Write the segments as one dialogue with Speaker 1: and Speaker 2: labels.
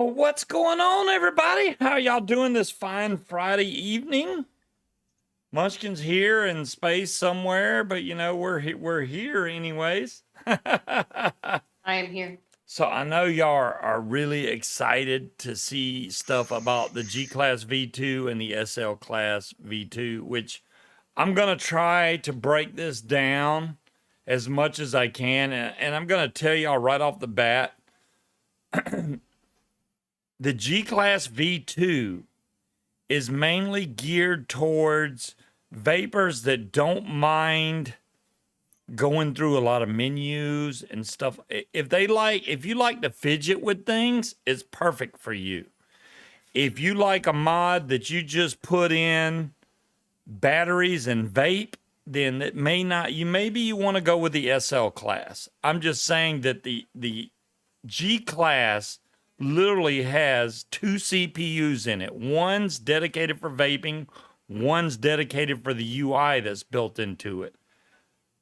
Speaker 1: Well, what's going on, everybody? How y'all doing this fine Friday evening? Munchkin's here in space somewhere, but you know we're here anyways.
Speaker 2: I am here.
Speaker 1: So I know y'all are really excited to see stuff about the G Class V2 and the SL Class V2, which I'm gonna try to break this down as much as I can, and I'm gonna tell y'all right off the bat. The G Class V2 is mainly geared towards vapors that don't mind going through a lot of menus and stuff. If you like to fidget with things, it's perfect for you. If you like a mod that you just put in batteries and vape, then it may not. Maybe you want to go with the SL class. I'm just saying that the G class literally has two CPUs in it. One's dedicated for vaping, one's dedicated for the UI that's built into it.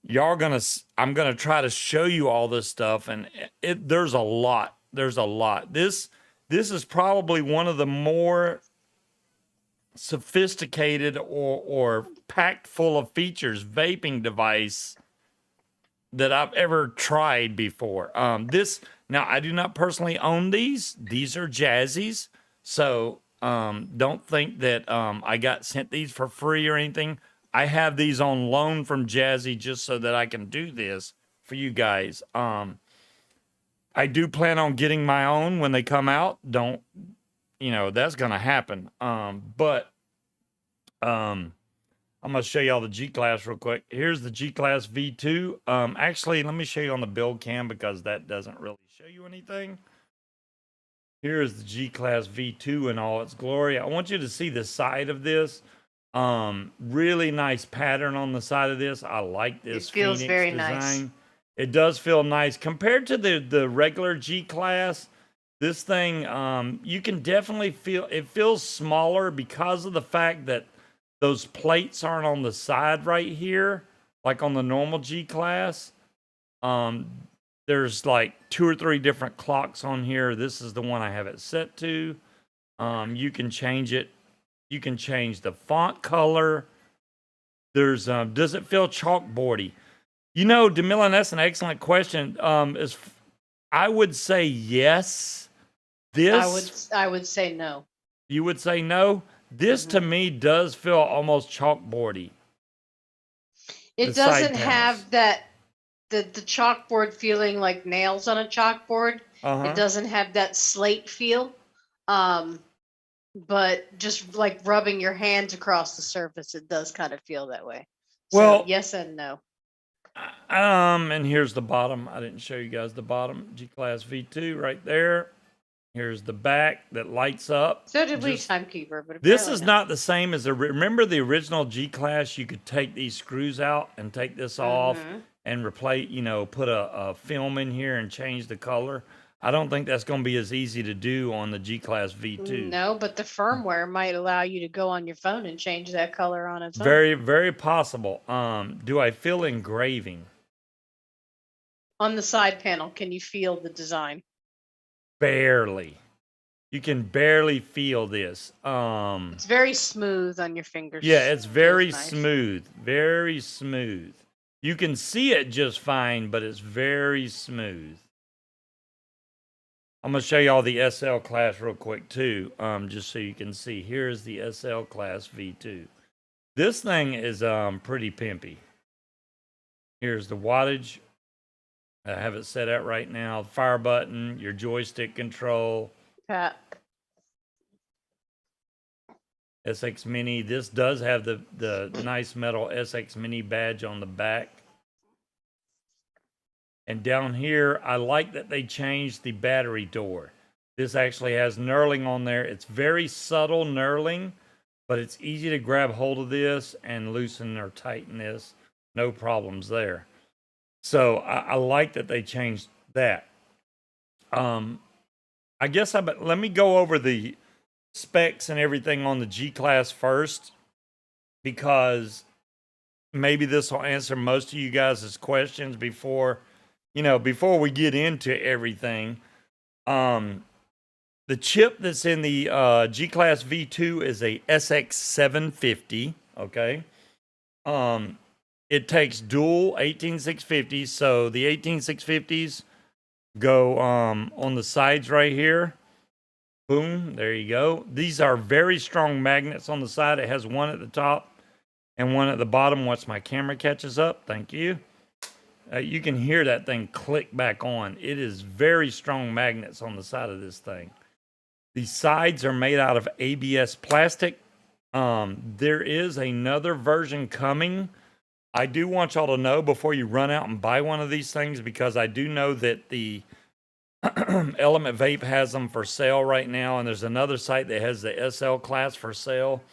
Speaker 1: I'm gonna try to show you all this stuff, and there's a lot. There's a lot. This is probably one of the more sophisticated or packed full of features vaping device that I've ever tried before. Now I do not personally own these. These are Jazzy's, so don't think that I got sent these for free or anything. I have these on loan from Jazzy just so that I can do this for you guys. I do plan on getting my own when they come out. That's gonna happen. I'm going to show y'all the G-Class real quick. Here's the G-Class V2. Actually, let me show you on the build cam because that doesn't really show you anything. Here's the G-Class V2 in all its glory. I want you to see the side of this. Really nice pattern on the side of this. I like this.
Speaker 2: It feels
Speaker 1: Phoenix
Speaker 2: very
Speaker 1: design.
Speaker 2: nice.
Speaker 1: It does feel nice. Compared to the regular G-Class, this thing, you can definitely feel, it feels smaller because of the fact that those plates aren't on the side right here, like on the normal G-Class. There's like 2 or 3 different clocks on here. This is the one I have it set to. You can change it. You can change the font color. There's, does it feel chalkboardy? You know, DeMillan, that's an excellent question. I would say yes.
Speaker 2: I would say no.
Speaker 1: You would say no? This to me does feel almost chalkboardy.
Speaker 2: It doesn't have that the chalkboard feeling like nails on a chalkboard. It doesn't have that slate feel. But just like rubbing your hands across the surface, it does kind of feel that way.
Speaker 1: Well,
Speaker 2: so yes and no.
Speaker 1: And here's the bottom. I didn't show you guys the bottom. G-Class V2 right there. Here's the back that lights up.
Speaker 2: So did Bleach Timekeeper, but
Speaker 1: this is not the same as remember the original G-Class? You could take these screws out and take this off and replace, put a film in here and change the color. I don't think that's going to be as easy to do on the G-Class V2.
Speaker 2: No, but the firmware might allow you to go on your phone and change that color on its own.
Speaker 1: Very, very possible. Do I feel engraving?
Speaker 2: On the side panel, can you feel the design?
Speaker 1: Barely. You can barely feel this.
Speaker 2: It's very smooth on your fingers.
Speaker 1: Yeah, it's very smooth. Very smooth. You can see it just fine, but it's very smooth. I'm going to show you all the SL class real quick too, just so you can see. Here's the SL class V2. This thing is pretty pimpy. Here's the wattage. I have it set at right now. Fire button, your joystick control. SXmini. This does have the nice metal SXmini badge on the back. And down here, I like that they changed the battery door. This actually has knurling on there. It's very subtle knurling, but it's easy to grab hold of this and loosen or tighten this. No problems there. So I like that they changed that. I guess let me go over the specs and everything on the G-Class first, because maybe this will answer most of you guys' questions before we get into everything. The chip that's in the G-Class V2 is a SX750, okay? It takes dual 18650s, so the 18650s go on the sides right here. Boom, there you go. These are very strong magnets on the side. It has one at the top and one at the bottom once my camera catches up. Thank you. You can hear that thing click back on. It is very strong magnets on the side of this thing. The sides are made out of ABS plastic. There is another version coming. I do want y'all to know before you run out and buy one of these things, because I do know that the Element Vape has them for sale right now, and there's another site that has the SL class for sale.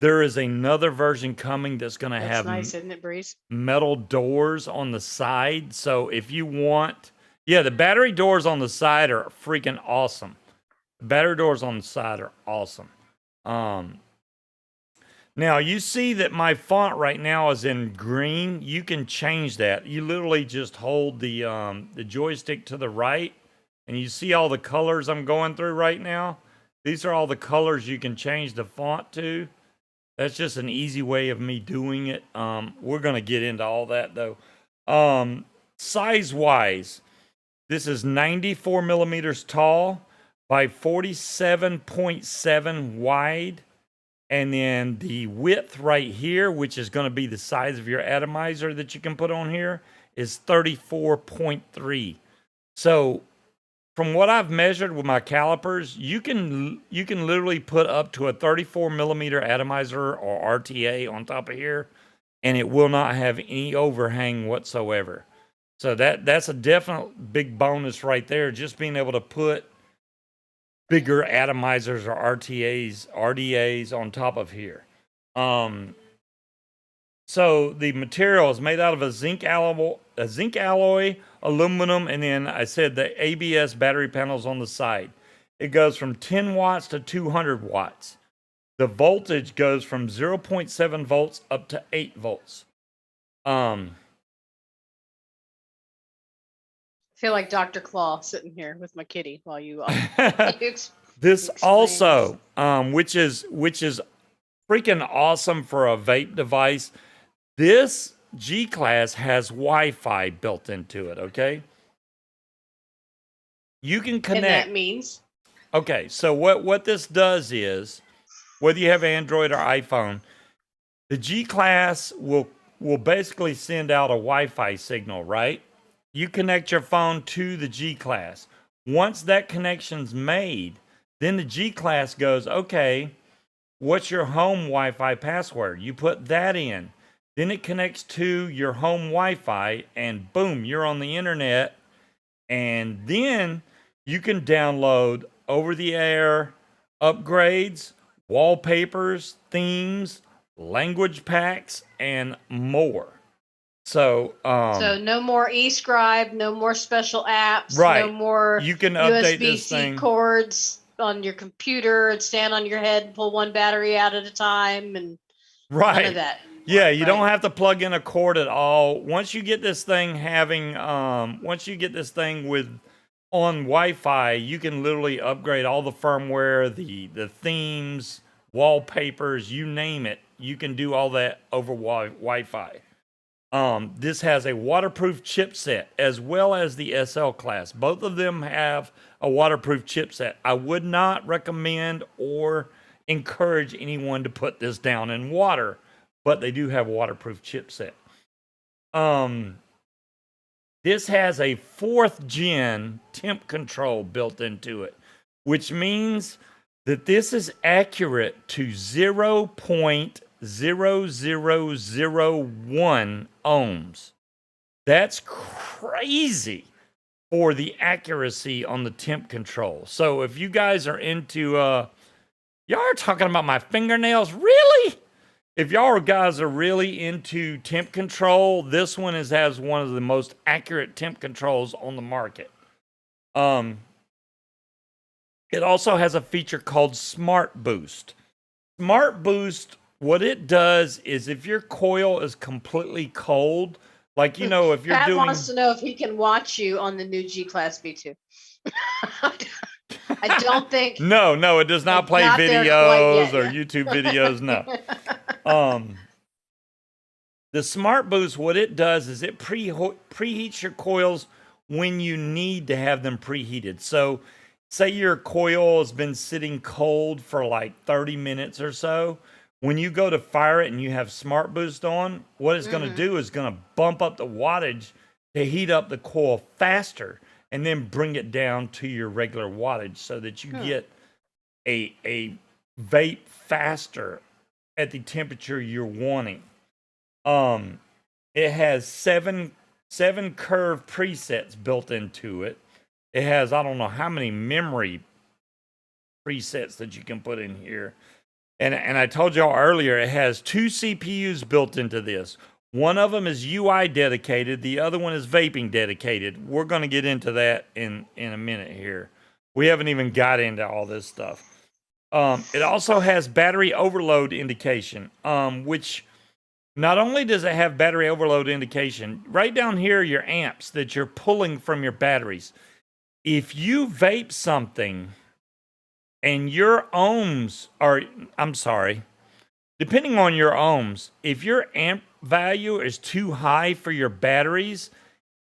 Speaker 1: There is another version coming that's going to have
Speaker 2: nice, isn't it, Breeze?
Speaker 1: Metal doors on the side. So if you want, yeah, the battery doors on the side are freaking awesome. The battery doors on the side are awesome. Now you see that my font right now is in green. You can change that. You literally just hold the joystick to the right, and you see all the colors I'm going through right now. These are all the colors you can change the font to. That's just an easy way of me doing it. We're going to get into all that, though. Size-wise, this is 94 millimeters tall by 47.7 wide. And then the width right here, which is going to be the size of your atomizer that you can put on here, is 34.3. So from what I've measured with my calipers, you can literally put up to a 34 millimeter atomizer or RTA on top of here, and it will not have any overhang whatsoever. So that's a definite big bonus right there, just being able to put bigger atomizers or RDAs on top of here. So the material is made out of a zinc alloy, aluminum, and then I said the ABS battery panels on the side. It goes from 10 watts to 200 watts. The voltage goes from 0.7 volts up to 8 volts. I
Speaker 2: feel like Dr. Claw sitting here with my kitty while you
Speaker 1: this also, which is freaking awesome for a vape device. This G-Class has Wi-Fi built into it, okay? You can connect.
Speaker 2: And that means?
Speaker 1: Okay, so what this does is, whether you have Android or iPhone, the G-Class will basically send out a Wi-Fi signal, right? You connect your phone to the G-Class. Once that connection's made, then the G-Class goes, okay, what's your home Wi-Fi password? You put that in. Then it connects to your home Wi-Fi, and boom, you're on the internet. And then you can download over-the-air upgrades, wallpapers, themes, language packs, and more. So
Speaker 2: no more eScribe, no more special apps,
Speaker 1: right.
Speaker 2: No more
Speaker 1: you can update
Speaker 2: USB-C cords on your computer and stand on your head and pull one battery out at a time, and
Speaker 1: right.
Speaker 2: None of that.
Speaker 1: Yeah, you don't have to plug in a cord at all. Once you get this thing with on Wi-Fi, you can literally upgrade all the firmware, the themes, wallpapers, you name it. You can do all that over Wi-Fi. This has a waterproof chipset as well as the SL class. Both of them have a waterproof chipset. I would not recommend or encourage anyone to put this down in water, but they do have a waterproof chipset. This has a 4th gen temp control built into it, which means that this is accurate to 0.0001 ohms. That's crazy for the accuracy on the temp control. So if you guys are into, y'all are talking about my fingernails, really? If y'all guys are really into temp control, this one has one of the most accurate temp controls on the market. It also has a feature called Smart Boost. Smart Boost, what it does is if your coil is completely cold, like, you know, if you're
Speaker 2: Pat wants to know if he can watch you on the new G-Class V2. I I don't think.
Speaker 1: No, it does not play videos or YouTube videos. No. The Smart Boost, what it does is it preheats your coils when you need to have them preheated. So say your coil has been sitting cold for like 30 minutes or so. When you go to fire it and you have Smart Boost on, what it's going to do is going to bump up the wattage to heat up the coil faster and then bring it down to your regular wattage so that you get a vape faster at the temperature you're wanting. It has seven curve presets built into it. It has, I don't know how many memory presets that you can put in here. And I told y'all earlier, it has 2 CPUs built into this. One of them is UI dedicated. The other one is vaping dedicated. We're going to get into that in a minute here. We haven't even got into all this stuff. It also has battery overload indication, which not only does it have battery overload indication, right down here are your amps that you're pulling from your batteries. If you vape something and your ohms are, depending on your ohms, if your amp value is too high for your batteries,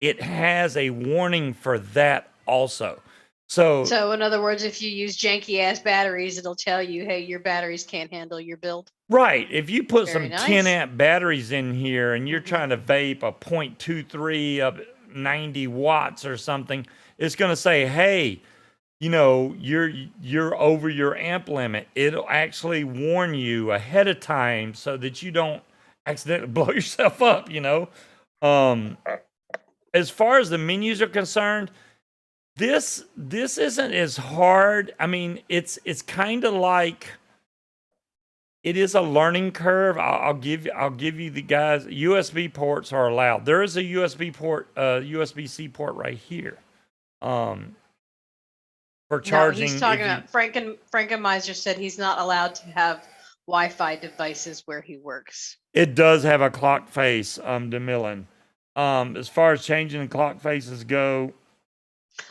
Speaker 1: it has a warning for that also. So
Speaker 2: in other words, if you use janky ass batteries, it'll tell you, hey, your batteries can't handle your build.
Speaker 1: Right. If you put some
Speaker 2: nice.
Speaker 1: 10 amp batteries in here and you're trying to vape a 0.23 of 90 watts or something, it's going to say, hey, you know, you're over your amp limit. It'll actually warn you ahead of time so that you don't accidentally blow yourself up, you know. As far as the menus are concerned, this isn't as hard. I mean, it's kind of like, it is a learning curve. I'll give you the guys. USB ports are allowed. There is a USB port, USB-C port right here, for charging.
Speaker 2: No, he's talking about Frankenmeiser said he's not allowed to have Wi-Fi devices where he works.
Speaker 1: It does have a clock face, DeMillan. As far as changing the clock faces go,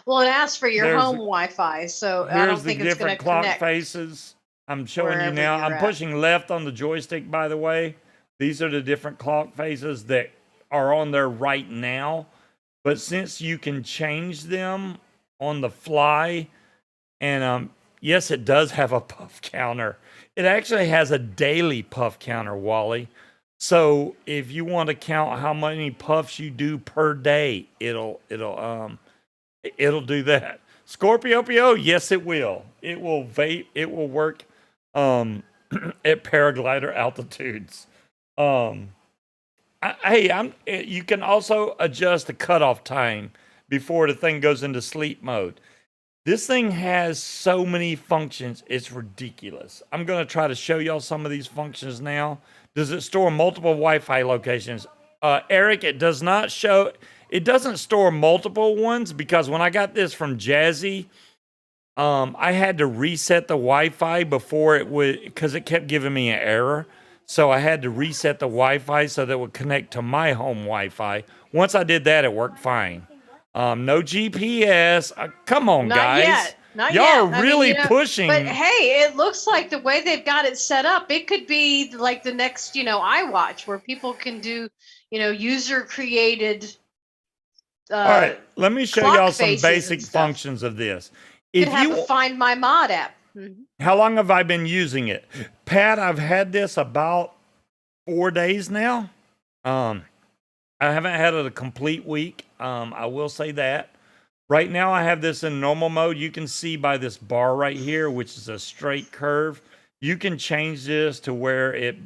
Speaker 2: well, it asks for your home Wi-Fi, so I don't think it's going to connect. Here's the different clock
Speaker 1: faces. I'm showing you now. I'm pushing left on the joystick, by the way. These are the different clock faces that are on there right now. But since you can change them on the fly, and yes, it does have a puff counter. It actually has a daily puff counter, Wally. So if you want to count how many puffs you do per day, it'll do that. Scorpio PO, yes, it will. It will vape. It will work at paraglider altitudes. You can also adjust the cutoff time before the thing goes into sleep mode. This thing has so many functions, it's ridiculous. I'm going to try to show y'all some of these functions now. Does it store multiple Wi-Fi locations? Eric, it does not show. It doesn't store multiple ones because when I got this from Jazzy, I had to reset the Wi-Fi before it would, because it kept giving me an error. So I had to reset the Wi-Fi so that it would connect to my home Wi-Fi. Once I did that, it worked fine. No GPS. Come on, guys.
Speaker 2: Not
Speaker 1: Y'all
Speaker 2: yet.
Speaker 1: are really pushing.
Speaker 2: But hey, it looks like the way they've got it set up, it could be like the next, iWatch, where people can do, user created.
Speaker 1: All right, let me show y'all some basic functions of this.
Speaker 2: You could have a Find My Mod app. Mm-hmm.
Speaker 1: How long have I been using it? Pat, I've had this about 4 days now. I haven't had it a complete week. I will say that. Right now I have this in normal mode. You can see by this bar right here, which is a straight curve. You can change this to where it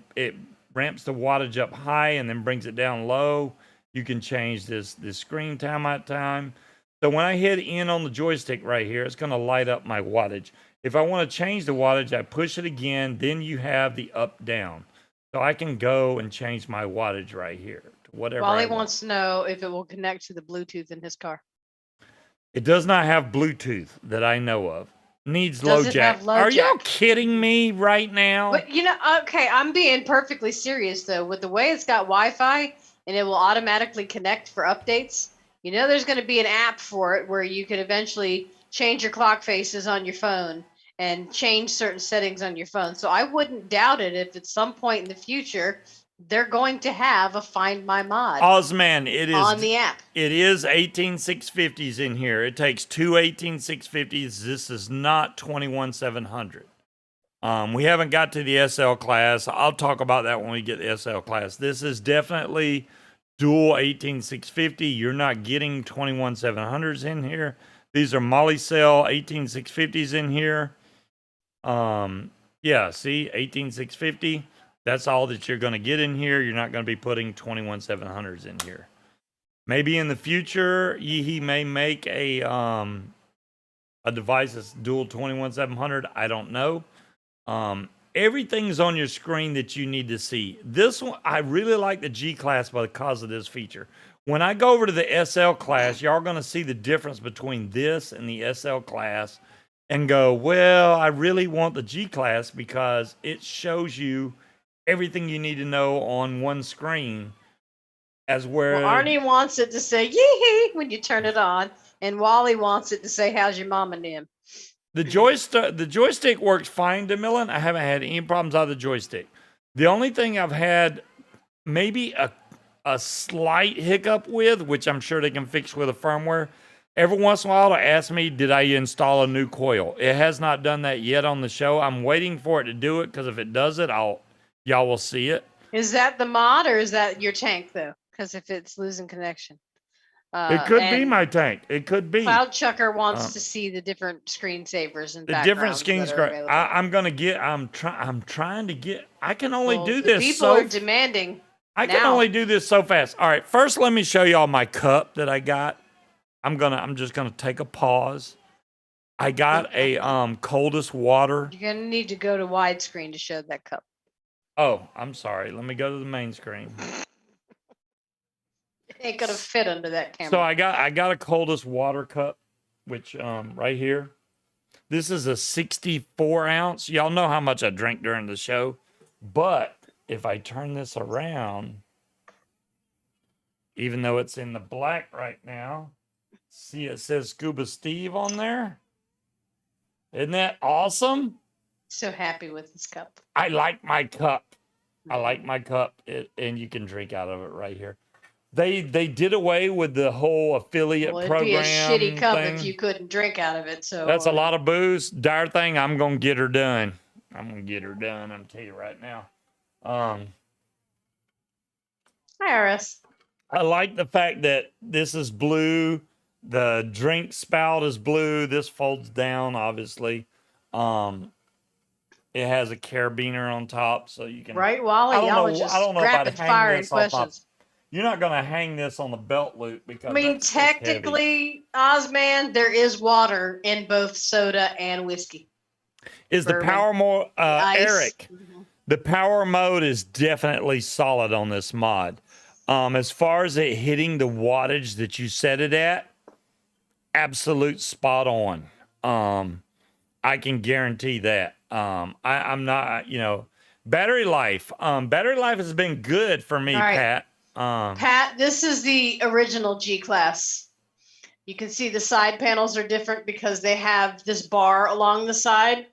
Speaker 1: ramps the wattage up high and then brings it down low. You can change this screen time at time. So when I hit in on the joystick right here, it's going to light up my wattage. If I want to change the wattage, I push it again. Then you have the up down. So I can go and change my wattage right here to whatever.
Speaker 2: Wally wants to know if it will connect to the Bluetooth in his car.
Speaker 1: It does not have Bluetooth that I know of. Needs low jack. Are y'all kidding me right now?
Speaker 2: But okay, I'm being perfectly serious though. With the way it's got Wi-Fi and it will automatically connect for updates, there's going to be an app for it where you can eventually change your clock faces on your phone and change certain settings on your phone. So I wouldn't doubt it if at some point in the future they're going to have a Find My Mod
Speaker 1: Ozman, it is
Speaker 2: on the app.
Speaker 1: It is 18650s in here. It takes two 18650s. This is not 21700. We haven't got to the SL class. I'll talk about that when we get the SL class. This is definitely dual 18650. You're not getting 21700s in here. These are Molicel 18650s in here. Yeah, see, 18650. That's all that you're going to get in here. You're not going to be putting 21700s in here. Maybe in the future, he may make a device that's dual 21700. I don't know. Everything's on your screen that you need to see. This one, I really like the G class because of this feature. When I go over to the SL class, y'all are going to see the difference between this and the SL class and go, well, I really want the G class because it shows you everything you need to know on one screen. As where
Speaker 2: Arnie wants it to say yee when you turn it on, and Wally wants it to say how's your mom and them.
Speaker 1: The joystick works fine, DeMillan. I haven't had any problems out of the joystick. The only thing I've had maybe a slight hiccup with, which I'm sure they can fix with a firmware, every once in a while to ask me, did I install a new coil? It has not done that yet on the show. I'm waiting for it to do it, because if it does it, y'all will see it.
Speaker 2: Is that the mod, or is that your tank, though? Because if it's losing connection.
Speaker 1: It could be my tank. It could be.
Speaker 2: Cloud Chucker wants to see the different screensavers and
Speaker 1: the different screens. I'm trying to get. I can only do this.
Speaker 2: People are demanding.
Speaker 1: I can only do this so fast. All right. First, let me show y'all my cup that I got. I'm just gonna take a pause. I got a coldest water.
Speaker 2: You're gonna need to go to widescreen to show that cup.
Speaker 1: Oh, I'm sorry. Let me go to the main screen.
Speaker 2: Ain't gonna fit under that camera.
Speaker 1: So I got a coldest water cup, which right here. This is a 64 ounce. Y'all know how much I drink during the show, but if I turn this around, even though it's in the black right now, see it says Scuba Steve on there. Isn't that awesome?
Speaker 2: So happy with this cup.
Speaker 1: I like my cup. I like my cup, and you can drink out of it right here. They did away with the whole affiliate program.
Speaker 2: It'd be a shitty cup
Speaker 1: thing.
Speaker 2: if you couldn't drink out of it. So
Speaker 1: that's a lot of booze. Dire thing, I'm gonna get her done. I'm telling you right now.
Speaker 2: Hi, RS.
Speaker 1: I like the fact that this is blue. The drink spout is blue. This folds down, obviously. It has a carabiner on top, so you can.
Speaker 2: Right, Wally. I don't know if I'd hang this off.
Speaker 1: You're not going to hang this on the belt loop because.
Speaker 2: I mean, technically, Ozman, there is water in both soda and whiskey.
Speaker 1: Is the power mode, Eric? Mm-hmm. The power mode is definitely solid on this mod. As far as it hitting the wattage that you set it at, absolute spot on. I can guarantee that. I'm not, battery life. Battery life has been good for me, right. Pat.
Speaker 2: Pat, this is the original G class. You can see the side panels are different because they have this bar along the side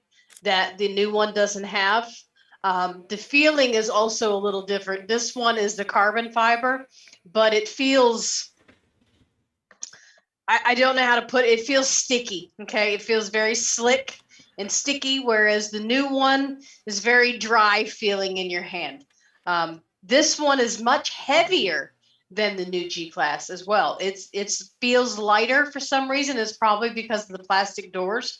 Speaker 2: that the new one doesn't have. The feeling is also a little different. This one is the carbon fiber, but it feels, I don't know how to put it. It feels sticky. Okay. It feels very slick and sticky, whereas the new one is very dry feeling in your hand. This one is much heavier than the new G class as well. It feels lighter for some reason. It's probably because of the plastic doors.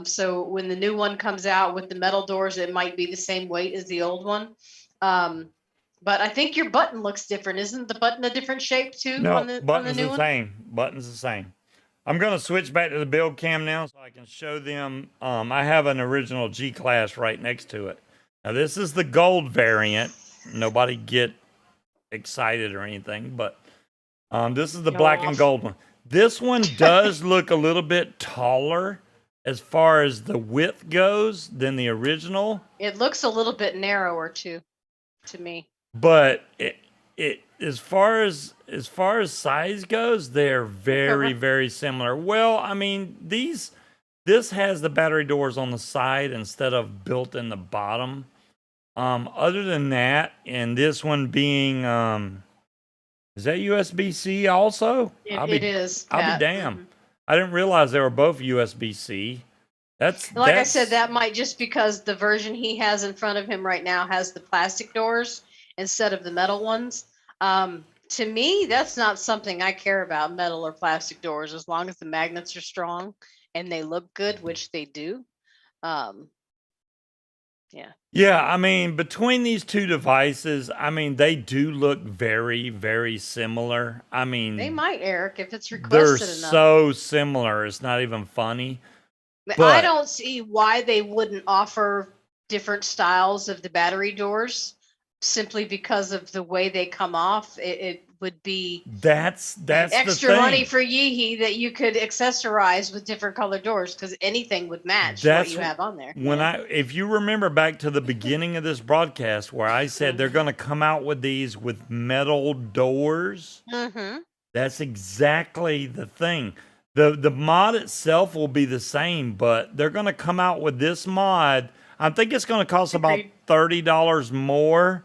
Speaker 2: So when the new one comes out with the metal doors, it might be the same weight as the old one. But I think your button looks different. Isn't the button a different shape too?
Speaker 1: No,
Speaker 2: on the new one?
Speaker 1: Same. Button's the same. I'm going to switch back to the build cam now so I can show them. I have an original G class right next to it. Now this is the gold variant. Nobody get excited or anything, but this is the black and gold one. This one does look a little bit taller as far as the width goes than the original.
Speaker 2: It looks a little bit narrower too, to me.
Speaker 1: But it as far as as far as size goes, they're very, very similar. Well, I mean, this has the battery doors on the side instead of built in the bottom. Other than that, and this one being, is that USB-C also?
Speaker 2: It is.
Speaker 1: I'll be
Speaker 2: Pat.
Speaker 1: damned.
Speaker 2: Mhm.
Speaker 1: I didn't realize they were both USB-C.
Speaker 2: Like I said, that might just because the version he has in front of him right now has the plastic doors instead of the metal ones. To me, that's not something I care about, metal or plastic doors, as long as the magnets are strong and they look good, which they do. Yeah.
Speaker 1: Yeah, I mean, between these two devices, I mean, they do look very, very similar. I mean,
Speaker 2: They might, Eric, if it's
Speaker 1: they're
Speaker 2: requested enough.
Speaker 1: so similar. It's not even funny.
Speaker 2: I
Speaker 1: But
Speaker 2: don't see why they wouldn't offer different styles of the battery doors simply because of the way they come off. It would be
Speaker 1: that's
Speaker 2: extra
Speaker 1: the thing.
Speaker 2: money for Yeehee that you could accessorize with different colored doors because anything would match
Speaker 1: That's
Speaker 2: what you have on there.
Speaker 1: When if you remember back to the beginning of this broadcast where I said they're going to come out with these with metal doors, that's exactly the thing. The mod itself will be the same, but they're going to come out with this mod. I think it's going to cost about $30 more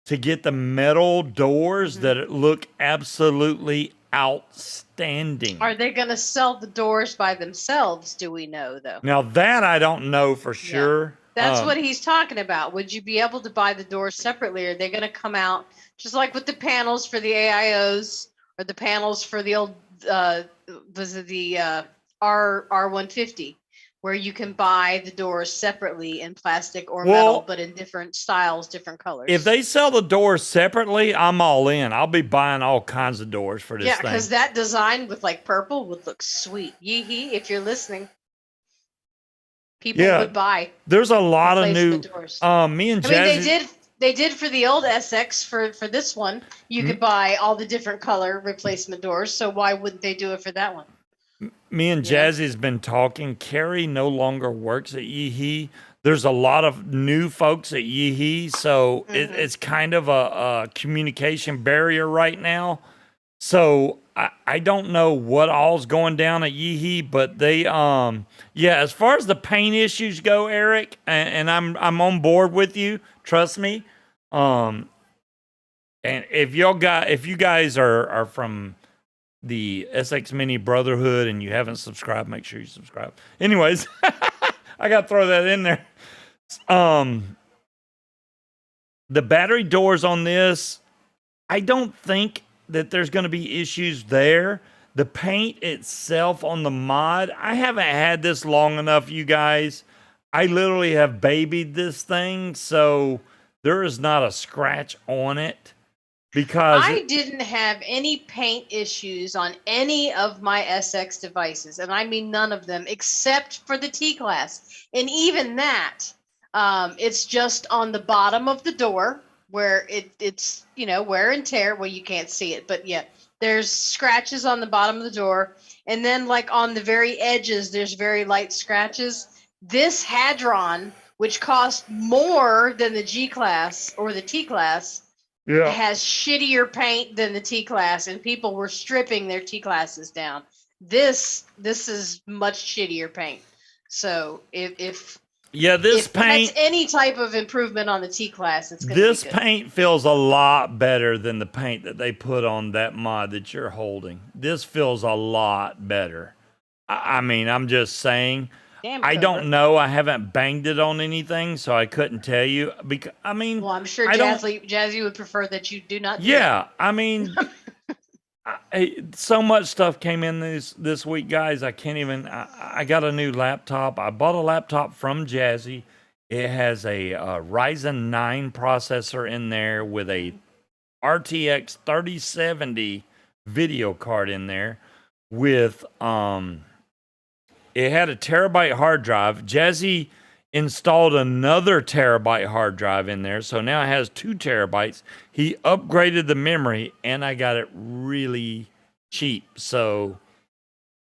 Speaker 1: to get the metal doors that look absolutely outstanding.
Speaker 2: Are they going to sell the doors by themselves? Do we know though?
Speaker 1: Now that I don't know for sure.
Speaker 2: That's what he's talking about. Would you be able to buy the doors separately? Or are they going to come out just like with the panels for the AIOs or the panels for the old was it the R150, where you can buy the doors separately in plastic or metal, but in different styles, different colors?
Speaker 1: If they sell the doors separately, I'm all in. I'll be buying all kinds of doors for this thing.
Speaker 2: Yeah, because that design with like purple would look sweet. Yeehee, if you're listening. People would buy.
Speaker 1: There's a lot of new
Speaker 2: doors.
Speaker 1: Me and Jazzy,
Speaker 2: I mean, they did for the old SX for this one. You could buy all the different color replacement doors. So why wouldn't they do it for that one?
Speaker 1: Me and Jazzy's been talking. Carrie no longer works at Yeehee. There's a lot of new folks at Yeehee, so it's kind of a communication barrier right now. So I don't know what all's going down at Yeehee, but they as far as the paint issues go, Eric, and I'm on board with you. Trust me. And if you guys are from the SXmini Brotherhood and you haven't subscribed, make sure you subscribe. Anyways, I got to throw that in there. The battery doors on this, I don't think that there's going to be issues there. The paint itself on the mod, I haven't had this long enough, you guys. I literally have babied this thing, so there is not a scratch on it. Because
Speaker 2: I didn't have any paint issues on any of my SX devices, and I mean none of them except for the T-Class. And even that, it's just on the bottom of the door where it's wear and tear. Well, you can't see it, but yeah, there's scratches on the bottom of the door, and then like on the very edges, there's very light scratches. This Hadron, which cost more than the G-Class or the T-Class, it has shittier paint than the T-Class, and people were stripping their T-Classes down. This is much shittier paint. So if
Speaker 1: paint,
Speaker 2: that's any type of improvement on the T-Class, it's gonna
Speaker 1: this
Speaker 2: be good.
Speaker 1: paint feels a lot better than the paint that they put on that mod that you're holding. This feels a lot better. I mean, I'm just saying. I don't know. I haven't banged it on anything, so I couldn't tell you. Because well,
Speaker 2: I'm sure Jazzy would prefer that you do not.
Speaker 1: I mean, so much stuff came in this week, guys. I can't even. I got a new laptop. I bought a laptop from Jazzy. It has a Ryzen 9 processor in there with a RTX 3070 video card in there with It had a terabyte hard drive. Jazzy installed another terabyte hard drive in there, so now it has 2 terabytes. He upgraded the memory, and I got it really cheap. So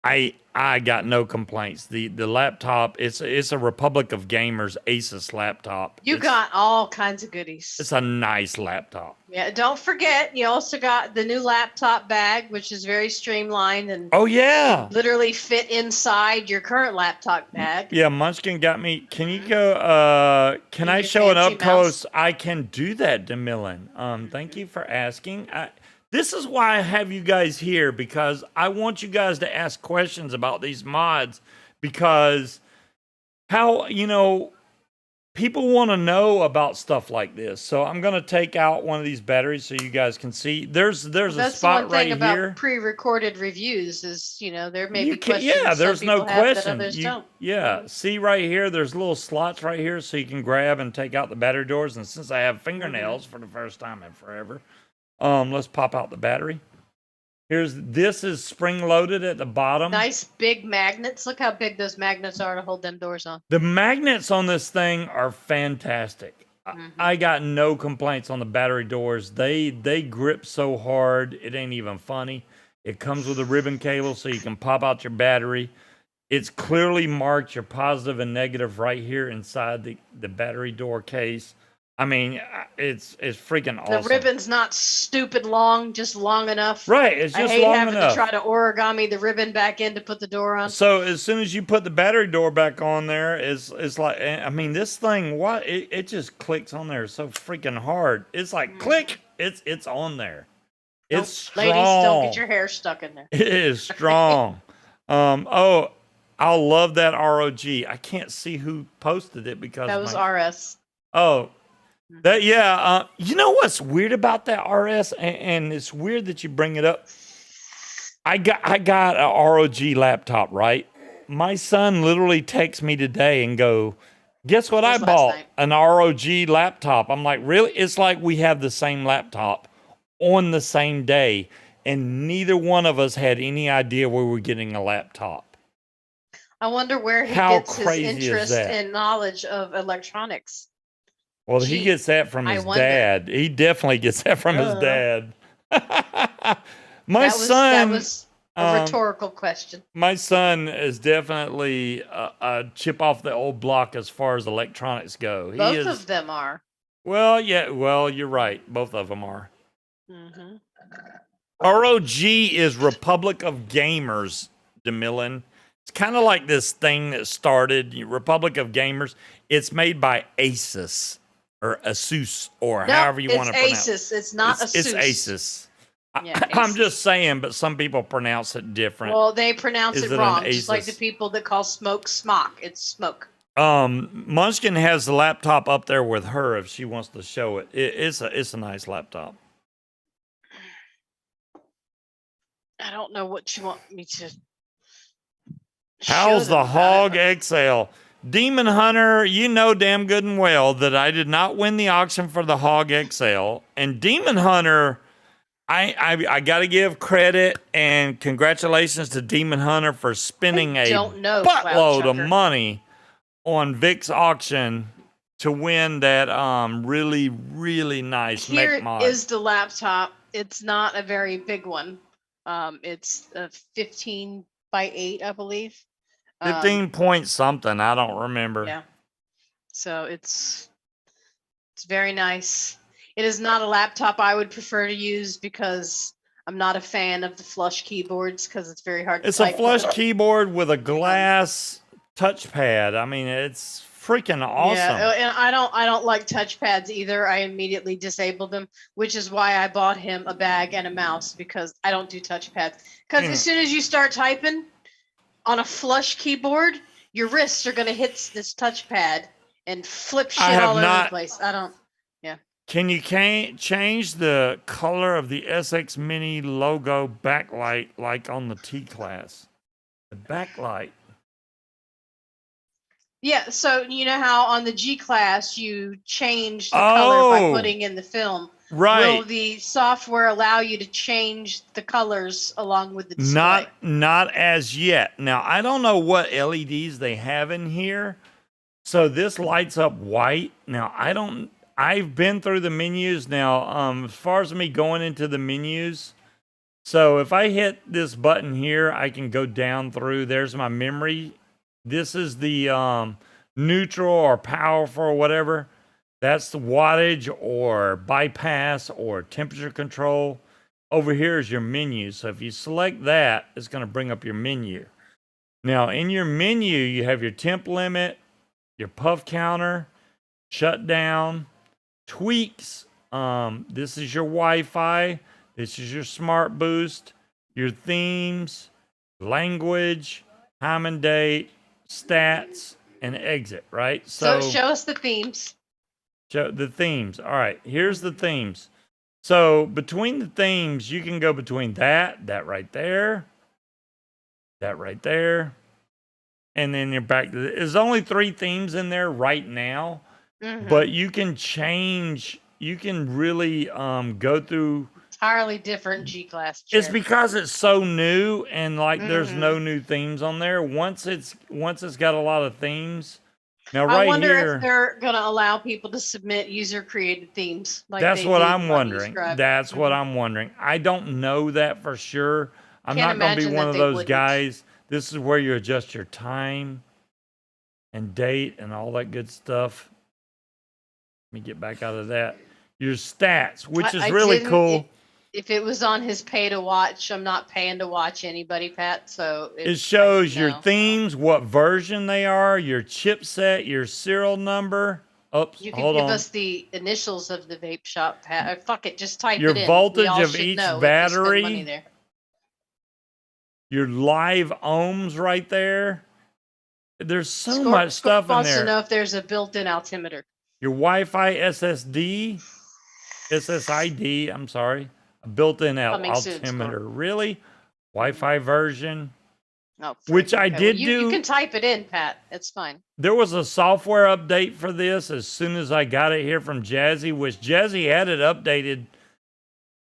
Speaker 1: I got no complaints. The laptop, it's a Republic of Gamers Asus laptop.
Speaker 2: You got all kinds of goodies.
Speaker 1: It's a nice laptop.
Speaker 2: Yeah, don't forget, you also got the new laptop bag, which is very streamlined and
Speaker 1: Oh yeah,
Speaker 2: literally fit inside your current laptop bag.
Speaker 1: yeah. Munchkin got me. Can you go? Can I
Speaker 2: Use
Speaker 1: show
Speaker 2: your
Speaker 1: it up
Speaker 2: fancy
Speaker 1: close? I can do that, Demillen. Thank you for asking. This is why I have you guys here, because I want you guys to ask questions about these mods, because how, people want to know about stuff like this. So I'm going to take out one of these batteries so you guys can see. There's a
Speaker 2: That's
Speaker 1: spot
Speaker 2: one thing
Speaker 1: right
Speaker 2: about
Speaker 1: here.
Speaker 2: pre-recorded reviews is, there may be
Speaker 1: Can,
Speaker 2: questions
Speaker 1: yeah, there's
Speaker 2: some
Speaker 1: no
Speaker 2: people have that
Speaker 1: question.
Speaker 2: others don't.
Speaker 1: Yeah, see right here, there's little slots right here so you can grab and take out the battery doors. And since I have fingernails for the first time in forever, let's pop out the battery. This is spring loaded at the bottom.
Speaker 2: Nice big magnets. Look how big those magnets are to hold them doors on.
Speaker 1: The magnets on this thing are fantastic. I got no complaints on the battery doors. They grip so hard, it ain't even funny. It comes with a ribbon cable so you can pop out your battery. It's clearly marked your positive and negative right here inside the battery door case. I mean, it's freaking awesome.
Speaker 2: The ribbon's not stupid long, just long enough.
Speaker 1: Right, it's just
Speaker 2: I hate
Speaker 1: long
Speaker 2: having
Speaker 1: enough.
Speaker 2: to try to origami the ribbon back in to put the door on.
Speaker 1: So as soon as you put the battery door back on there, it's like, I mean, this thing, it just clicks on there so freaking hard. It's like click, it's on there. It's strong.
Speaker 2: Ladies, don't get your hair stuck in there.
Speaker 1: It is strong. Oh, I love that ROG. I can't see who posted it because
Speaker 2: That was RS.
Speaker 1: Oh, that yeah. You know what's weird about that RS, and it's weird that you bring it up. I got a ROG laptop, right? My son literally texts me today and go, "Guess what I bought? An ROG laptop." I'm like, "Really?" It's like we have the same laptop on the same day, and neither one of us had any idea where we're getting a laptop.
Speaker 2: I wonder where he gets his interest and knowledge of electronics.
Speaker 1: Well, he gets that from his dad. He definitely gets that from his dad. My son.
Speaker 2: That was a rhetorical question.
Speaker 1: My son is definitely a chip off the old block as far as electronics go.
Speaker 2: Both of them are.
Speaker 1: Well, yeah. Well, you're right. Both of them are. ROG is Republic of Gamers, DeMillen. It's kind of like this thing that started Republic of Gamers. It's made by Asus. Or Asus, or however you want to pronounce it.
Speaker 2: It's Asus. It's not Asus.
Speaker 1: It's Asus.
Speaker 2: Yeah,
Speaker 1: I'm just saying, but some people pronounce it different.
Speaker 2: Well, they pronounce it wrong, just like the people that call smoke smock. It's smoke.
Speaker 1: Munchkin has the laptop up there with her if she wants to show it. It's a nice laptop.
Speaker 2: I don't know what you want me to.
Speaker 1: How's the Hog XL? Demon Hunter, you know damn good and well that I did not win the auction for the Hog XL. And Demon Hunter, I got to give credit and congratulations to Demon Hunter for spending a buttload of money on Vic's auction to win that really, really nice mech mod.
Speaker 2: Here is the laptop. It's not a very big one. It's a 15 by 8, I believe.
Speaker 1: 15 point something. I don't remember.
Speaker 2: Yeah. So it's very nice. It is not a laptop I would prefer to use because I'm not a fan of the flush keyboards because it's very hard to type.
Speaker 1: It's a flush keyboard with a glass touchpad. I mean, it's freaking awesome.
Speaker 2: Yeah, and I don't like touchpads either. I immediately disabled them, which is why I bought him a bag and a mouse because I don't do touchpads. Because as soon as you start typing on a flush keyboard, your wrists are going to hit this touchpad and flip shit all over the place. I don't. Yeah.
Speaker 1: Can you change the color of the SXmini logo backlight like on the T-Class? The backlight.
Speaker 2: Yeah, so you know how on the G-Class you change the color by putting in the film.
Speaker 1: Right.
Speaker 2: Will the software allow you to change the colors along with the display?
Speaker 1: Not as yet. Now, I don't know what LEDs they have in here. So this lights up white. Now, I've been through the menus. Now, as far as me going into the menus, So if I hit this button here, I can go down through. There's my memory. This is the neutral or powerful or whatever. That's the wattage or bypass or temperature control. Over here is your menu. So if you select that, it's going to bring up your menu. Now in your menu, you have your temp limit, your puff counter, shutdown, tweaks. This is your Wi-Fi. This is your smart boost, your themes, language, time and date, stats, and exit, right?
Speaker 2: So show us the themes.
Speaker 1: Show the themes. All right, here's the themes. So between the themes, you can go between that right there, that right there, and then you're back to there's only 3 themes in there right now, but you can change, you can really go through
Speaker 2: entirely different G-Class.
Speaker 1: It's because it's so new and like there's no new themes on there. Once it's got a lot of themes. Now right
Speaker 2: I wonder
Speaker 1: here,
Speaker 2: if they're going to allow people to submit user-created themes. Like
Speaker 1: that's what I'm wondering. That's what I'm wondering. I don't know that for sure. I'm not going to be one of those guys. This is where you adjust your time and date and all that good stuff. Let me get back out of that. Your stats, which is really cool.
Speaker 2: If it was on his pay to watch, I'm not paying to watch anybody, Pat. So
Speaker 1: it shows your themes, what version they are, your chipset, your serial number. Oops,
Speaker 2: you can give us the initials of the vape shop, Pat. Fuck it, just type it in.
Speaker 1: Your voltage of each battery. Your live ohms right there. There's so much stuff in there.
Speaker 2: Wants to know if there's a built-in altimeter.
Speaker 1: Your Wi-Fi SSID, I'm sorry. A built-in altimeter. Really? Wi-Fi version.
Speaker 2: Oh,
Speaker 1: which I did do.
Speaker 2: You can type it in, Pat. It's fine.
Speaker 1: There was a software update for this as soon as I got it here from Jazzy, which Jazzy had it updated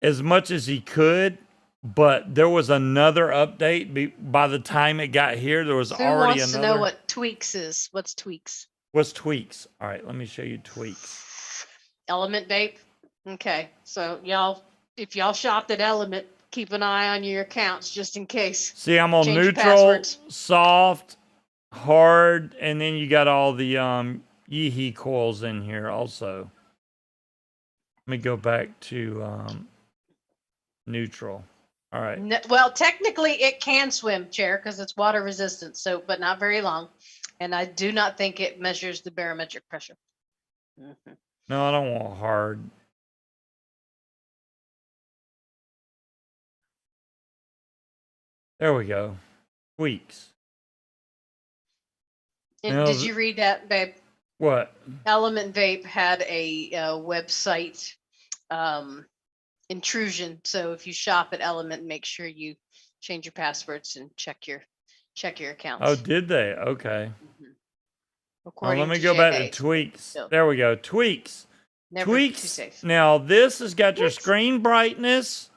Speaker 1: as much as he could, but there was another update. By the time it got here, there was already another.
Speaker 2: Who wants to know what tweaks is? What's tweaks?
Speaker 1: What's tweaks? All right, let me show you tweaks.
Speaker 2: Element vape. Okay, so y'all, if y'all shopped at Element, keep an eye on your accounts just in case.
Speaker 1: See, I'm on neutral, soft, hard, and then you got all the e-cig coils in here also. Let me go back to neutral. All right.
Speaker 2: No, well, technically it can swim, Chair, because it's water resistant, so but not very long. And I do not think it measures the barometric pressure.
Speaker 1: No, I don't want hard. There we go. Tweaks.
Speaker 2: And did you read that, babe?
Speaker 1: What?
Speaker 2: Element Vape had a website intrusion. So if you shop at Element, make sure you change your passwords and check your accounts.
Speaker 1: Oh, did they? Okay. Well, let me go back to tweaks. There we go. Tweaks. Tweaks. Now this has got your screen brightness,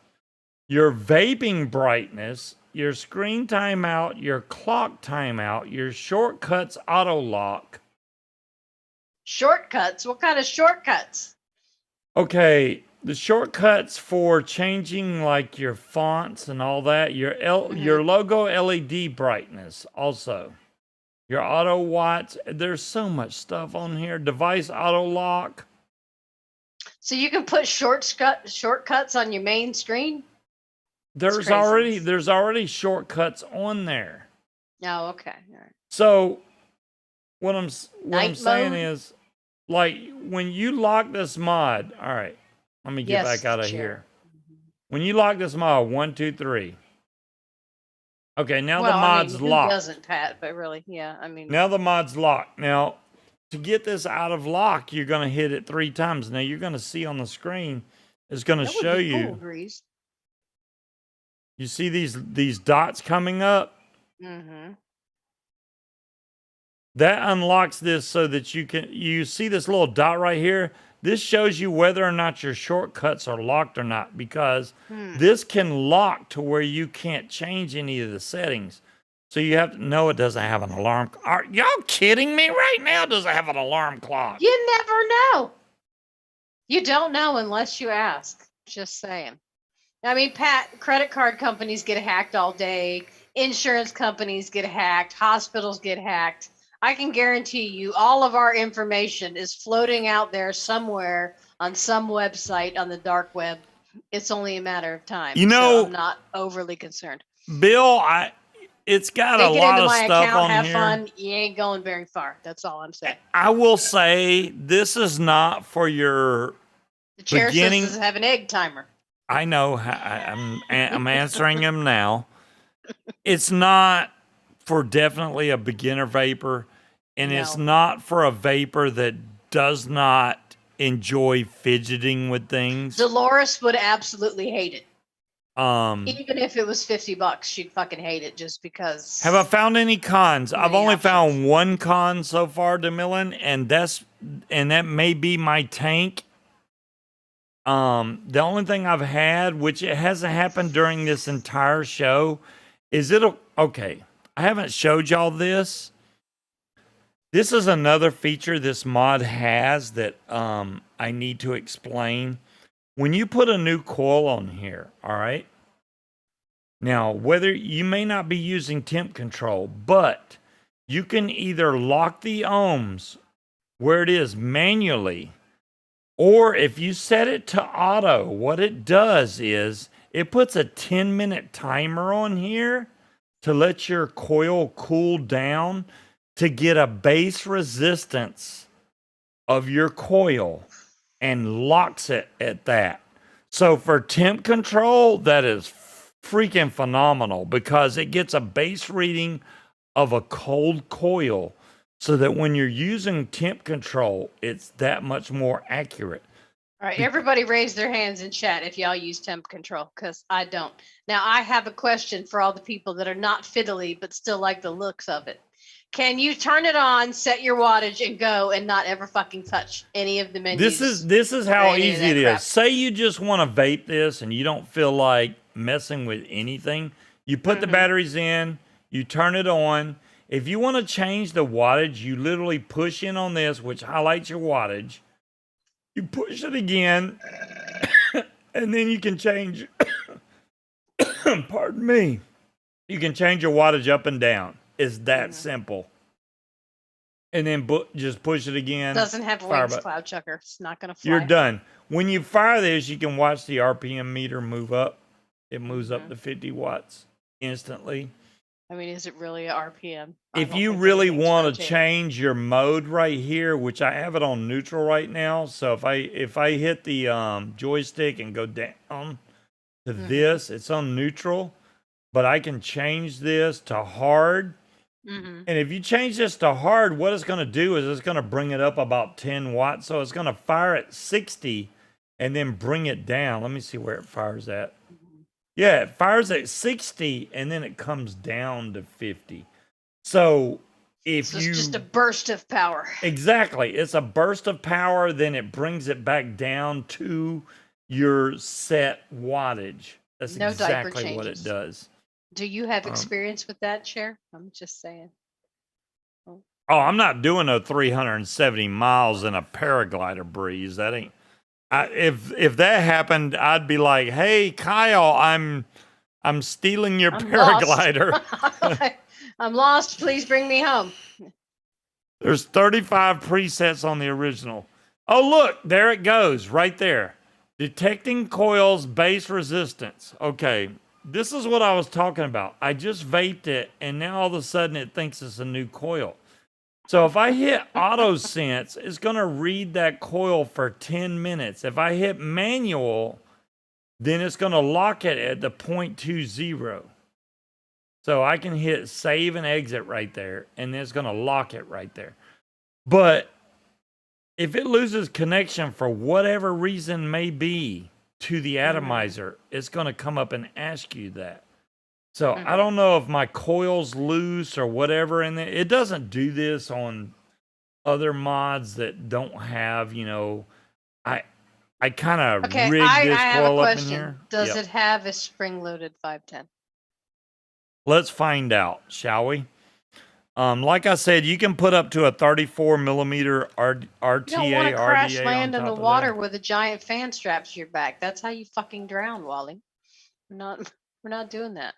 Speaker 1: your vaping brightness, your screen timeout, your clock timeout, your shortcuts auto lock.
Speaker 2: Shortcuts? What kind of shortcuts?
Speaker 1: Okay, the shortcuts for changing like your fonts and all that, your logo LED brightness also. Your auto watts, there's so much stuff on here. Device auto lock.
Speaker 2: So you can put shortcuts on your main screen?
Speaker 1: There's already shortcuts on there.
Speaker 2: Oh, okay. All right.
Speaker 1: So what I'm saying is, like when you lock this mod, all right, let me get back out of here. When you lock this mod, 1, 2, 3. Okay, now the mod's locked.
Speaker 2: Who doesn't, Pat? But really, yeah, I mean.
Speaker 1: Now the mod's locked. Now, to get this out of lock, you're going to hit it 3 times. Now you're going to see on the screen, it's going to show you. You see these dots coming up?
Speaker 2: Mm-hmm.
Speaker 1: That unlocks this so that you see this little dot right here. This shows you whether or not your shortcuts are locked or not, because this can lock to where you can't change any of the settings. So you have to know it doesn't have an alarm. Are y'all kidding me right now? Does it have an alarm clock?
Speaker 2: You never know. You don't know unless you ask. Just saying. I mean, Pat, credit card companies get hacked all day. Insurance companies get hacked. Hospitals get hacked. I can guarantee you all of our information is floating out there somewhere on some website on the dark web. It's only a matter of time.
Speaker 1: You
Speaker 2: So I'm
Speaker 1: know,
Speaker 2: not overly concerned.
Speaker 1: Bill, it's got a
Speaker 2: Take it
Speaker 1: lot
Speaker 2: into
Speaker 1: of
Speaker 2: my
Speaker 1: stuff
Speaker 2: account,
Speaker 1: on
Speaker 2: have
Speaker 1: here.
Speaker 2: fun. You ain't going very far. That's all I'm saying.
Speaker 1: I will say this is not for your
Speaker 2: The chair
Speaker 1: beginning.
Speaker 2: says does it have an egg timer?
Speaker 1: I know. I'm answering him now. It's not for definitely a beginner vapor, and it's
Speaker 2: No.
Speaker 1: not for a vapor that does not enjoy fidgeting with things.
Speaker 2: Dolores would absolutely hate it.
Speaker 1: Um,
Speaker 2: Even if it was $50, she'd fucking hate it just because.
Speaker 1: have I found any cons? I've
Speaker 2: Many
Speaker 1: only
Speaker 2: options.
Speaker 1: found one con so far, DeMillan, and that may be my tank. The only thing I've had, which it hasn't happened during this entire show, is okay. I haven't showed y'all this. This is another feature this mod has that I need to explain. When you put a new coil on here, all right? Now, whether you may not be using temp control, but you can either lock the ohms where it is manually, or if you set it to auto, what it does is it puts a 10-minute timer on here to let your coil cool down to get a base resistance of your coil and locks it at that. So for temp control, that is freaking phenomenal because it gets a base reading of a cold coil so that when you're using temp control, it's that much more accurate.
Speaker 2: All right, everybody raise their hands in chat if y'all use temp control, because I don't. Now, I have a question for all the people that are not fiddly but still like the looks of it. Can you turn it on, set your wattage, and go and not ever fucking touch any of the menus?
Speaker 1: This is how
Speaker 2: any of
Speaker 1: easy
Speaker 2: that
Speaker 1: it
Speaker 2: crap?
Speaker 1: is. Say you just want to vape this and you don't feel like messing with anything. You put the batteries in, you turn it on. If you want to change the wattage, you literally push in on this, which highlights your wattage. You push it again, and then you can change, pardon me, you can change your wattage up and down. It's that simple. And then just push it again.
Speaker 2: Doesn't have
Speaker 1: fire
Speaker 2: wings,
Speaker 1: button.
Speaker 2: Cloud Chucker. It's not going to fly.
Speaker 1: You're done. When you fire this, you can watch the RPM meter move up. It moves up to 50 watts instantly.
Speaker 2: I mean, is it really a RPM?
Speaker 1: If you really want to change your mode right here, which I have it on neutral right now, so if I hit the joystick and go down to this, it's on neutral, but I can change this to hard. And if you change this to hard, what it's going to do is it's going to bring it up about 10 watts. So it's going to fire at 60 and then bring it down. Let me see where it fires at. Yeah, it fires at 60 and then it comes down to 50. So if
Speaker 2: it's just a burst of power.
Speaker 1: Exactly. It's a burst of power, then it brings it back down to your set wattage. That's
Speaker 2: No diaper
Speaker 1: exactly what it
Speaker 2: changes.
Speaker 1: does.
Speaker 2: Do you have experience with that, Cher? I'm just saying.
Speaker 1: Oh, I'm not doing a 370 miles in a paraglider breeze. That ain't. If that happened, I'd be like, "Hey, Kyle, I'm stealing your paraglider."
Speaker 2: Lost. I'm lost. Please bring me home.
Speaker 1: There's 35 presets on the original. Oh, look, there it goes, right there. Detecting coils base resistance. Okay, this is what I was talking about. I just vaped it, and now all of a sudden it thinks it's a new coil. So if I hit auto sense, it's going to read that coil for 10 minutes. If I hit manual, then it's going to lock it at the 0.20. So I can hit save and exit right there, and then it's going to lock it right there. But if it loses connection for whatever reason may be to the atomizer, it's going to come up and ask you that. So I don't know if my coil's loose or whatever in there. It doesn't do this on other mods that don't have, I kind of rigged this coil up in here.
Speaker 2: Does it have a spring-loaded 510?
Speaker 1: Let's find out, shall we? Like I said, you can put up to a 34 millimeter RTA.
Speaker 2: You don't want to crash
Speaker 1: RDA
Speaker 2: land
Speaker 1: on
Speaker 2: in the
Speaker 1: top of
Speaker 2: water
Speaker 1: that.
Speaker 2: with a giant fan strapped to your back. That's how you fucking drown, Wally. We're not doing that.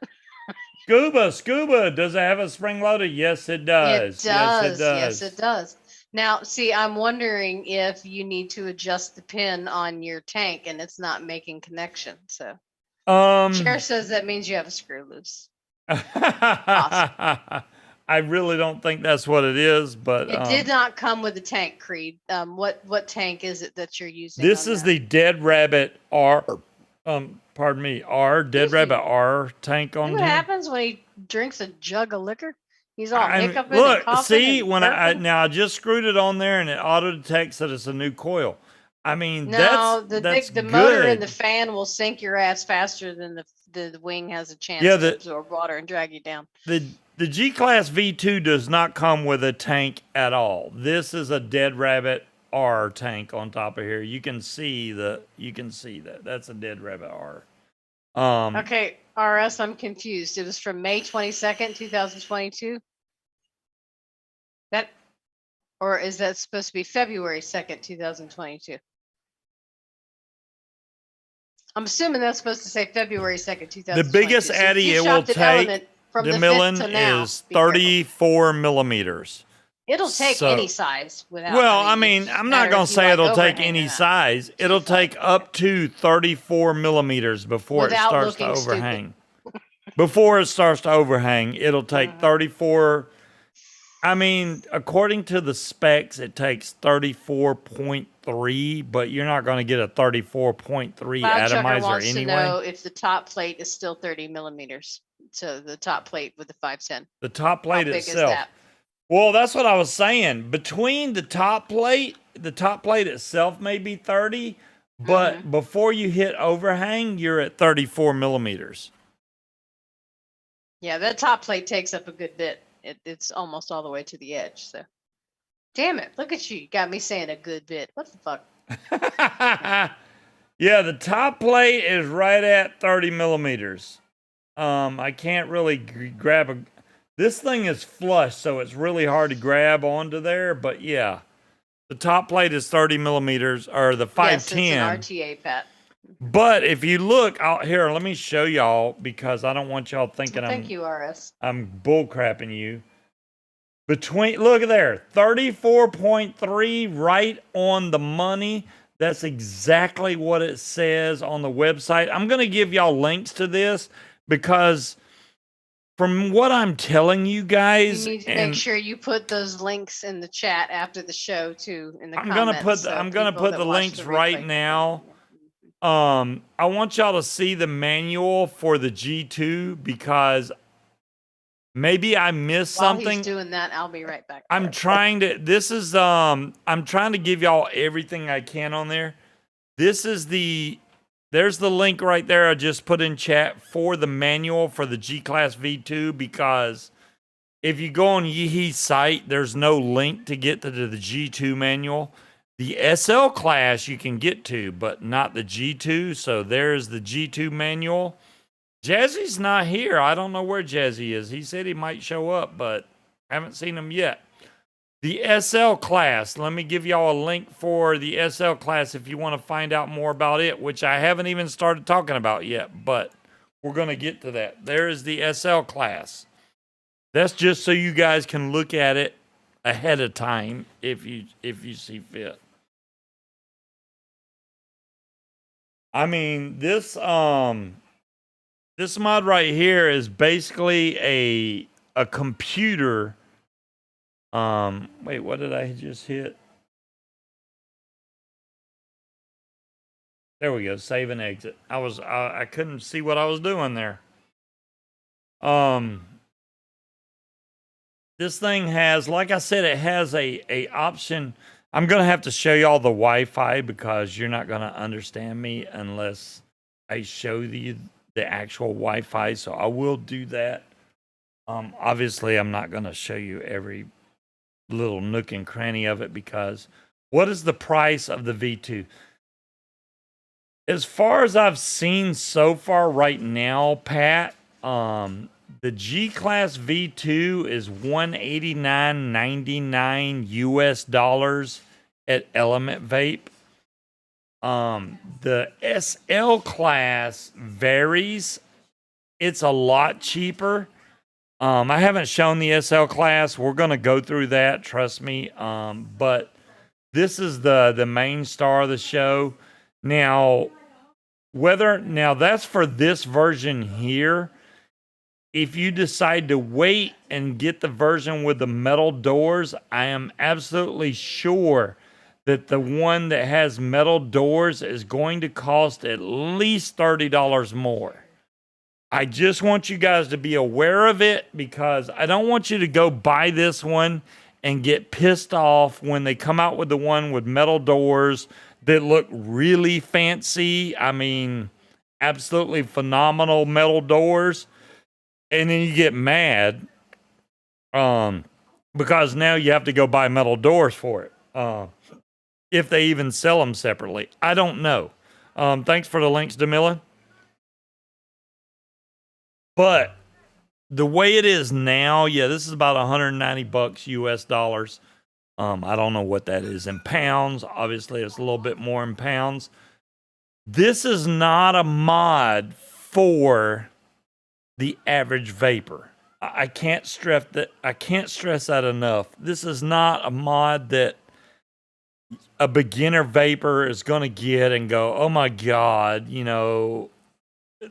Speaker 1: Scuba, does it have a spring loader? Yes, it does.
Speaker 2: It
Speaker 1: Yes, it
Speaker 2: does.
Speaker 1: does.
Speaker 2: Yes, it does. Now, see, I'm wondering if you need to adjust the pin on your tank and it's not making connection. So, Chair says that means you have a screw loose.
Speaker 1: I really don't think that's what it is, but
Speaker 2: It did not come with the tank, Creed. What tank is it that you're using?
Speaker 1: this is the Dead Rabbit R. Pardon me, Dead Rabbit R tank on
Speaker 2: what
Speaker 1: here.
Speaker 2: happens when he drinks a jug of liquor? He's all hiccuping and
Speaker 1: Look,
Speaker 2: coughing
Speaker 1: see,
Speaker 2: and
Speaker 1: when
Speaker 2: burping.
Speaker 1: I just screwed it on there and it auto detects that it's a new coil. I mean,
Speaker 2: No,
Speaker 1: that's
Speaker 2: the
Speaker 1: good.
Speaker 2: motor in the fan will sink your ass faster than the wing has a chance to absorb water and drag you down.
Speaker 1: The G-Class V2 does not come with a tank at all. This is a Dead Rabbit R tank on top of here. You can see that. That's a Dead Rabbit R.
Speaker 2: Okay, RS, I'm confused. It was from May 22nd, 2022. Or is that supposed to be February 2nd, 2022? I'm assuming that's supposed to say February 2nd, 2022.
Speaker 1: The biggest addy it will take, the milling is 34 millimeters.
Speaker 2: It'll take any size without.
Speaker 1: Well, I mean, I'm not going to say it'll take any size. It'll take up to 34 millimeters before it starts to overhang. Before it starts to overhang, it'll take 34. I mean, according to the specs, it takes 34.3, but you're not going to get a 34.3 atomizer
Speaker 2: wants
Speaker 1: anyway.
Speaker 2: To know if the top plate is still 30 millimeters. So the top plate with the 510.
Speaker 1: The top plate itself.
Speaker 2: How big is that?
Speaker 1: Well, that's what I was saying. Between the top plate itself may be 30, but before you hit overhang, you're at 34 millimeters.
Speaker 2: Yeah, that top plate takes up a good bit. It's almost all the way to the edge. So, damn it! Look at you. You got me saying a good bit. What the fuck?
Speaker 1: Yeah, the top plate is right at 30 millimeters. I can't really grab a. This thing is flush, so it's really hard to grab onto there. But yeah, the top plate is 30 millimeters, or the 510.
Speaker 2: Yes, it's an RTA, Pat.
Speaker 1: But if you look out here, let me show y'all because I don't want y'all thinking
Speaker 2: Thank you, RS.
Speaker 1: I'm bullcrapping you. Look at there, 34.3 right on the money. That's exactly what it says on the website. I'm going to give y'all links to this because from what I'm telling you guys,
Speaker 2: you need to make sure you put those links in the chat after the show too. In the
Speaker 1: I'm
Speaker 2: comments.
Speaker 1: I'm gonna put the links right now. I want y'all to see the manual for the G2 because maybe I missed something.
Speaker 2: While he's doing that, I'll be right back.
Speaker 1: I'm trying to give y'all everything I can on there. There's the link right there I just put in chat for the manual for the G-Class V2 because if you go on Yeehee's site, there's no link to get to the G2 manual. The SL class you can get to, but not the G2. So there's the G2 manual. Jazzy's not here. I don't know where Jazzy is. He said he might show up, but I haven't seen him yet. The SL class. Let me give y'all a link for the SL class if you want to find out more about it, which I haven't even started talking about yet, but we're going to get to that. There is the SL class. That's just so you guys can look at it ahead of time if you see fit. I mean, this mod right here is basically a computer. Wait, what did I just hit? There we go. Save and exit. I couldn't see what I was doing there. This thing has, like I said, it has a option. I'm going to have to show y'all the Wi-Fi because you're not going to understand me unless I show you the actual Wi-Fi. So I will do that. Obviously, I'm not going to show you every little nook and cranny of it because what is the price of the V2? As far as I've seen so far right now, Pat, the G-Class V2 is $189.99 US dollars at Element Vape. The SL class varies it's a lot cheaper. I haven't shown the SL class. We're going to go through that, trust me. But this is the main star of the show. Now, that's for this version here. If you decide to wait and get the version with the metal doors, I am absolutely sure that the one that has metal doors is going to cost at least $30 more. I just want you guys to be aware of it because I don't want you to go buy this one and get pissed off when they come out with the one with metal doors that look really fancy. I mean, absolutely phenomenal metal doors. And then you get mad because now you have to go buy metal doors for it. If they even sell them separately. I don't know. Thanks for the links, Demilla. But the way it is now, yeah, this is about 190 bucks US dollars. I don't know what that is in pounds. Obviously, it's a little bit more in pounds. This is not a mod for the average vapor. I can't stress that enough. This is not a mod that a beginner vapor is going to get and go, oh my God, you know,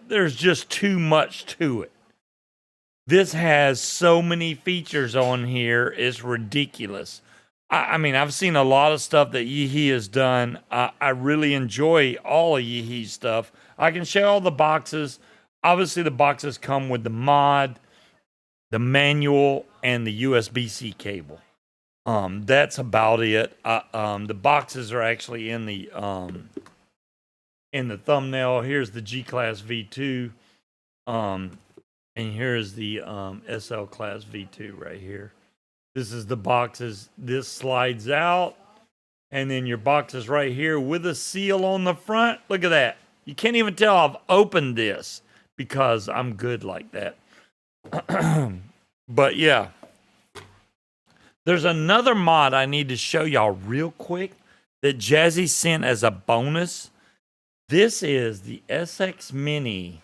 Speaker 1: there's just too much to it. This has so many features on here, it's ridiculous. I mean, I've seen a lot of stuff that Yeehee has done. I really enjoy all of Yeehee's stuff. I can show all the boxes. Obviously, the boxes come with the mod, the manual, and the USB-C cable. That's about it. The boxes are actually in the thumbnail. Here's the G-Class V2. And here's the SL Class V2 right here. This is the boxes. This slides out. And then your box is right here with a seal on the front. Look at that. You can't even tell I've opened this because I'm good like that. But yeah. There's another mod I need to show y'all real quick that Jazzy sent as a bonus. This is the SXmini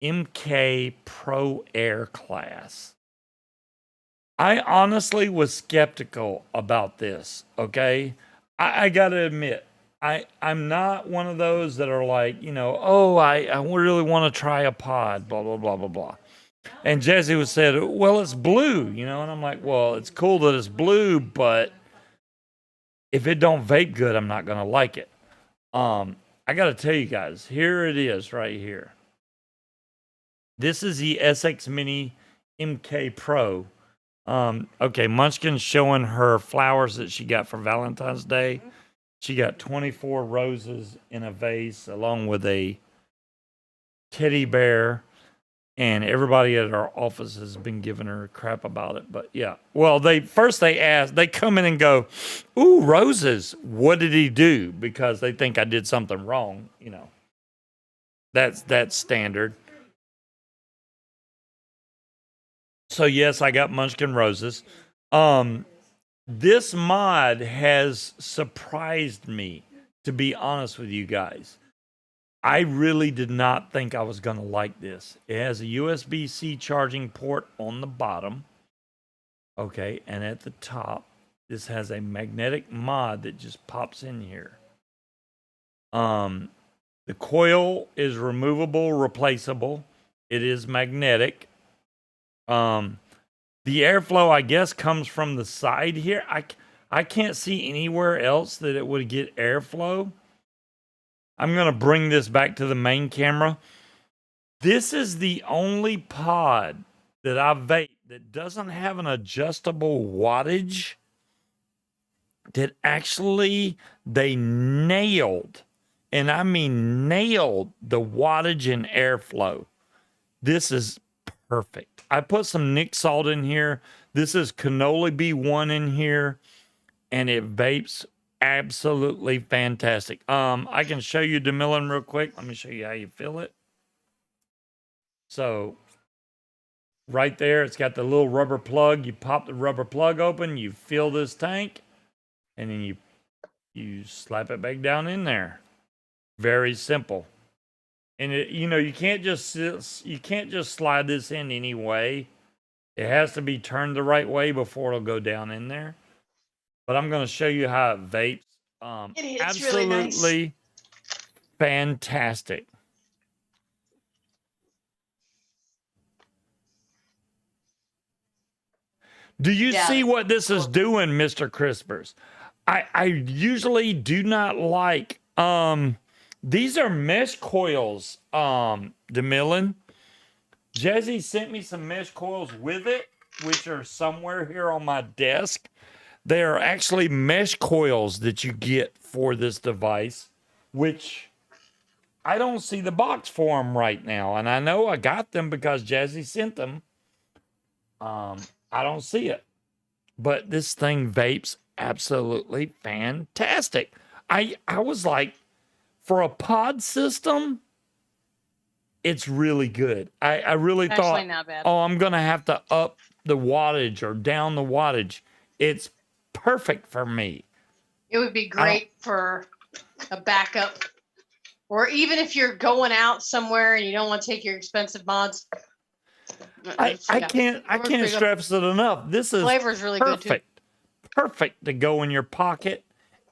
Speaker 1: MK Pro Air class. I honestly was skeptical about this, okay? I gotta admit, I'm not one of those that are like, you know, oh, I really want to try a pod, blah, blah, blah, blah, blah. And Jazzy was said, well, it's blue, you know? And I'm like, well, it's cool that it's blue, but if it don't vape good, I'm not going to like it. I got to tell you guys, here it is right here. This is the SXmini MK Pro. Okay, Munchkin's showing her flowers that she got for Valentine's Day. She got 24 roses in a vase along with a teddy bear. And everybody at our office has been giving her crap about it. But yeah, well, they come in and go, ooh, roses. What did he do? Because they think I did something wrong. You know, that's standard. So yes, I got Munchkin roses. This mod has surprised me, to be honest with you guys. I really did not think I was going to like this. It has a USB-C charging port on the bottom. Okay, and at the top, this has a magnetic mod that just pops in here. The coil is removable, replaceable. It is magnetic. The airflow, I guess, comes from the side here. I can't see anywhere else that it would get airflow. I'm going to bring this back to the main camera. This is the only pod that I vape that doesn't have an adjustable wattage that actually they nailed, and I mean nailed, the wattage and airflow. This is perfect. I put some Nick Salt in here. This is Cannoli B1 in here, and it vapes absolutely fantastic. I can show you DeMillan real quick. Let me show you how you feel it. So right there, it's got the little rubber plug. You pop the rubber plug open, you fill this tank, and then you slap it back down in there. Very simple. And you can't just slide this in any way. It has to be turned the right way before it'll go down in there. But I'm going to show you how it vapes.
Speaker 2: It's really nice.
Speaker 1: Absolutely fantastic. Do you see what this is doing, Mr. Crispers? I usually do not like these are mesh coils, DeMillan. Jesse sent me some mesh coils with it, which are somewhere here on my desk. They are actually mesh coils that you get for this device, which I don't see the box for them right now. And I know I got them because Jazzy sent them. I don't see it. But this thing vapes absolutely fantastic. I was like, for a pod system, it's really good. I really thought,
Speaker 2: not bad.
Speaker 1: oh, I'm going to have to up the wattage or down the wattage. It's perfect for me.
Speaker 2: It would be great for a backup. Or even if you're going out somewhere and you don't want to take your expensive mods.
Speaker 1: I can't stress it enough. This is
Speaker 2: flavor's really good too.
Speaker 1: Perfect to go in your pocket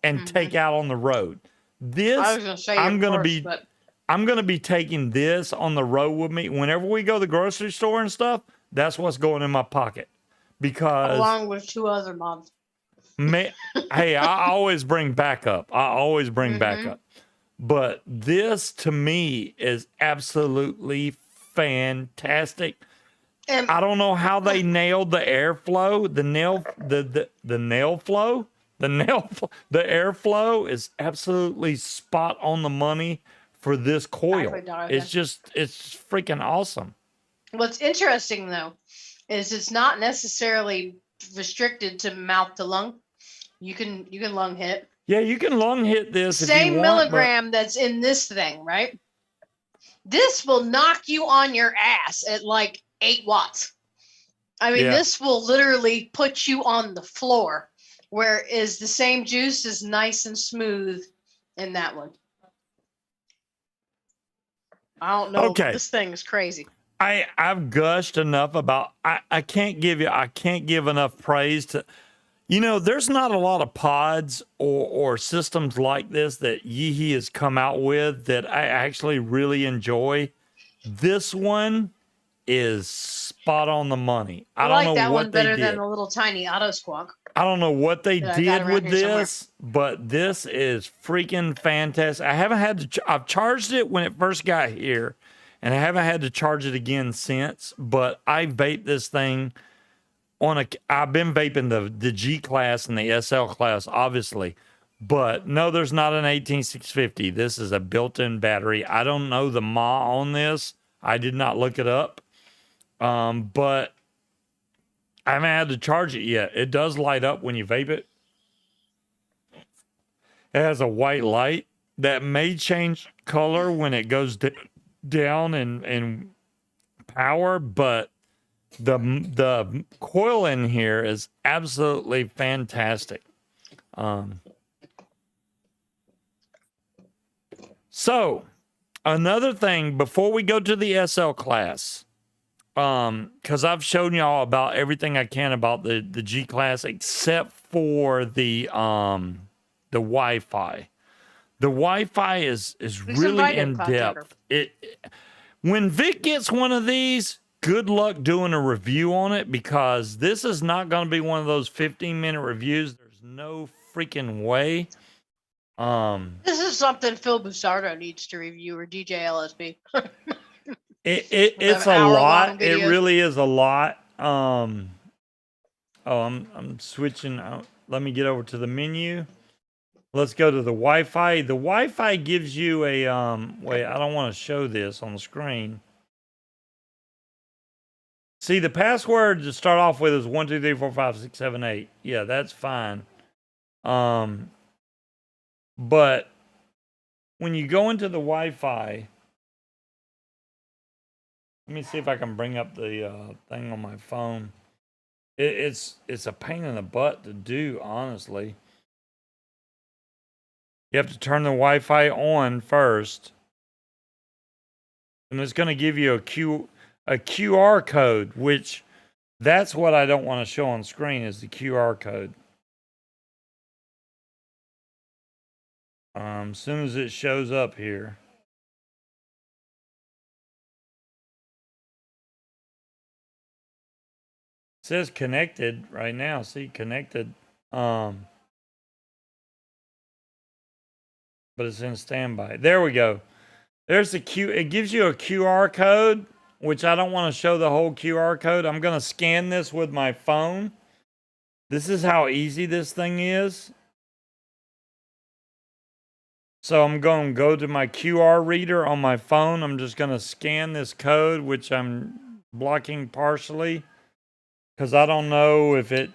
Speaker 1: and take out on the road. This
Speaker 2: I was gonna say
Speaker 1: I'm gonna be taking this on the road with me whenever we go to the grocery store and stuff. That's what's going in my pocket because
Speaker 2: along with 2 other mods.
Speaker 1: Hey, I always bring backup. Backup. But this to me is absolutely fantastic. And I don't know how they nailed the airflow, the airflow is absolutely spot on the money for this coil. It's freaking awesome.
Speaker 2: What's interesting though is it's not necessarily restricted to mouth to lung. You can lung hit.
Speaker 1: Yeah, you can lung hit this.
Speaker 2: Same
Speaker 1: if you
Speaker 2: milligram that's in this thing, right? This will knock you on your ass at like 8 watts. I mean, this will literally put you on the floor, whereas the same juice is nice and smooth in that one. I don't know.
Speaker 1: Okay.
Speaker 2: This thing is crazy.
Speaker 1: I've gushed enough about I can't give enough praise to there's not a lot of pods or systems like this that Yeehee has come out with that I actually really enjoy. This one is spot on the money. I don't know
Speaker 2: that
Speaker 1: what
Speaker 2: one better
Speaker 1: they did.
Speaker 2: than the little tiny auto squawk.
Speaker 1: I don't know what they did with this, but this is freaking fantastic. I haven't had to. I've charged it when it first got here, and I haven't had to charge it again since. But I vape this thing I've been vaping the G class and the SL class, obviously. But no, there's not an 18650. This is a built-in battery. I don't know the mah on this. I did not look it up. But I haven't had to charge it yet. It does light up when you vape it. It has a white light that may change color when it goes down in power, but the coil in here is absolutely fantastic. So another thing before we go to the SL class, because I've shown y'all about everything I can about the G class except for the Wi-Fi. The Wi-Fi is really in depth. When Vic gets one of these, good luck doing a review on it because this is not going to be one of those 15-minute reviews. There's no freaking way.
Speaker 2: This is something Phil Busardo needs to review or DJ LSB.
Speaker 1: It's a lot. It really is a lot. I'm switching out. Let me get over to the menu. Let's go to the Wi-Fi. The Wi-Fi gives you a wait, I don't want to show this on the screen. See, the password to start off with is 1 2 3 4 5 6 7 8. Yeah, that's fine. But when you go into the Wi-Fi, let me see if I can bring up the thing on my phone. It's a pain in the butt to do, honestly. You have to turn the Wi-Fi on first. And it's going to give you a QR code, which that's what I don't want to show on screen is the QR code. As soon as it shows up here. It says connected right now. See, connected. But it's in standby. There we go. There's the it gives you a QR code, which I don't want to show the whole QR code. I'm going to scan this with my phone. This is how easy this thing is. So I'm going to go to my QR reader on my phone. I'm just going to scan this code, which I'm blocking partially because I don't know if it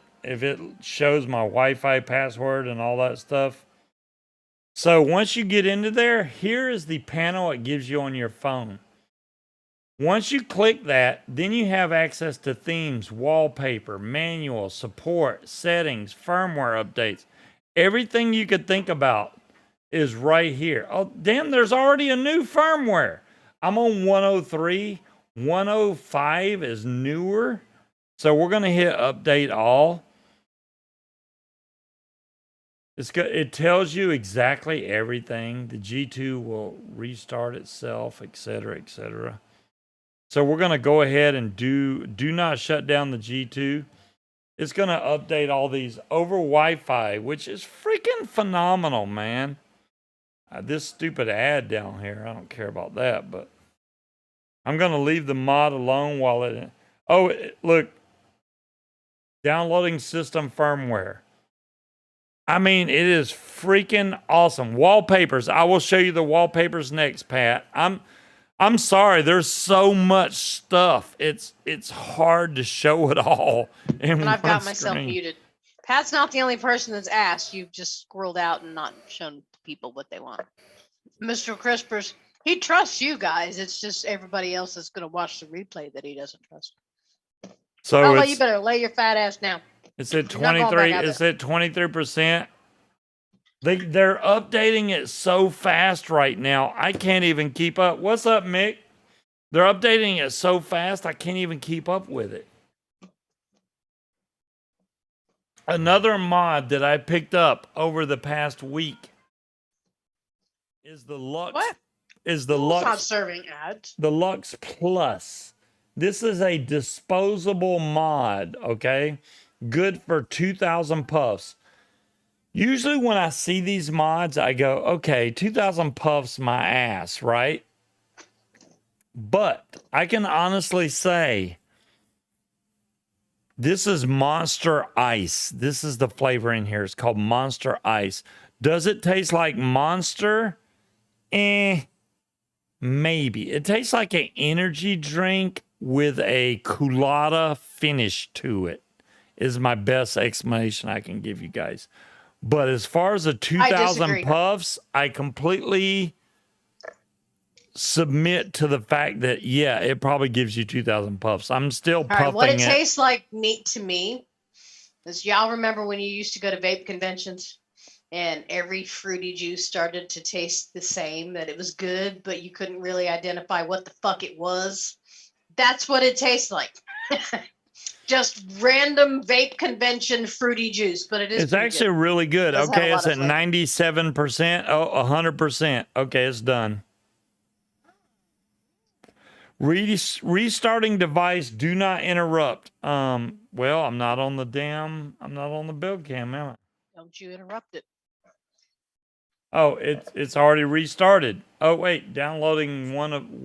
Speaker 1: shows my Wi-Fi password and all that stuff. So once you get into there, here is the panel it gives you on your phone. Once you click that, then you have access to themes, wallpaper, manual, support, settings, firmware updates. Everything you could think about is right here. Oh, damn, there's already a new firmware. I'm on 103. 105 is newer. So we're going to hit update all. It tells you exactly everything. The G2 will restart itself, etc., etc. So we're going to go ahead and do not shut down the G2. It's going to update all these over Wi-Fi, which is freaking phenomenal, man. This stupid ad down here, I don't care about that, but I'm going to leave the mod alone while it... Oh, look. Downloading system firmware. I mean, it is freaking awesome. Wallpapers. I will show you the wallpapers next, Pat. I'm sorry. There's so much stuff. It's hard to show it all in
Speaker 2: And I've
Speaker 1: one
Speaker 2: got myself
Speaker 1: screen.
Speaker 2: muted. Pat's not the only person that's asked. You've just scrolled out and not shown people what they want. Mr. Crispers, he trusts you guys. It's just everybody else that's going to watch the replay that he doesn't trust.
Speaker 1: So
Speaker 2: Oh, well, you better lay your fat ass down.
Speaker 1: It's at
Speaker 2: You're not going
Speaker 1: 23.
Speaker 2: back out
Speaker 1: It's at 23%. They're updating it so fast right now. I can't even keep up. What's up, Mick? They're updating it so fast. I can't even keep up with it. Another mod that I picked up over the past week is the Lux.
Speaker 2: What?
Speaker 1: Is the
Speaker 2: It's not
Speaker 1: Lux?
Speaker 2: serving ads.
Speaker 1: The Lux Plus. This is a disposable mod. Okay, good for 2,000 puffs. Usually when I see these mods, I go, okay, 2,000 puffs my ass, right? But I can honestly say this is Monster Ice. This is the flavor in here. It's called Monster Ice. Does it taste like Monster? Maybe. It tastes like an energy drink with a culotta finish to it, is my best explanation I can give you guys. But as far as the 2,000 puffs, I completely submit to the fact that, yeah, it probably gives you 2,000 puffs. I'm still puffing
Speaker 2: All right, what it tastes like meat to me is, y'all remember when you used to go to vape conventions and every fruity juice started to taste the same, that it was good, but you couldn't really identify what the fuck it was? That's what it tastes like. Just random vape convention fruity juice, but it is.
Speaker 1: It's actually
Speaker 2: good.
Speaker 1: really good.
Speaker 2: It
Speaker 1: Okay, it's at 97%. Oh, 100%. Okay, it's done. Restarting device. Do not interrupt. Well, I'm not on the build cam, am I?
Speaker 2: Don't you interrupt it.
Speaker 1: Oh, it's already restarted. Oh wait, downloading one of two.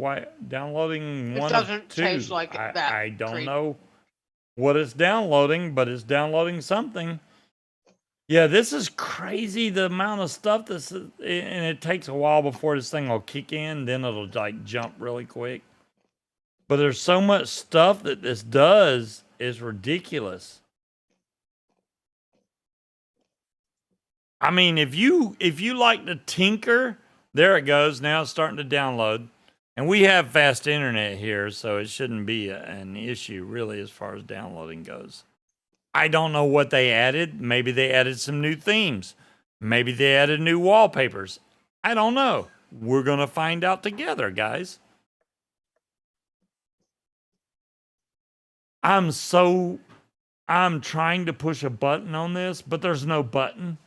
Speaker 2: It doesn't taste like that.
Speaker 1: I don't know what it's downloading, but it's downloading something. Yeah, this is crazy, the amount of stuff and it takes a while before this thing will kick in, then it'll like jump really quick. But there's so much stuff that this does is ridiculous. I mean, if you like to tinker, there it goes. Now it's starting to download. And we have fast internet here, so it shouldn't be an issue, really, as far as downloading goes. I don't know what they added. Maybe they added some new themes. Maybe they added new wallpapers. I don't know. We're going to find out together, guys. I'm trying to push a button on this, but there's no button.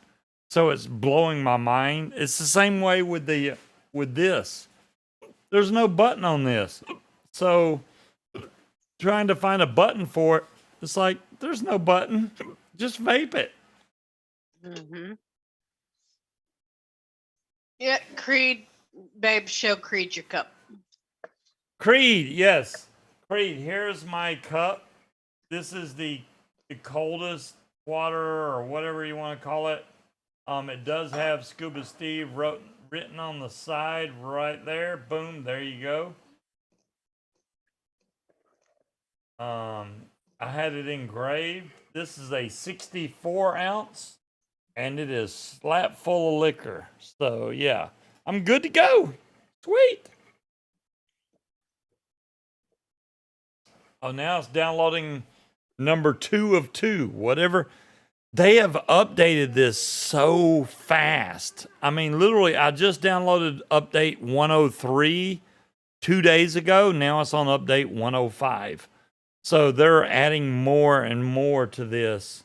Speaker 1: So it's blowing my mind. It's the same way with this. There's no button on this. So trying to find a button for it, it's like there's no button. Just vape it.
Speaker 2: Mm-hmm. Yeah, Creed, babe, show Creed your cup.
Speaker 1: Creed, yes. Creed, here's my cup. This is the coldest water or whatever you want to call it. It does have Scuba Steve written on the side right there. Boom, there you go. I had it engraved. This is a 64 ounce and it is slap full of liquor. So yeah, I'm good to go. Sweet. Oh, now it's downloading number 2 of 2, whatever. They have updated this so fast. I mean, literally, I just downloaded update 103 2 days ago. Now it's on update 105. So they're adding more and more to this.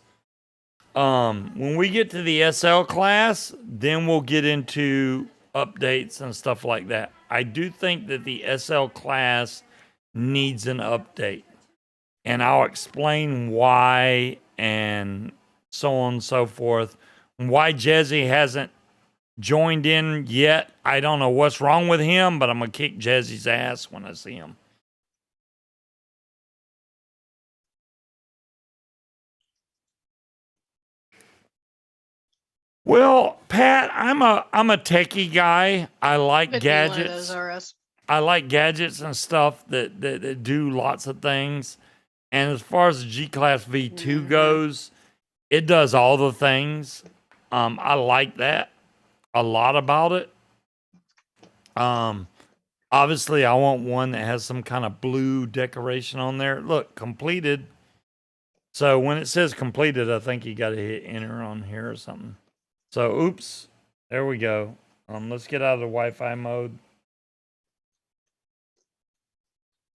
Speaker 1: When we get to the SL class, then we'll get into updates and stuff like that. I do think that the SL class needs an update. And I'll explain why and so on and so forth. Why Jesse hasn't joined in yet, I don't know what's wrong with him, but I'm going to kick Jesse's ass when I see him. Well, Pat, I'm a techie guy. I like gadgets. I like gadgets and stuff that do lots of things. And as far as the G-Class V2 goes, it does all the things. I like that a lot about it. Obviously, I want one that has some kind of blue decoration on there. Look, completed. So when it says completed, I think you got to hit enter on here or something. So, oops. There we go. Let's get out of the Wi-Fi mode.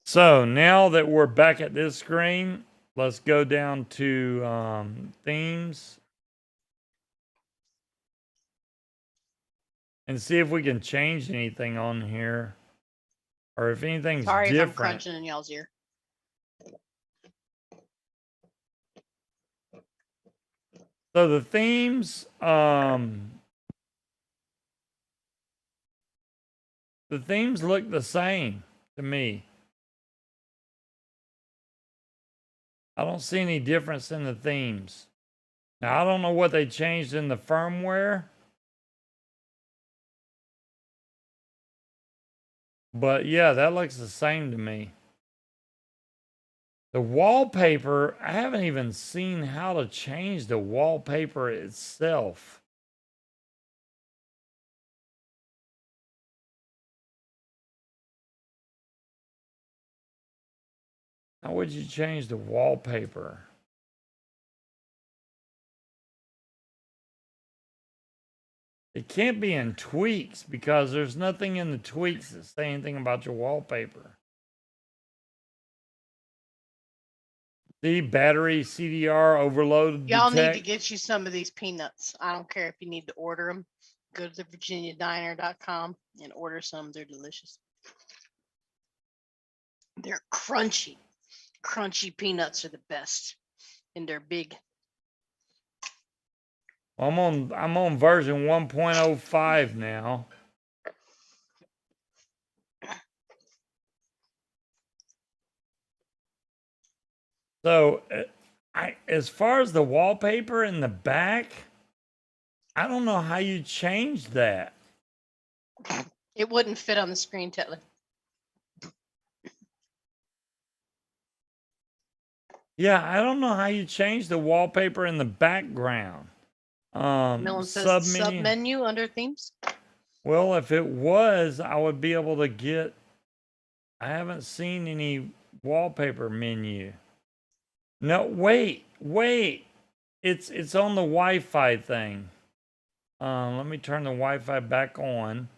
Speaker 1: So now that we're back at this screen, let's go down to themes and see if we can change anything on here or if anything's
Speaker 2: Sorry
Speaker 1: different.
Speaker 2: If I'm crunching in y'all's ear.
Speaker 1: So the themes, look the same to me. I don't see any difference in the themes. Now, I don't know what they changed in the firmware. But yeah, that looks the same to me. The wallpaper, I haven't even seen how to change the wallpaper itself. How would you change the wallpaper? It can't be in tweaks because there's nothing in the tweaks that say anything about your wallpaper. The battery CDR overload.
Speaker 2: Y'all need to get you some of these peanuts. I don't care if you need to order them. Go to the virginiadiner.com and order some. They're delicious. They're crunchy. Crunchy peanuts are the best. And they're big.
Speaker 1: I'm on version 1.05 now. So, as far as the wallpaper in the back, I don't know how you change that.
Speaker 2: It wouldn't fit on the screen, Tetley.
Speaker 1: Yeah, I don't know how you change the wallpaper in the background.
Speaker 2: No one says sub-menu under themes?
Speaker 1: Well, if it was, I would be able to get... I haven't seen any wallpaper menu. No, wait. It's on the Wi-Fi thing. Let me turn the Wi-Fi back on.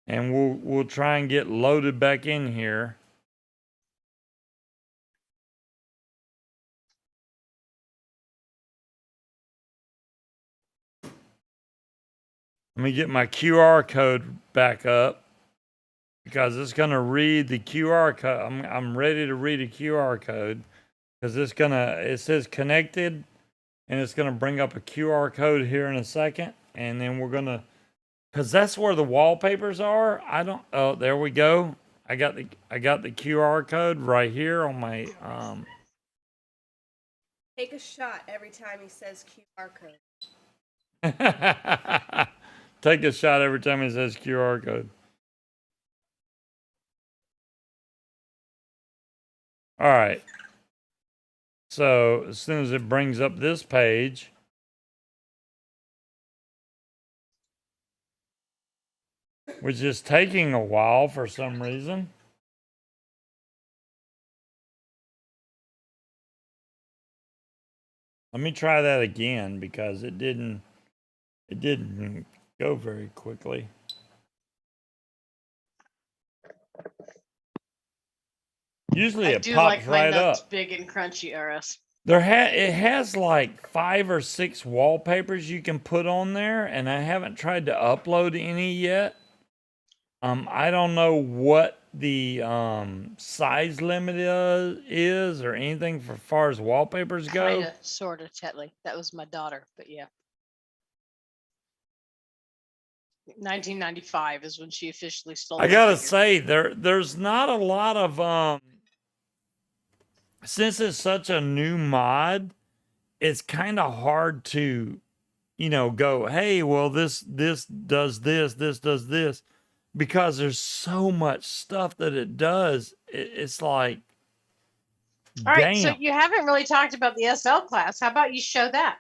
Speaker 1: And we'll try and get loaded back in here. Let me get my QR code back up because it's going to read the QR code. I'm ready to read a QR code because it says connected, and it's going to bring up a QR code here in a second. And then we're going to, because that's where the wallpapers are. Oh, there we go. I got the QR code right here on my,
Speaker 3: Take a shot every time he says QR code.
Speaker 1: take a shot every time he says QR code. All right. So as soon as it brings up this page, which is taking a while for some reason. Let me try that again because it didn't go very quickly. Usually it pops right up.
Speaker 2: Big and crunchy, RS.
Speaker 1: It has like 5 or 6 wallpapers you can put on there, and I haven't tried to upload any yet. I don't know what the size limit is or anything for far as wallpapers go.
Speaker 2: Kinda, sorta, Tetley. That was my daughter, but yeah. 1995 is when she officially stole.
Speaker 1: I gotta say, there's not a lot of since it's such a new mod, it's kind of hard to, go, hey, well, this does this does this, because there's so much stuff that it does. It's like,
Speaker 2: all right, so you haven't really talked about the SL class. How about you show that?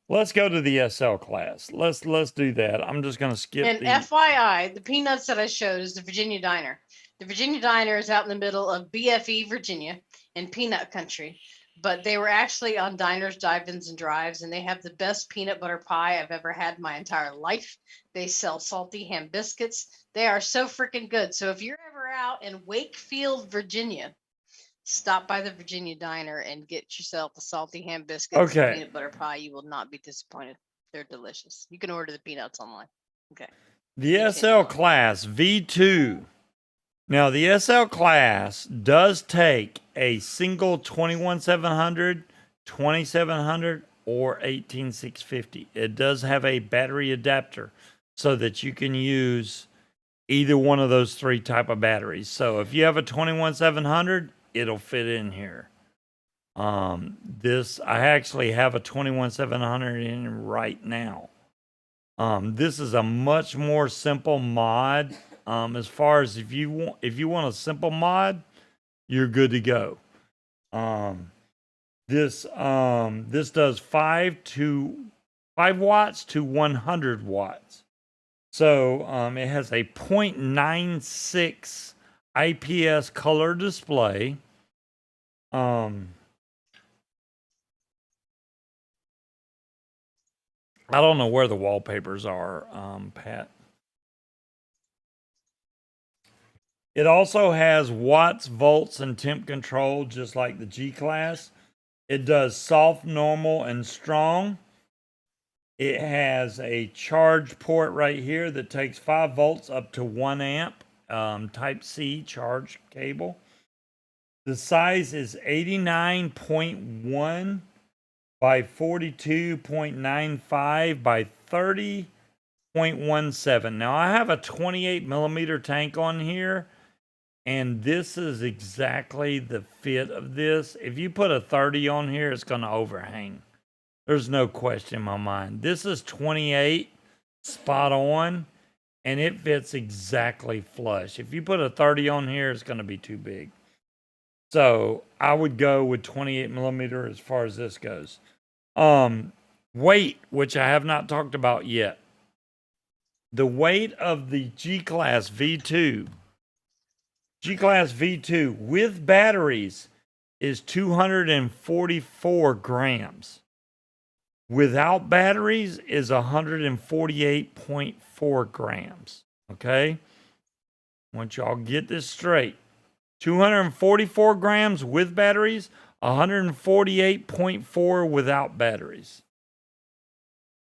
Speaker 1: Let's go to the SL class. Let's do that. I'm just gonna skip.
Speaker 2: And FYI, the peanuts that I showed is the Virginia Diner. The Virginia Diner is out in the middle of BFE, Virginia, in peanut country. But they were actually on Diners, Dive-Ins, and Drives, and they have the best peanut butter pie I've ever had in my entire life. They sell salty ham biscuits. They are so freaking good. So if you're ever out in Wakefield, Virginia, stop by the Virginia Diner and get yourself a salty ham biscuits and peanut butter pie. You will not be disappointed. They're delicious. You can order the peanuts online. Okay.
Speaker 1: The SL class V2. Now the SL class does take a single 21700, 2700, or 18650. It does have a battery adapter so that you can use either one of those 3 type of batteries. So if you have a 21700, it'll fit in here. I actually have a 21700 in right now. This is a much more simple mod. As far as if you want a simple mod, you're good to go. This does 5 watts to 100 watts. So it has a 0.96 IPS color display. I don't know where the wallpapers are, Pat. It also has watts, volts, and temp control, just like the G-Class. It does soft, normal, and strong. It has a charge port right here that takes 5 volts up to 1 amp, Type-C charge cable. The size is 89.1 by 42.95 by 30.17. Now I have a 28 millimeter tank on here, and this is exactly the fit of this. If you put a 30 on here, it's going to overhang. There's no question in my mind. This is 28 spot on, and it fits exactly flush. If you put a 30 on here, it's going to be too big. So I would go with 28 millimeter as far as this goes. Weight, which I have not talked about yet. The weight of the G-Class V2 with batteries is 244 grams. Without batteries is 148.4 grams. Okay? I want y'all to get this straight. 244 grams with batteries, 148.4 without batteries.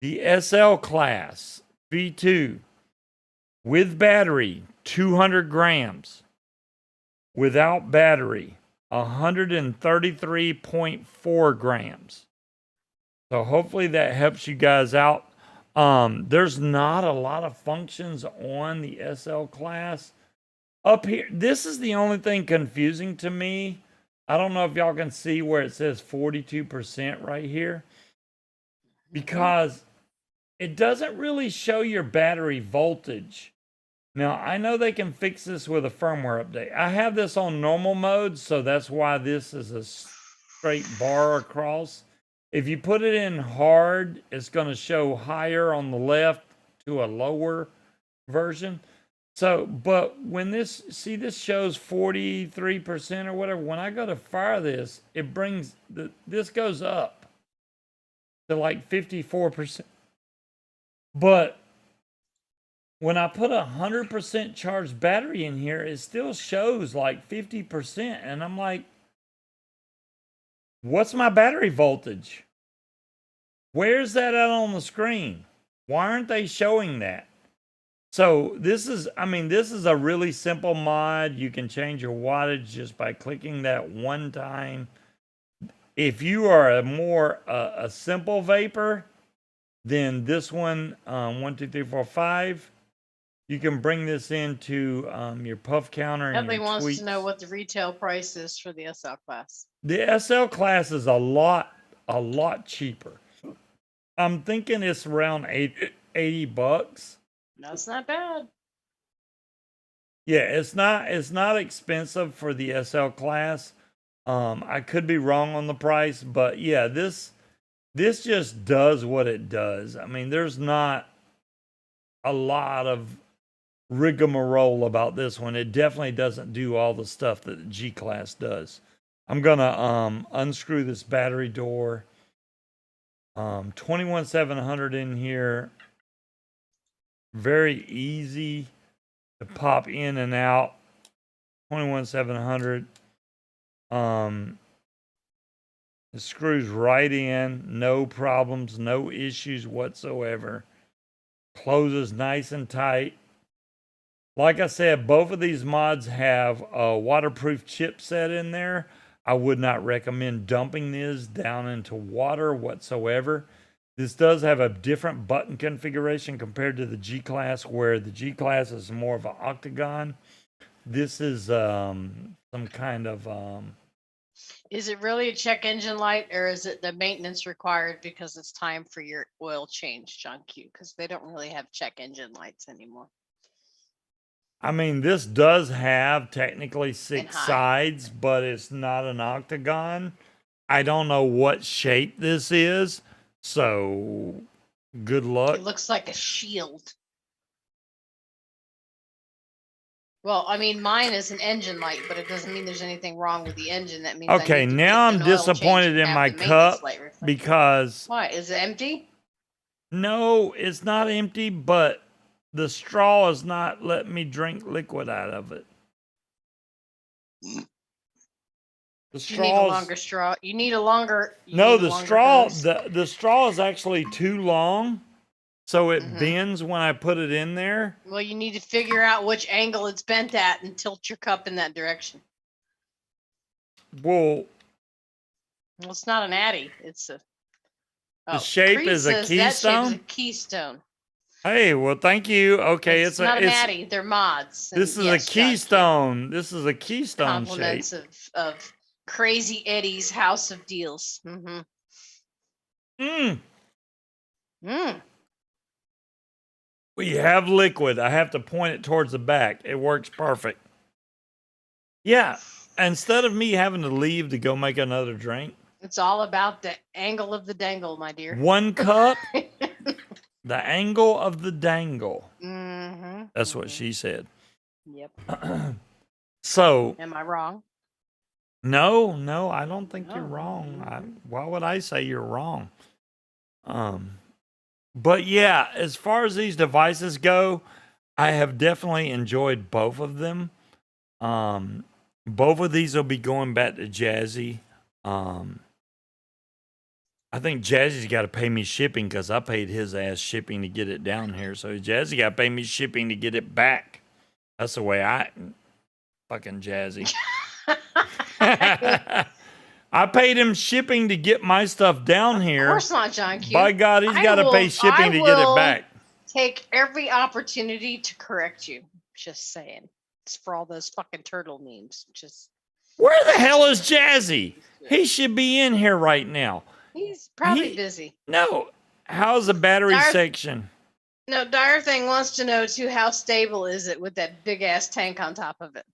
Speaker 1: The SL class V2 with battery, 200 grams. Without battery, 133.4 grams. So hopefully that helps you guys out. There's not a lot of functions on the SL class. Up here, this is the only thing confusing to me. I don't know if y'all can see where it says 42% right here, because it doesn't really show your battery voltage. Now, I know they can fix this with a firmware update. I have this on normal mode, so that's why this is a straight bar across. If you put it in hard, it's going to show higher on the left to a lower version. So, but when this shows 43% or whatever, when I go to fire this, it brings, this goes up to like 54%. But when I put 100% charged battery in here, it still shows like 50%. And I'm like, what's my battery voltage? Where's that at on the screen? Why aren't they showing that? So this is a really simple mod. You can change your wattage just by clicking that one time. If you are a simple vapor, then this one, 1, 2, 3, 4, 5, you can bring this into your puff counter.
Speaker 2: Definitely
Speaker 1: and your
Speaker 2: wants
Speaker 1: tweets.
Speaker 2: to know what the retail price is for the SL class.
Speaker 1: The SL class is a lot cheaper. I'm thinking it's around $80.
Speaker 2: That's not bad.
Speaker 1: Yeah, it's not expensive for the SL class. I could be wrong on the price, but yeah, this just does what it does. I mean, there's not a lot of rigmarole about this one. It definitely doesn't do all the stuff that the G class does. I'm gonna unscrew this battery door. 21700 in here. Very easy to pop in and out. 21700. It screws right in, no problems, no issues whatsoever. Closes nice and tight. Like I said, both of these mods have a waterproof chipset in there. I would not recommend dumping this down into water whatsoever. This does have a different button configuration compared to the G class, where the G class is more of an octagon. This is some kind of
Speaker 2: Is it really a check engine light, or is it the maintenance required because it's time for your oil change, John Q? Because they don't really have check engine lights anymore.
Speaker 1: I mean, this does have technically 6
Speaker 2: high.
Speaker 1: sides, but it's not an octagon. I don't know what shape this is, so good luck.
Speaker 2: It looks like a shield. Well, I mean, mine is an engine light, but it doesn't mean there's anything wrong with the engine. That means I
Speaker 1: Okay,
Speaker 2: need to
Speaker 1: now
Speaker 2: get
Speaker 1: I'm
Speaker 2: an oil change
Speaker 1: disappointed
Speaker 2: and
Speaker 1: in
Speaker 2: have
Speaker 1: my
Speaker 2: the maintenance
Speaker 1: cup
Speaker 2: light reflect.
Speaker 1: because
Speaker 2: Why? Is it empty?
Speaker 1: no, it's not empty, but the straw is not letting me drink liquid out of it. The
Speaker 2: You need a longer straw. You need a longer.
Speaker 1: No,
Speaker 2: need a
Speaker 1: the
Speaker 2: longer
Speaker 1: straw
Speaker 2: hose.
Speaker 1: the straw is actually too long, so it
Speaker 2: Mhm.
Speaker 1: bends when I put it in there.
Speaker 2: Well, you need to figure out which angle it's bent at and tilt your cup in that direction.
Speaker 1: Well,
Speaker 2: Well, it's not an addy. It's a.
Speaker 1: the shape
Speaker 2: Creed
Speaker 1: is a
Speaker 2: says that shape is
Speaker 1: keystone.
Speaker 2: a keystone.
Speaker 1: Hey, well, thank you. Okay,
Speaker 2: It's not an addy. They're mods.
Speaker 1: This
Speaker 2: And
Speaker 1: is
Speaker 2: yes,
Speaker 1: a
Speaker 2: John Q.
Speaker 1: keystone. This is a keystone shape.
Speaker 2: Compliments of Crazy Eddie's House of Deals. Mm-hmm.
Speaker 1: We have liquid. I have to point it towards the back. It works perfect. Yeah. Instead of me having to leave to go make another drink,
Speaker 2: It's all about the angle of the dangle, my dear.
Speaker 1: 1 cup, the angle of the dangle.
Speaker 2: Mm-hmm.
Speaker 1: That's what she said.
Speaker 2: Yep.
Speaker 1: So,
Speaker 2: Am I wrong?
Speaker 1: no, I don't think you're
Speaker 2: No.
Speaker 1: wrong. Why would I say you're wrong? But yeah, as far as these devices go, I have definitely enjoyed both of them. Both of these will be going back to Jazzy. I think Jazzy's got to pay me shipping because I paid his ass shipping to get it down here. So Jazzy got to pay me shipping to get it back. That's the way I fucking Jazzy. I paid him shipping to get my stuff down here.
Speaker 2: Of course not, John Q.
Speaker 1: By God, he's got to pay shipping to get it back.
Speaker 2: Take every opportunity to correct you. Just saying. It's for all those fucking turtle memes.
Speaker 1: Where the hell is Jazzy? He should be in here right now.
Speaker 2: He's probably busy.
Speaker 1: No. How's the battery section?
Speaker 2: No, Dire Thing wants to know too, how stable is it with that big ass tank on top of it?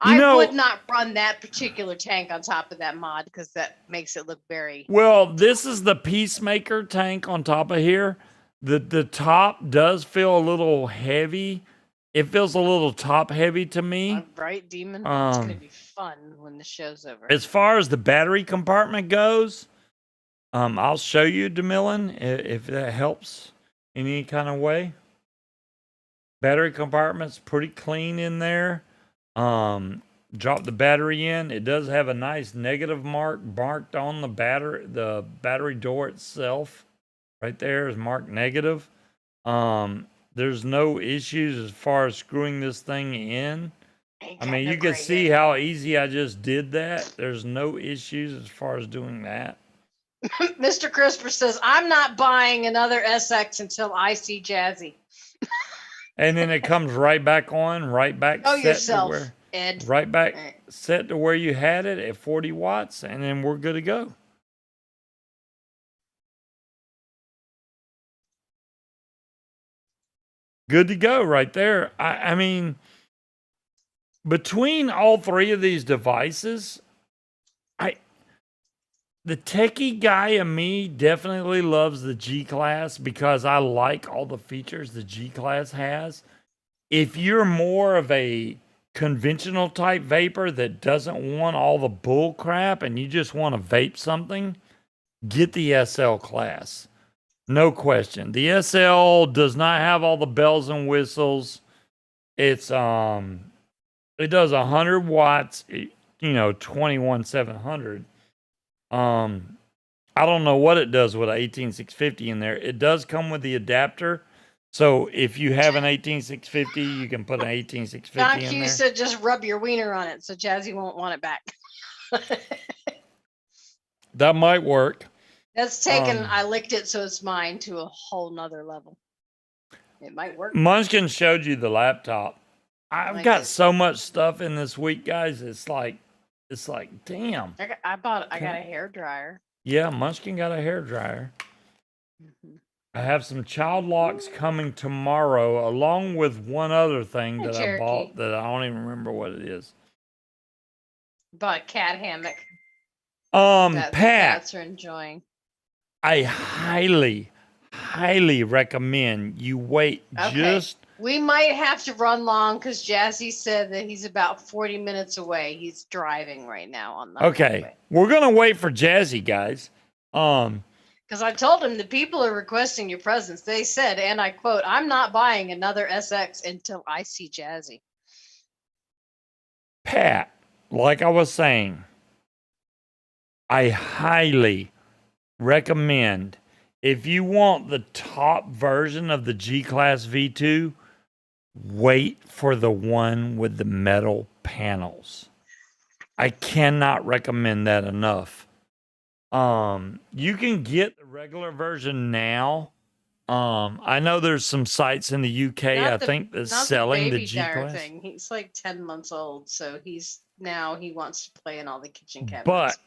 Speaker 2: I would not run that particular tank on top of that mod because that makes it look very...
Speaker 1: Well, this is the Peacemaker tank on top of here. The top does feel a little heavy. It feels a little top heavy to me.
Speaker 2: Right, Demon? It's going to be fun when the show's over.
Speaker 1: As far as the battery compartment goes, I'll show you, DeMillan, if that helps in any kind of way. Battery compartment's pretty clean in there. Drop the battery in. It does have a nice negative mark marked on the battery door itself. Right there is marked negative. There's no issues as far as screwing this thing in. I mean, you can see how easy I just did that. There's no issues as far as doing that.
Speaker 2: Mr. Crisper says, I'm not buying another SX until I see Jazzy.
Speaker 1: And then it comes right back on, right back
Speaker 2: Oh,
Speaker 1: set
Speaker 2: yourself,
Speaker 1: to where,
Speaker 2: Ed.
Speaker 1: right back set to where you had it at 40 watts, and then we're good to go. Good to go right there. I mean, between all three of these devices, the techie guy in me definitely loves the G-Class because I like all the features the G-Class has. If you're more of a conventional type vapor that doesn't want all the bull crap and you just want to vape something, get the SL class. No question. The SL does not have all the bells and whistles. It does 100 watts, 21700. I don't know what it does with an 18650 in there. It does come with the adapter. So if you have an 18650, you can put an 18650 in there.
Speaker 2: Don Q said just rub your wiener on it so Jazzy won't want it back.
Speaker 1: That might work.
Speaker 2: That's taken, I licked it so it's mine to a whole nother level. It might work.
Speaker 1: Munchkin showed you the laptop. I've got so much stuff in this week, guys. It's like, damn.
Speaker 2: I got a hair dryer.
Speaker 1: Yeah, Munchkin got a hair dryer.
Speaker 2: Mm-hmm.
Speaker 1: I have some child locks coming tomorrow, along with one other thing that I bought that I don't even remember what it is.
Speaker 2: Bought a cat hammock.
Speaker 1: Pat,
Speaker 2: cats are enjoying.
Speaker 1: I highly recommend you wait just.
Speaker 2: We might have to run long because Jazzy said that he's about 40 minutes away. He's driving right now on the highway.
Speaker 1: We're gonna wait for Jazzy, guys.
Speaker 2: Because I told him the people are requesting your presence. They said, and I quote, "I'm not buying another SX until I see Jazzy."
Speaker 1: Pat, like I was saying, I highly recommend if you want the top version of the G-Class V2, wait for the one with the metal panels. I cannot recommend that enough. You can get the regular version now. I know there's some sites in the UK, I think, that's selling the G-Class.
Speaker 2: He's like 10 months old, so he wants to play in all the kitchen cabinets.
Speaker 1: But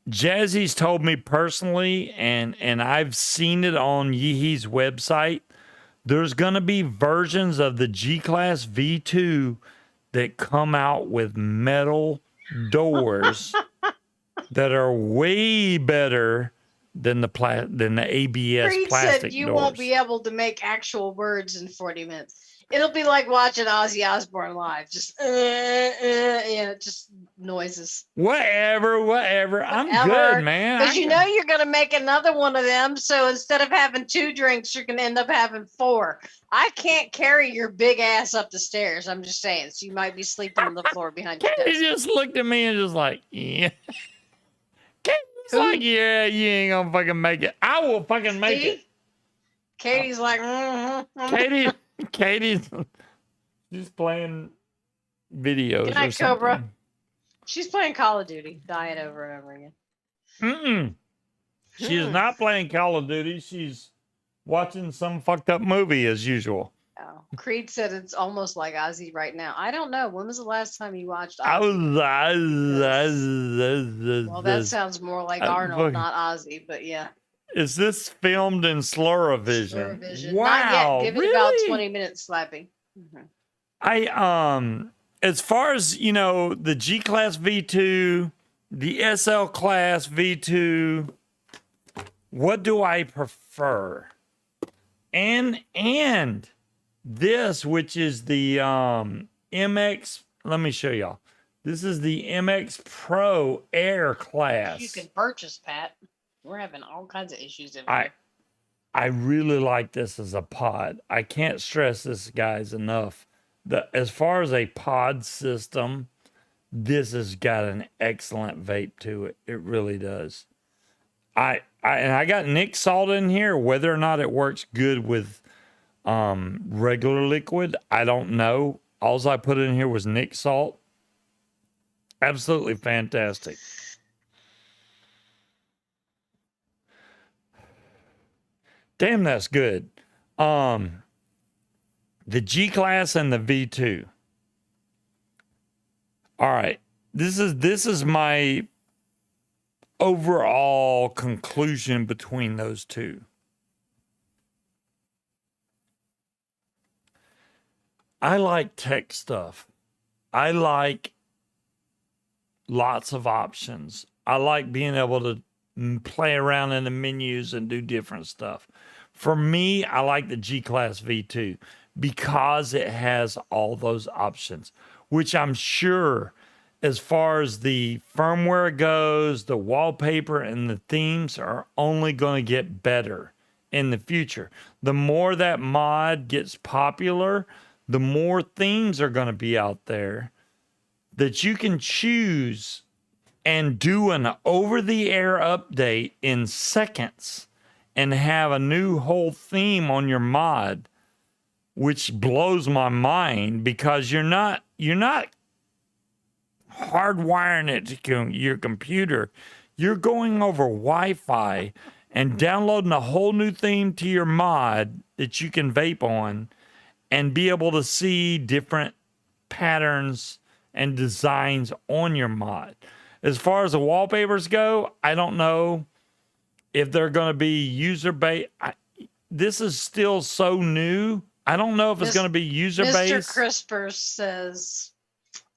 Speaker 1: Jazzy's told me personally, and I've seen it on Yeehee's website, there's going to be versions of the G-Class V2 that come out with metal doors that are way better than the ABS
Speaker 2: Creed
Speaker 1: plastic
Speaker 2: said you
Speaker 1: doors.
Speaker 2: won't be able to make actual words in 40 minutes. It'll be like watching Ozzy Osbourne live. Just just noises.
Speaker 1: Whatever. I'm good, man.
Speaker 2: Because you know you're going to make another one of them. So instead of having 2 drinks, you're going to end up having 4. I can't carry your big ass up the stairs. I'm just saying. So you might be sleeping on the floor behind your desk.
Speaker 1: He just looked at me and just like, yeah. Can't It's like, yeah, you ain't gonna fucking make it. I will fucking make it.
Speaker 2: See? Katie's like,
Speaker 1: Katie's she's playing videos
Speaker 2: Good
Speaker 1: or
Speaker 2: night,
Speaker 1: something.
Speaker 2: Cobra. She's playing Call of Duty, dying over and over again.
Speaker 1: She is not playing Call of Duty. She's watching some fucked up movie as usual.
Speaker 2: Oh. Creed said it's almost like Ozzy right now. I don't know. When was the last time you watched
Speaker 1: I was,
Speaker 2: Ozzy? Well, that sounds more like Arnold, not Ozzy, but yeah.
Speaker 1: Is this filmed in Slur-o-vision?
Speaker 2: Slur-o-vision.
Speaker 1: Wow,
Speaker 2: Not yet. Give
Speaker 1: really?
Speaker 2: it about 20 minutes slapping.
Speaker 1: I as far as you know, the G Class V2, the SL Class V2, what do I prefer? And this, which is the MX, let me show y'all. This is the MX Pro Air class.
Speaker 2: You can purchase, Pat. We're having all kinds of issues in here.
Speaker 1: I really like this as a pod. I can't stress this, guys, enough. As far as a pod system, this has got an excellent vape to it. It really does. And I got Nick Salt in here. Whether or not it works good with regular liquid, I don't know. All I put in here was Nick Salt. Absolutely fantastic. Damn, that's good. The G Class and the V2. All right. This is my overall conclusion between those two. I like tech stuff. I like lots of options. I like being able to play around in the menus and do different stuff. For me, I like the G Class V2 because it has all those options, which I'm sure as far as the firmware goes, the wallpaper and the themes are only going to get better in the future. The more that mod gets popular, the more themes are going to be out there that you can choose and do an over-the-air update in seconds and have a new whole theme on your mod, which blows my mind because you're not hardwiring it to your computer. You're going over Wi-Fi and downloading a whole new theme to your mod that you can vape on and be able to see different patterns and designs on your mod. As far as the wallpapers go, I don't know if they're going to be user-based. This is still so new. I don't know if it's going to be user-based.
Speaker 2: Mr. Crisper says,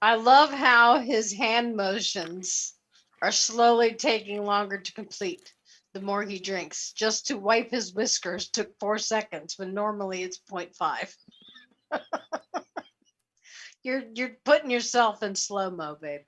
Speaker 2: I love how his hand motions are slowly taking longer to complete the more he drinks. Just to wipe his whiskers took 4 seconds when normally it's 0.5. You're putting yourself in slow-mo, babe.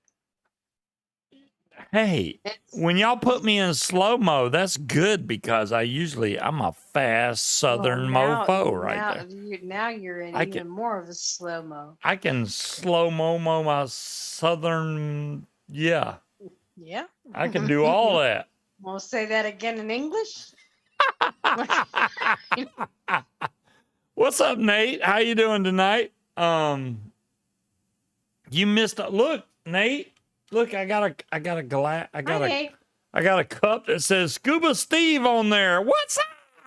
Speaker 1: Hey, when y'all put me in slow-mo, that's good because I'm a fast southern mofo right there.
Speaker 2: Now you're in even more of a slow-mo.
Speaker 1: I can slow-mo my southern, yeah.
Speaker 2: Yeah.
Speaker 1: I can do all that.
Speaker 2: Want to say that again in English?
Speaker 1: What's up, Nate? How you doing tonight? You missed look, Nate. Look, I got a glass. I got a cup that says Scuba Steve on there. What's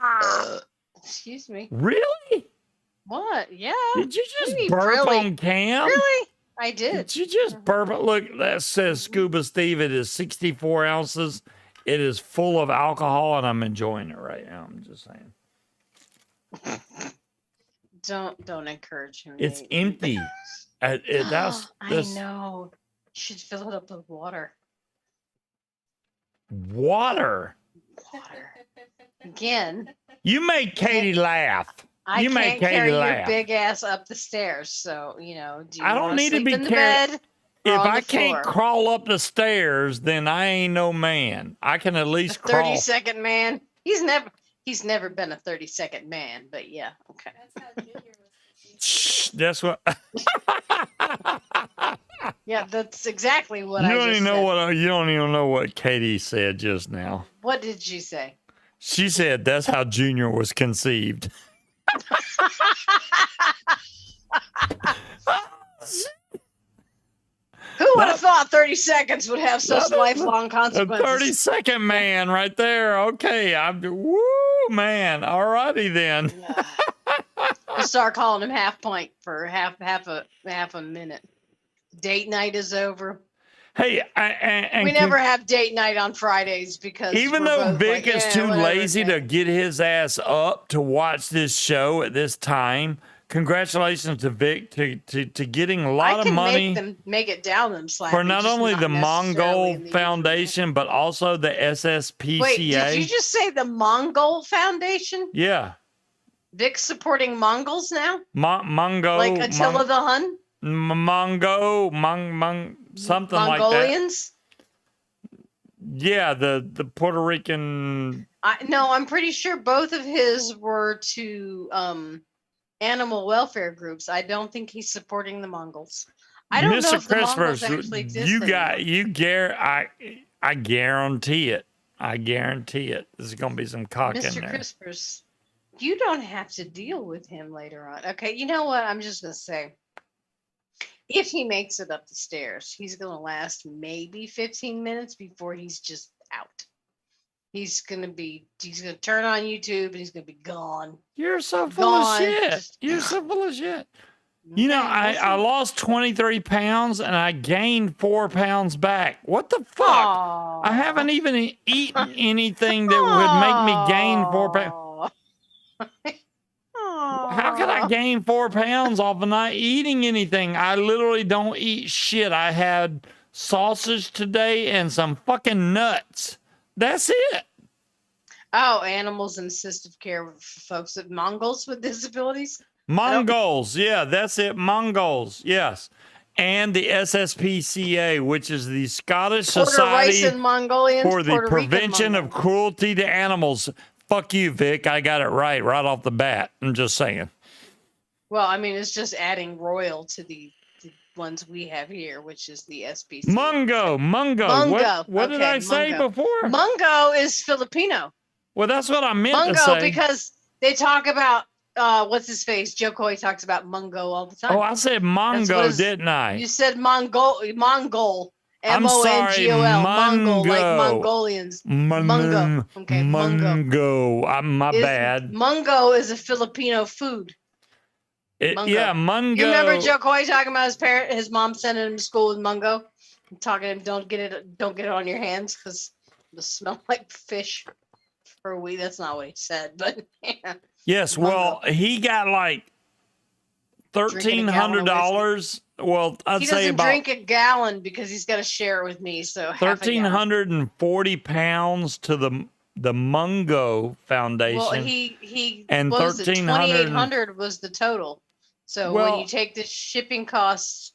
Speaker 1: up?
Speaker 2: Excuse me.
Speaker 1: Really?
Speaker 2: What? Yeah.
Speaker 1: Did you just burp on cam?
Speaker 2: Really? I did.
Speaker 1: Did you just burp? Look, that says Scuba Steve. It is 64 ounces. It is full of alcohol, and I'm enjoying it right now. I'm just saying.
Speaker 2: Don't encourage him.
Speaker 1: It's
Speaker 2: Nate.
Speaker 1: empty.
Speaker 2: I know. You should fill it up with water.
Speaker 1: Water.
Speaker 2: Again.
Speaker 1: You made Katie laugh.
Speaker 2: I can't carry your big ass up the stairs, so do you
Speaker 1: I don't need to be carried. If I can't crawl up the stairs, then I ain't no man. I can at least crawl.
Speaker 2: 30-second man. He's never been a 30-second man, but yeah, okay.
Speaker 3: That's how Junior was.
Speaker 1: Shh, that's what.
Speaker 2: Yeah, that's exactly what
Speaker 1: You
Speaker 2: I
Speaker 1: don't
Speaker 2: just
Speaker 1: even know
Speaker 2: said.
Speaker 1: you don't even know what Katie said just now.
Speaker 2: What did she say?
Speaker 1: She said that's how Junior was conceived.
Speaker 2: Who would have thought 30 seconds would have such lifelong
Speaker 1: A
Speaker 2: consequences?
Speaker 1: 30-second man right there. Okay, woo, man. All righty then.
Speaker 2: We'll start calling him half pint for half a minute. Date night is over.
Speaker 1: Hey, and
Speaker 2: We never have date night on Fridays because
Speaker 1: even
Speaker 2: we're
Speaker 1: though
Speaker 2: both
Speaker 1: Vic
Speaker 2: like,
Speaker 1: is
Speaker 2: "Yeah,
Speaker 1: too
Speaker 2: whatever,
Speaker 1: lazy to
Speaker 2: okay."
Speaker 1: get his ass up to watch this show at this time, congratulations to Vic to getting a lot of money
Speaker 2: make it down them slappy,
Speaker 1: for not
Speaker 2: just
Speaker 1: only
Speaker 2: not
Speaker 1: the
Speaker 2: necessarily in
Speaker 1: Mongol
Speaker 2: the
Speaker 1: Foundation, but also the SSPCA.
Speaker 2: Wait, did you just say the Mongol Foundation?
Speaker 1: Yeah.
Speaker 2: Vic's supporting Mongols now?
Speaker 1: Mongo.
Speaker 2: Like Attila the Hun?
Speaker 1: Mongo. Something like that.
Speaker 2: Mongolians?
Speaker 1: Yeah, the Puerto Rican.
Speaker 2: No, I'm pretty sure both of his were to animal welfare groups. I don't think he's supporting the Mongols. I don't know
Speaker 1: Mr.
Speaker 2: if the Mongols
Speaker 1: Christopher,
Speaker 2: actually exist
Speaker 1: I guarantee it. I guarantee it. There's gonna be some cock in
Speaker 2: Mr.
Speaker 1: there.
Speaker 2: Crispers, you don't have to deal with him later on. Okay, you know what? I'm just gonna say, if he makes it up the stairs, he's gonna last maybe 15 minutes before he's just out. He's gonna turn on YouTube and he's gonna be gone.
Speaker 1: You're so full of
Speaker 2: Gone.
Speaker 1: shit. You're so full of shit. You know, I lost 23 pounds and I gained 4 pounds back. What the fuck?
Speaker 2: Aw.
Speaker 1: I haven't even eaten anything that would make me gain 4 pounds. How could I gain 4 pounds off of not eating anything? I literally don't eat shit. I had sausage today and some fucking nuts. That's it.
Speaker 2: Oh, animals in assistive care for folks with Mongols with disabilities.
Speaker 1: Mongols, yeah, that's it. Mongols, yes. And the SSPCA, which is the Scottish Society for the Prevention of Cruelty to Animals. Fuck you, Vic. I got it right off the bat. I'm just saying.
Speaker 2: Well, I mean, it's just adding royal to the ones we have here, which is the SPCA.
Speaker 1: Mungo. What did I say before?
Speaker 2: Mungo is Filipino.
Speaker 1: Well, that's what I meant to
Speaker 2: Mungo,
Speaker 1: say.
Speaker 2: because they talk about what's his face? Joe Coy talks about Mungo all the time.
Speaker 1: Oh, I said Mongo, didn't I?
Speaker 2: You said Mongol.
Speaker 1: I'm sorry,
Speaker 2: Mongol,
Speaker 1: Mungo.
Speaker 2: like Mongolians. Mungo. Okay,
Speaker 1: Mungo. My bad.
Speaker 2: Mungo is a Filipino food.
Speaker 1: Yeah, Mungo.
Speaker 2: You remember Joe Coy talking about his mom sending him to school with Mungo, talking to him, don't get it on your hands because it'll smell like fish for a week. That's not what he said, but yeah.
Speaker 1: Yes, well, he got like $1,300. Well, I'd say about
Speaker 2: drink a gallon because he's got to share it with me. So
Speaker 1: 1,340 pounds to the Mungo Foundation.
Speaker 2: Well, he
Speaker 1: and
Speaker 2: 2,800 was the total. So when you take the shipping costs.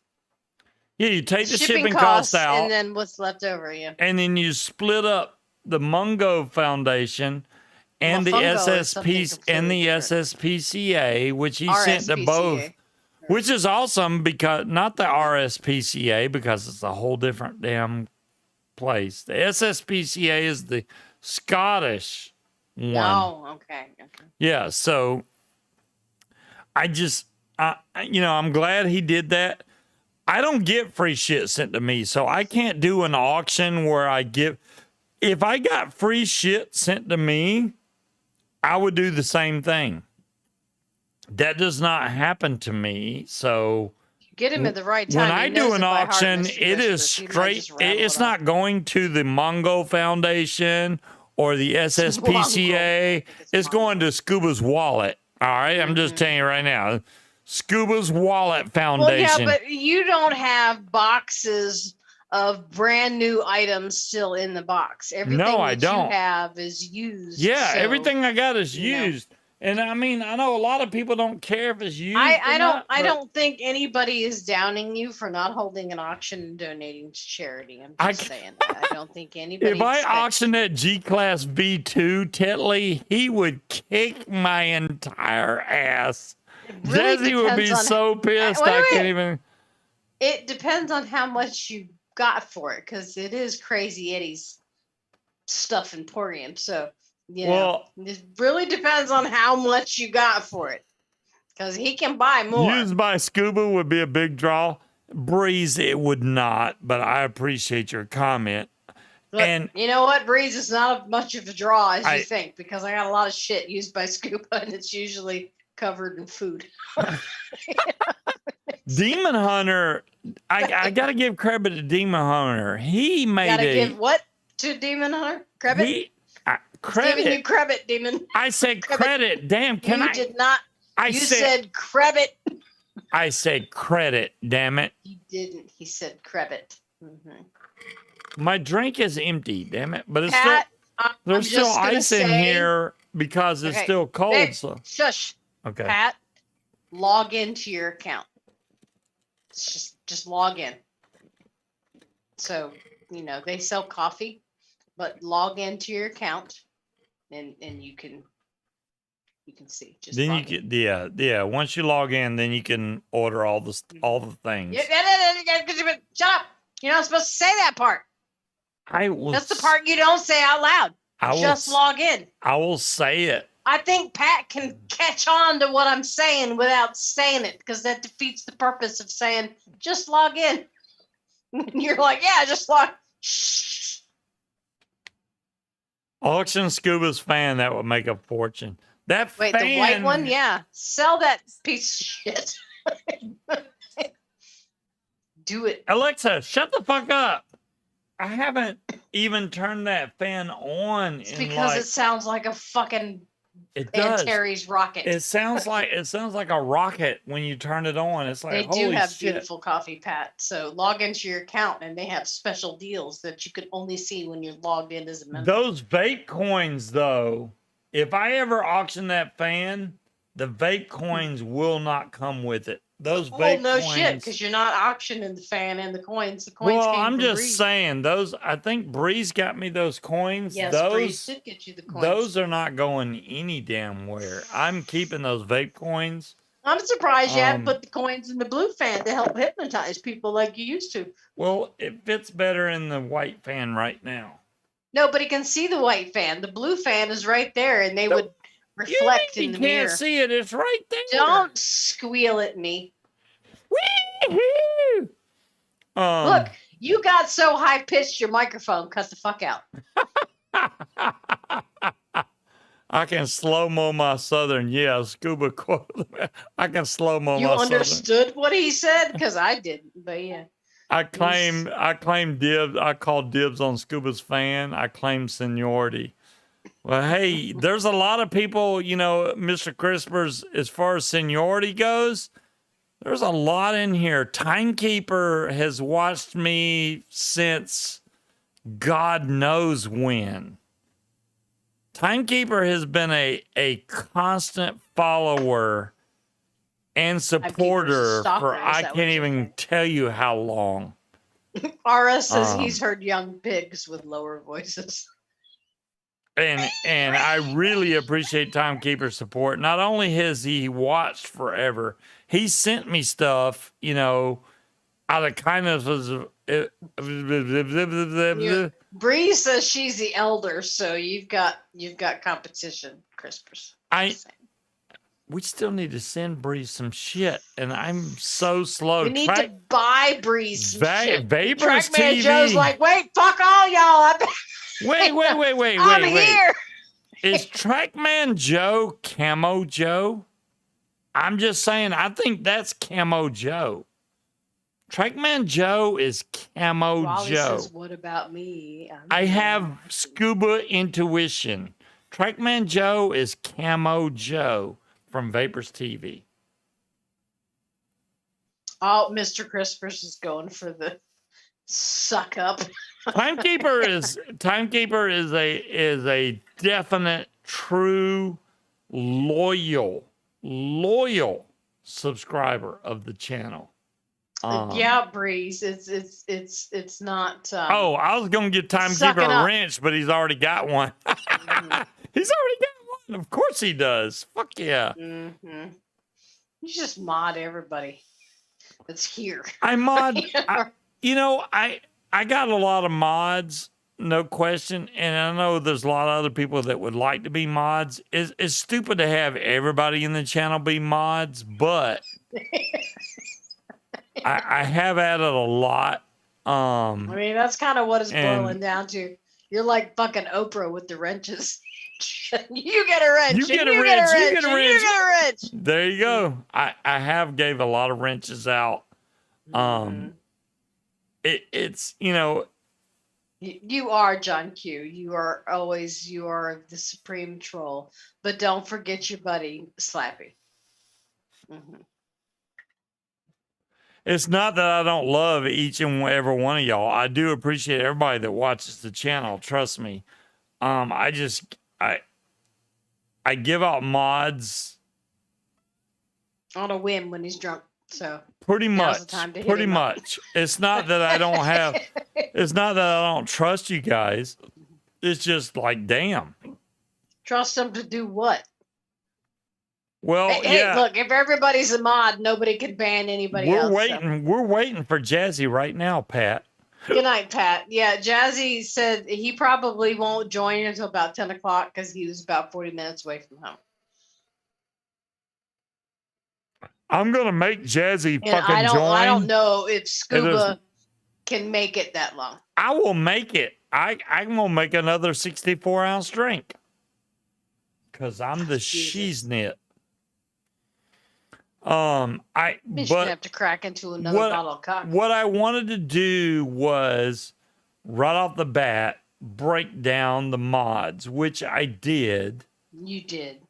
Speaker 1: Yeah, you take the shipping costs out,
Speaker 2: and then what's left over, yeah.
Speaker 1: And then you split up the Mungo Foundation and the SSPCA, which he sent to both, which is awesome because not the RSPCA because it's a whole different damn place. The SSPCA is the Scottish one.
Speaker 2: Oh, okay.
Speaker 1: Yeah, so I'm glad he did that. I don't get free shit sent to me, so I can't do an auction where if I got free shit sent to me, I would do the same thing. That does not happen to me, so
Speaker 2: get him at the right time.
Speaker 1: When I do an auction, it is straight. It's not going to the Mungo Foundation or the SSPCA. It's going to Scuba's wallet. All right, I'm just telling you right now. Scuba's Wallet Foundation.
Speaker 2: Well, yeah, but you don't have boxes of brand new items still in the box. Everything you have is used.
Speaker 1: Yeah, everything I got is used. And I mean, I know a lot of people don't care if it's used.
Speaker 2: I don't think anybody is downing you for not holding an auction and donating to charity. I'm just saying that. I don't think anybody.
Speaker 1: If I auctioned that G-Class V2, Tetley, he would kick my entire ass. Really Jesse would be so pissed I can't even.
Speaker 2: It depends on how much you got for it, because it is Crazy Eddie's stuff emporium. So,
Speaker 1: Well,
Speaker 2: it really depends on how much you got for it, because he can buy more.
Speaker 1: used by Scuba would be a big draw. Breeze, it would not, but I appreciate your comment.
Speaker 2: But
Speaker 1: And
Speaker 2: you know what, Breeze is not much of a draw as you think, because I got a lot of shit used by Scuba, and it's usually covered in food.
Speaker 1: Demon Hunter, I got to give credit to Demon Hunter. He made
Speaker 2: Gotta give what to Demon Hunter? Credit?
Speaker 1: Credit.
Speaker 2: Giving you credit, Demon.
Speaker 1: I said credit. Damn, can
Speaker 2: You did not.
Speaker 1: I
Speaker 2: You said credit.
Speaker 1: I said credit, damn it.
Speaker 2: He didn't. He said credit. Mm-hmm.
Speaker 1: My drink is empty, damn it. But it's
Speaker 2: Pat,
Speaker 1: still, there's still ice in here because it's still cold.
Speaker 2: Hey,
Speaker 1: so
Speaker 2: shush.
Speaker 1: okay.
Speaker 2: Pat, log into your account. Just log in. So, they sell coffee, but log into your account and you can see. Just
Speaker 1: then
Speaker 2: log
Speaker 1: you
Speaker 2: in.
Speaker 1: can, yeah. Once you log in, then you can order all the things.
Speaker 2: Shut up! You're not supposed to say that part. That's the part you don't say out loud. Just log in.
Speaker 1: I will say it.
Speaker 2: I think Pat can catch on to what I'm saying without saying it, because that defeats the purpose of saying just log in. You're like, yeah, just log. Shh.
Speaker 1: Auction Scuba's fan, that would make a fortune. That
Speaker 2: Wait,
Speaker 1: fan,
Speaker 2: the white one? Yeah. Sell that piece of shit. Do it.
Speaker 1: Alexa, shut the fuck up. I haven't even turned that fan on.
Speaker 2: It's because it sounds like a fucking Antares rocket.
Speaker 1: It sounds like a rocket when you turn it on. It's like,
Speaker 2: they
Speaker 1: holy
Speaker 2: do have
Speaker 1: shit.
Speaker 2: beautiful coffee, Pat. So log into your account, and they have special deals that you can only see when you're logged in as a member.
Speaker 1: Those vape coins, though, if I ever auction that fan, the vape coins will not come with it. Those vape
Speaker 2: no
Speaker 1: coins.
Speaker 2: Shit, because you're not auctioning the fan and the coins. The coins.
Speaker 1: Well,
Speaker 2: came
Speaker 1: I'm
Speaker 2: from
Speaker 1: just
Speaker 2: Breeze.
Speaker 1: saying those. I think Breeze got me those coins.
Speaker 2: Yes,
Speaker 1: those
Speaker 2: Breeze did get you the coins.
Speaker 1: Those are not going any damn where. I'm keeping those vape coins.
Speaker 2: I'm surprised you haven't put the coins in the blue fan to help hypnotize people like you used to.
Speaker 1: Well, it fits better in the white fan right now.
Speaker 2: Nobody can see the white fan. The blue fan is right there, and they would reflect in the mirror.
Speaker 1: You can't see it. It's right there.
Speaker 2: Don't squeal at me.
Speaker 1: Woo-hoo!
Speaker 2: Look, you got so high pitched your microphone cut the fuck out.
Speaker 1: I can slow mo my southern. Yeah, Scuba quote. I can slow mo my
Speaker 2: You
Speaker 1: southern.
Speaker 2: understood what he said? Because I didn't, but yeah.
Speaker 1: I claim dibs. I call dibs on Scuba's fan. I claim seniority. Well, hey, there's a lot of people, Mr. Crispers, as far as seniority goes, there's a lot in here. Timekeeper has watched me since God knows when. Timekeeper has been a constant follower and supporter for I can't even tell you how long.
Speaker 2: Ara says he's heard young pigs with lower voices.
Speaker 1: And I really appreciate Timekeeper's support. Not only has he watched forever, he sent me stuff, out of kindness.
Speaker 2: Bree says she's the elder, so you've got competition, Crispers.
Speaker 1: We still need to send Bree some shit, and I'm so slow.
Speaker 2: We need to buy Bree some shit.
Speaker 1: Vapors
Speaker 2: Trackman
Speaker 1: TV.
Speaker 2: Joe's like, wait, fuck all y'all.
Speaker 1: Wait.
Speaker 2: I'm here.
Speaker 1: Is Trackman Joe Camo Joe? I'm just saying, I think that's Camo Joe. Trackman Joe is Camo
Speaker 2: Wally
Speaker 1: Joe.
Speaker 2: says, what about me?
Speaker 1: I have scuba intuition. Trackman Joe is Camo Joe from Vapors TV.
Speaker 2: Oh, Mr. Crispers is going for the suck up.
Speaker 1: Timekeeper is a definite, true, loyal subscriber of the channel.
Speaker 2: Yeah, Breeze. It's not.
Speaker 1: I was gonna get Timekeeper a wrench, but he's already got one. He's already got one. Of course he does. Fuck yeah.
Speaker 2: Mm-hmm. You just mod everybody. that's here.
Speaker 1: I mod. I got a lot of mods, no question, and I know there's a lot of other people that would like to be mods. It's stupid to have everybody in the channel be mods, but I have added a lot.
Speaker 2: I mean, that's kind of what it's
Speaker 1: and-
Speaker 2: boiling down to. You're like fucking Oprah with the wrenches. You get a wrench.
Speaker 1: You
Speaker 2: and
Speaker 1: get a
Speaker 2: you
Speaker 1: wrench,
Speaker 2: Get a
Speaker 1: you
Speaker 2: wrench.
Speaker 1: get a
Speaker 2: and
Speaker 1: wrench.
Speaker 2: You get a wrench.
Speaker 1: There you go. I have gave a lot of wrenches out. It's
Speaker 2: You are John Q. You are the supreme troll. But don't forget your buddy Slappy. Mm-hmm.
Speaker 1: It's not that I don't love each and every one of y'all. I do appreciate everybody that watches the channel. Trust me. I give out mods
Speaker 2: On a whim when he's drunk. So
Speaker 1: pretty
Speaker 2: now's
Speaker 1: much.
Speaker 2: the time to hit
Speaker 1: Pretty
Speaker 2: him up.
Speaker 1: much. It's not that I don't have. It's not that I don't trust you guys. It's just like, damn.
Speaker 2: Trust him to do what?
Speaker 1: Well,
Speaker 2: Hey,
Speaker 1: yeah.
Speaker 2: look, if everybody's a mod, nobody can ban anybody
Speaker 1: We're
Speaker 2: else.
Speaker 1: waiting. We're waiting for Jazzy right now, Pat.
Speaker 2: Good night, Pat. Yeah, Jazzy said he probably won't join until about 10 o'clock because he was about 40 minutes away from home.
Speaker 1: I'm gonna make Jazzy
Speaker 2: And
Speaker 1: fucking join.
Speaker 2: I don't know if Scuba can make it that long.
Speaker 1: I will make it. I'm gonna make another 64-ounce drink. Cause I'm the shiznit.
Speaker 2: You should
Speaker 1: But
Speaker 2: have to crack into another bottle of cock.
Speaker 1: what I wanted to do was right off the bat break down the mods, which I did,
Speaker 2: You did.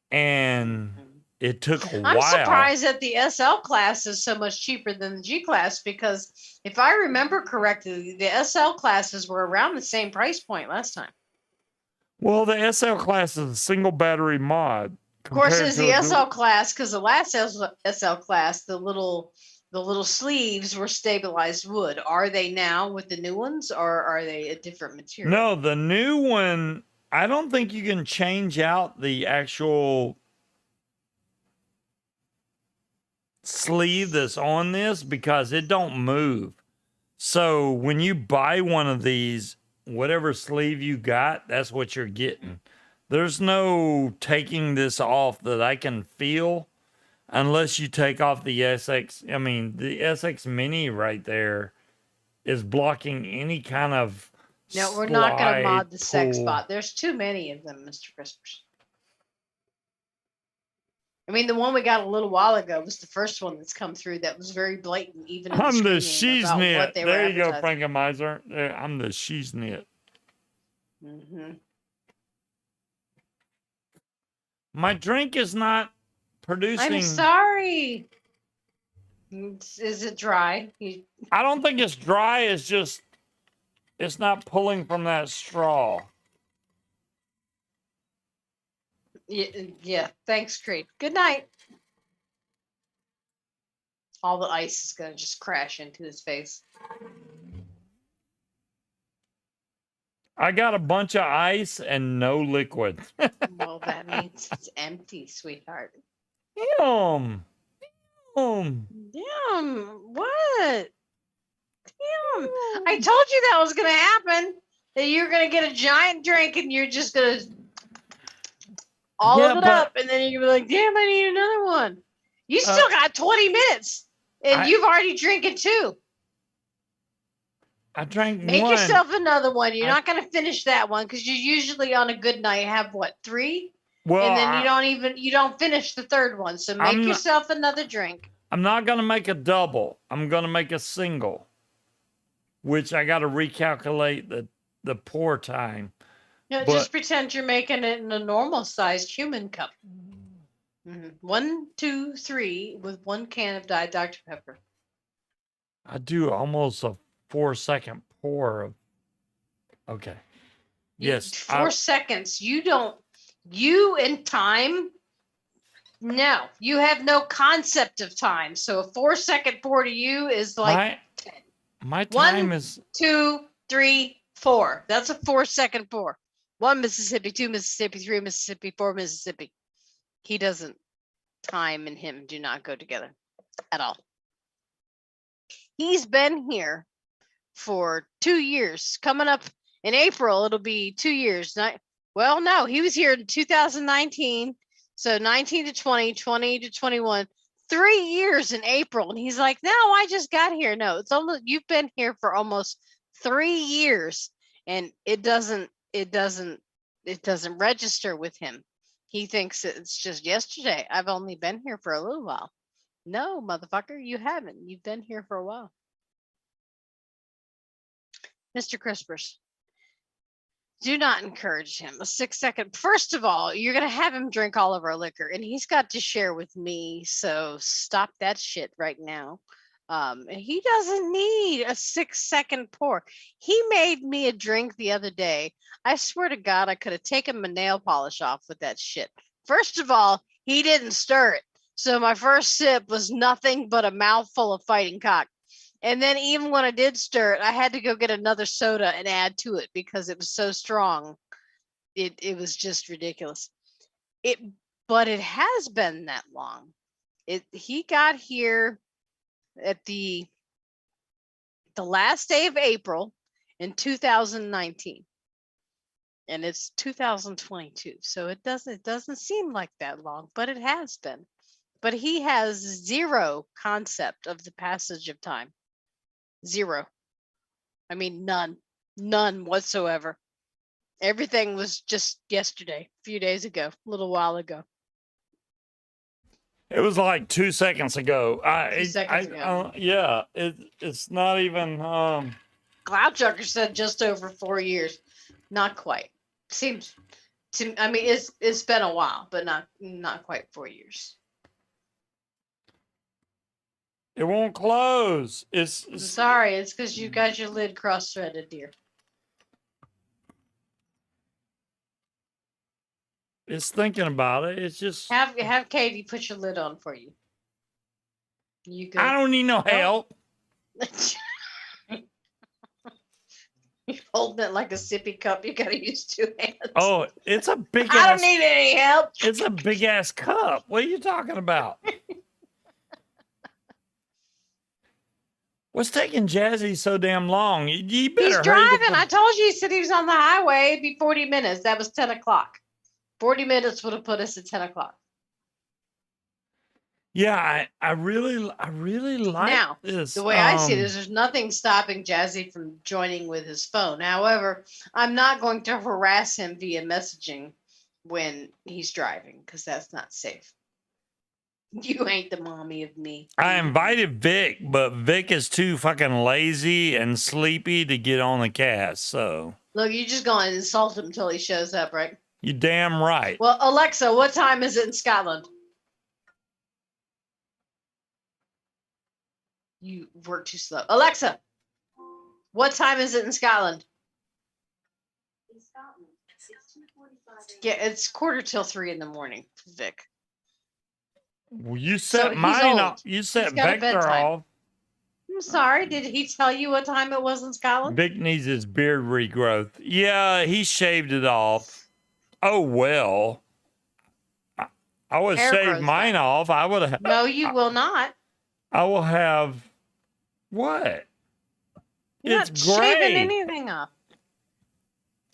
Speaker 1: and it took a
Speaker 2: I'm
Speaker 1: while.
Speaker 2: surprised that the SL class is so much cheaper than the G class because if I remember correctly, the SL classes were around the same price point last time.
Speaker 1: Well, the SL class is a single battery mod.
Speaker 2: Of course,
Speaker 1: compared
Speaker 2: it's
Speaker 1: to
Speaker 2: the
Speaker 1: a
Speaker 2: SL class because the last SL class, the little sleeves were stabilized wood. Are they now with the new ones, or are they a different material?
Speaker 1: No, the new one, I don't think you can change out the actual sleeve that's on this because it don't move. So when you buy one of these, whatever sleeve you got, that's what you're getting. There's no taking this off that I can feel unless you take off the SX. I mean, the SXmini right there is blocking any kind of
Speaker 2: No, we're not going to mod the sex
Speaker 1: pull.
Speaker 2: bot. There's too many of them, Mr. Crispers. I mean, the one we got a little while ago was the first one that's come through that was very blatant, even in the
Speaker 1: I'm the
Speaker 2: screening about
Speaker 1: shiznit.
Speaker 2: what they were
Speaker 1: There you go,
Speaker 2: advertising.
Speaker 1: Frankenmeiser. I'm the shiznit.
Speaker 2: Mm-hmm.
Speaker 1: My drink is not producing.
Speaker 2: I'm sorry. Is it dry?
Speaker 1: I don't think it's dry. It's just, it's not pulling from that straw.
Speaker 2: Yeah. Thanks, Creed. Good night. All the ice is going to just crash into his face.
Speaker 1: I got a bunch of ice and no liquid.
Speaker 2: Well, that means it's empty, sweetheart.
Speaker 1: Damn.
Speaker 2: Damn. What? Damn. I told you that was going to happen. That you're going to get a giant drink and you're just going to all of it up. And then you're going to be like, damn, I need another one. You still got 20 minutes. And you've already drinking two.
Speaker 1: I drank
Speaker 2: Make
Speaker 1: one.
Speaker 2: yourself another one. You're not going to finish that one because you usually on a good night have what, 3?
Speaker 1: Well,
Speaker 2: and then you don't finish the third one. So make yourself another drink.
Speaker 1: I'm not going to make a double. I'm going to make a single, which I got to recalculate the pour time.
Speaker 2: No, just pretend you're making it in a normal sized human cup. 1, 2, 3 with 1 can of Diet Dr. Pepper.
Speaker 1: I do almost a 4-second pour of. Okay. Yes.
Speaker 2: 4 seconds. You in time. No, you have no concept of time. So a 4-second pour to you is like 10.
Speaker 1: My time is
Speaker 2: 2, 3, 4. That's a 4-second pour. 1 Mississippi, 2 Mississippi, 3 Mississippi, 4 Mississippi. He doesn't. Time and him do not go together at all. He's been here for 2 years. Coming up in April, it'll be 2 years. Well, no, he was here in 2019. So 19 to 20, 20 to 21, 3 years in April. And he's like, no, I just got here. No, it's almost, you've been here for almost 3 years. And it doesn't register with him. He thinks it's just yesterday. I've only been here for a little while. No, motherfucker, you haven't. You've been here for a while. Mr. Crispers, do not encourage him. A 6-second. First of all, you're going to have him drink all of our liquor, and he's got to share with me. So stop that shit right now. He doesn't need a 6-second pour. He made me a drink the other day. I swear to God, I could have taken my nail polish off with that shit. First of all, he didn't stir it. So my first sip was nothing but a mouthful of fighting cock. And then even when I did stir it, I had to go get another soda and add to it because it was so strong. It was just ridiculous. But it has been that long. He got here at the last day of April in 2019. And it's 2022. So it doesn't seem like that long, but it has been. But he has zero concept of the passage of time. Zero. I mean, none whatsoever. Everything was just yesterday, a few days ago, a little while ago.
Speaker 1: It was like 2 seconds ago.
Speaker 2: 2 seconds ago.
Speaker 1: Yeah, it's not even.
Speaker 2: Cloud Chucker said just over 4 years. Not quite. Seems to. I mean, it's been a while, but not quite 4 years.
Speaker 1: It won't close.
Speaker 2: I'm sorry, it's because you got your lid cross-threaded, dear.
Speaker 1: It's thinking about it. It's just.
Speaker 2: Have Katie put your lid on for you. You good?
Speaker 1: I don't need no help.
Speaker 2: You're holding it like a sippy cup. You gotta use 2 hands.
Speaker 1: Oh, it's a big
Speaker 2: I
Speaker 1: ass.
Speaker 2: don't need any help.
Speaker 1: It's a big ass cup. What are you talking about? What's taking Jazzy so damn long? You better
Speaker 2: He's
Speaker 1: hurry
Speaker 2: driving. I told you he said he was on the highway. It'd be 40 minutes. That was 10 o'clock. 40 minutes would have put us at 10 o'clock.
Speaker 1: Yeah, I really like
Speaker 2: Now,
Speaker 1: this.
Speaker 2: the way I see it is there's nothing stopping Jazzy from joining with his phone. However, I'm not going to harass him via messaging when he's driving because that's not safe. You ain't the mommy of me.
Speaker 1: I invited Vic, but Vic is too fucking lazy and sleepy to get on the cast. So
Speaker 2: look, you're just going to insult him until he shows up, right?
Speaker 1: You damn right.
Speaker 2: Well, Alexa, what time is it in Scotland? You work too slow. Alexa, what time is it in Scotland? In Scotland, it's 2:45. Yeah, it's 2:45 in the morning, Vic.
Speaker 1: Well, you set
Speaker 2: So
Speaker 1: mine off. You set
Speaker 2: He's got a
Speaker 1: Vector
Speaker 2: bedtime.
Speaker 1: off.
Speaker 2: I'm sorry. Did he tell you what time it was in Scotland?
Speaker 1: Vic needs his beard regrowth. Yeah, he shaved it off. Oh well. I would
Speaker 2: Hair
Speaker 1: shave
Speaker 2: grows
Speaker 1: mine
Speaker 2: back.
Speaker 1: off. I would have.
Speaker 2: No, you will not.
Speaker 1: I will have what?
Speaker 2: You're
Speaker 1: It's
Speaker 2: not
Speaker 1: gray.
Speaker 2: shaving anything off.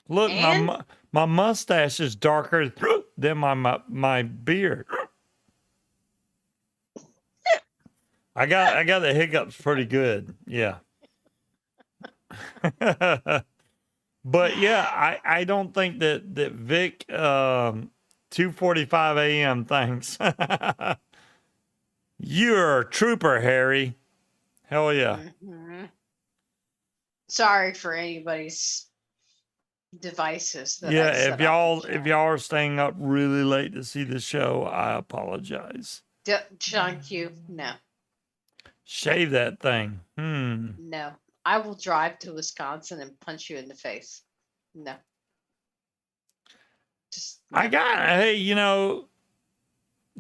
Speaker 1: Look,
Speaker 2: And?
Speaker 1: my mustache is darker than my beard. I got the hiccups pretty good. Yeah. But yeah, I don't think that Vic 2:45 a.m. Thanks. You're a trooper, Harry. Hell yeah.
Speaker 2: Mm-hmm. Sorry for anybody's devices. That I
Speaker 1: Yeah,
Speaker 2: set
Speaker 1: if
Speaker 2: up
Speaker 1: y'all
Speaker 2: in the
Speaker 1: if y'all are staying up really late to see the show, I apologize.
Speaker 2: John Q, no.
Speaker 1: Shave that thing.
Speaker 2: No. I will drive to Wisconsin and punch you in the face. No. Just no.
Speaker 1: Hey,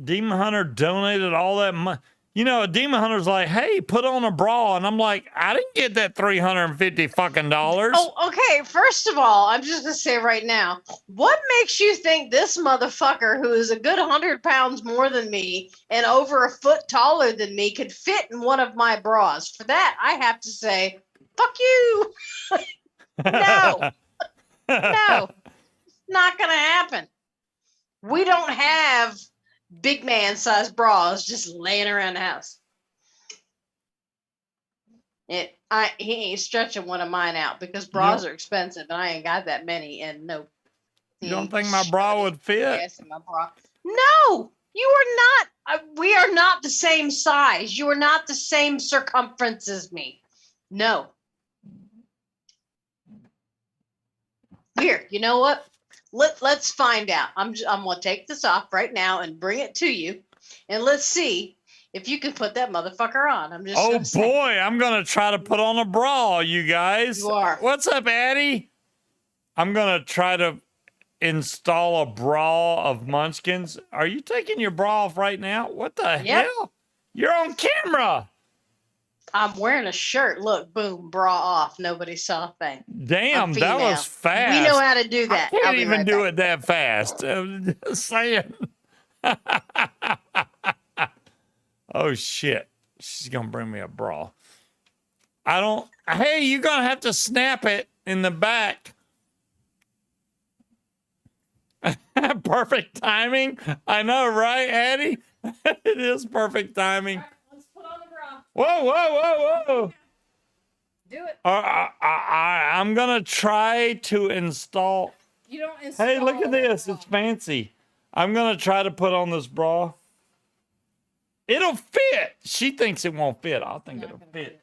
Speaker 1: Demon Hunter donated all that money. You know, a demon hunter's like, hey, put on a bra. And I'm like, I didn't get that $350 fucking dollars.
Speaker 2: Oh, okay. First of all, I'm just gonna say right now, what makes you think this motherfucker, who is a good 100 pounds more than me and over a foot taller than me, could fit in one of my bras? For that, I have to say, fuck you. No, no, not gonna happen. We don't have big man size bras just laying around the house. He ain't stretching one of mine out because bras are expensive and I ain't got that many. And no,
Speaker 1: You don't think my bra would fit?
Speaker 2: Yes, in my bra. No, you are not. We are not the same size. You are not the same circumference as me. No. Here, you know what? Let's find out. I'm gonna take this off right now and bring it to you, and let's see if you can put that motherfucker on. I'm just.
Speaker 1: Oh boy, I'm gonna try to put on a bra, you guys.
Speaker 2: You are.
Speaker 1: What's up, Addie? I'm gonna try to install a bra of Munchkins. Are you taking your bra off right now? What the hell? You're on camera.
Speaker 2: I'm wearing a shirt. Look, boom, bra off. Nobody saw a thing.
Speaker 1: Damn, that was fast.
Speaker 2: We know how to do that.
Speaker 1: I can't even do it that fast. I'm just saying. Oh shit. She's gonna bring me a bra. Hey, you're gonna have to snap it in the back. Perfect timing. I know, right, Addie? It is perfect timing.
Speaker 3: All right, let's put on the bra.
Speaker 1: Whoa, whoa, whoa, whoa.
Speaker 3: Do it.
Speaker 1: I'm gonna try to install.
Speaker 3: You don't install.
Speaker 1: Hey, look at this. It's fancy. I'm gonna try to put on this bra. It'll fit. She thinks it won't fit. I think it'll fit.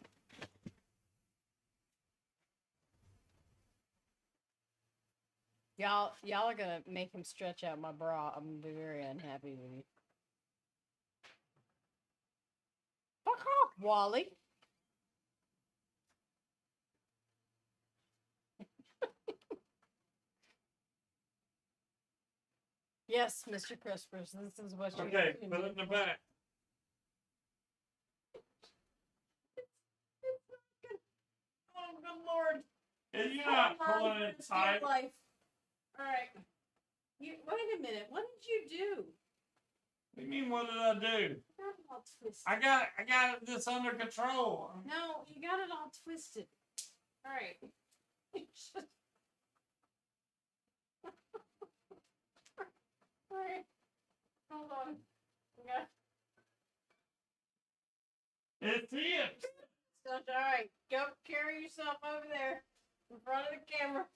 Speaker 3: Y'all are gonna make him stretch out my bra. I'm gonna be very unhappy with you. Fuck off, Wally. Yes, Mr. Crispers, this is what you
Speaker 1: Okay, put it in the back.
Speaker 3: Oh, good lord.
Speaker 1: And you're not pulling it tight.
Speaker 3: Life. All right. Wait a minute. What did you do?
Speaker 1: What do you mean, what did I do?
Speaker 3: You got it all twisted.
Speaker 1: I got this under control.
Speaker 3: No, you got it all twisted. All right. All right. Hold on. Okay.
Speaker 1: It's here.
Speaker 3: So, all right. Go carry yourself over there in front of the camera.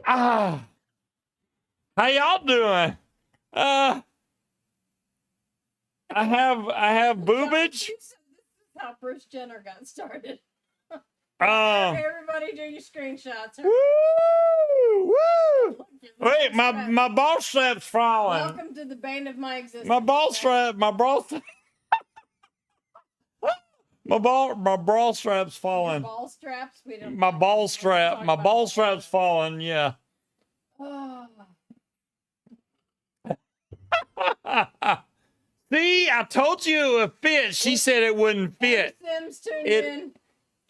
Speaker 1: Ah. How y'all doing? I have boobage.
Speaker 3: This is how Bruce Jenner got started.
Speaker 1: Um.
Speaker 3: Everybody do your screenshots.
Speaker 1: Woo! Woo! Wait, my ball strap's falling.
Speaker 3: Welcome to the bane of my existence.
Speaker 1: My ball strap's falling.
Speaker 3: Ball straps. We don't.
Speaker 1: My ball strap's falling. Yeah.
Speaker 3: Oh.
Speaker 1: See, I told you it would fit. She said it wouldn't fit.
Speaker 3: Sims tuned in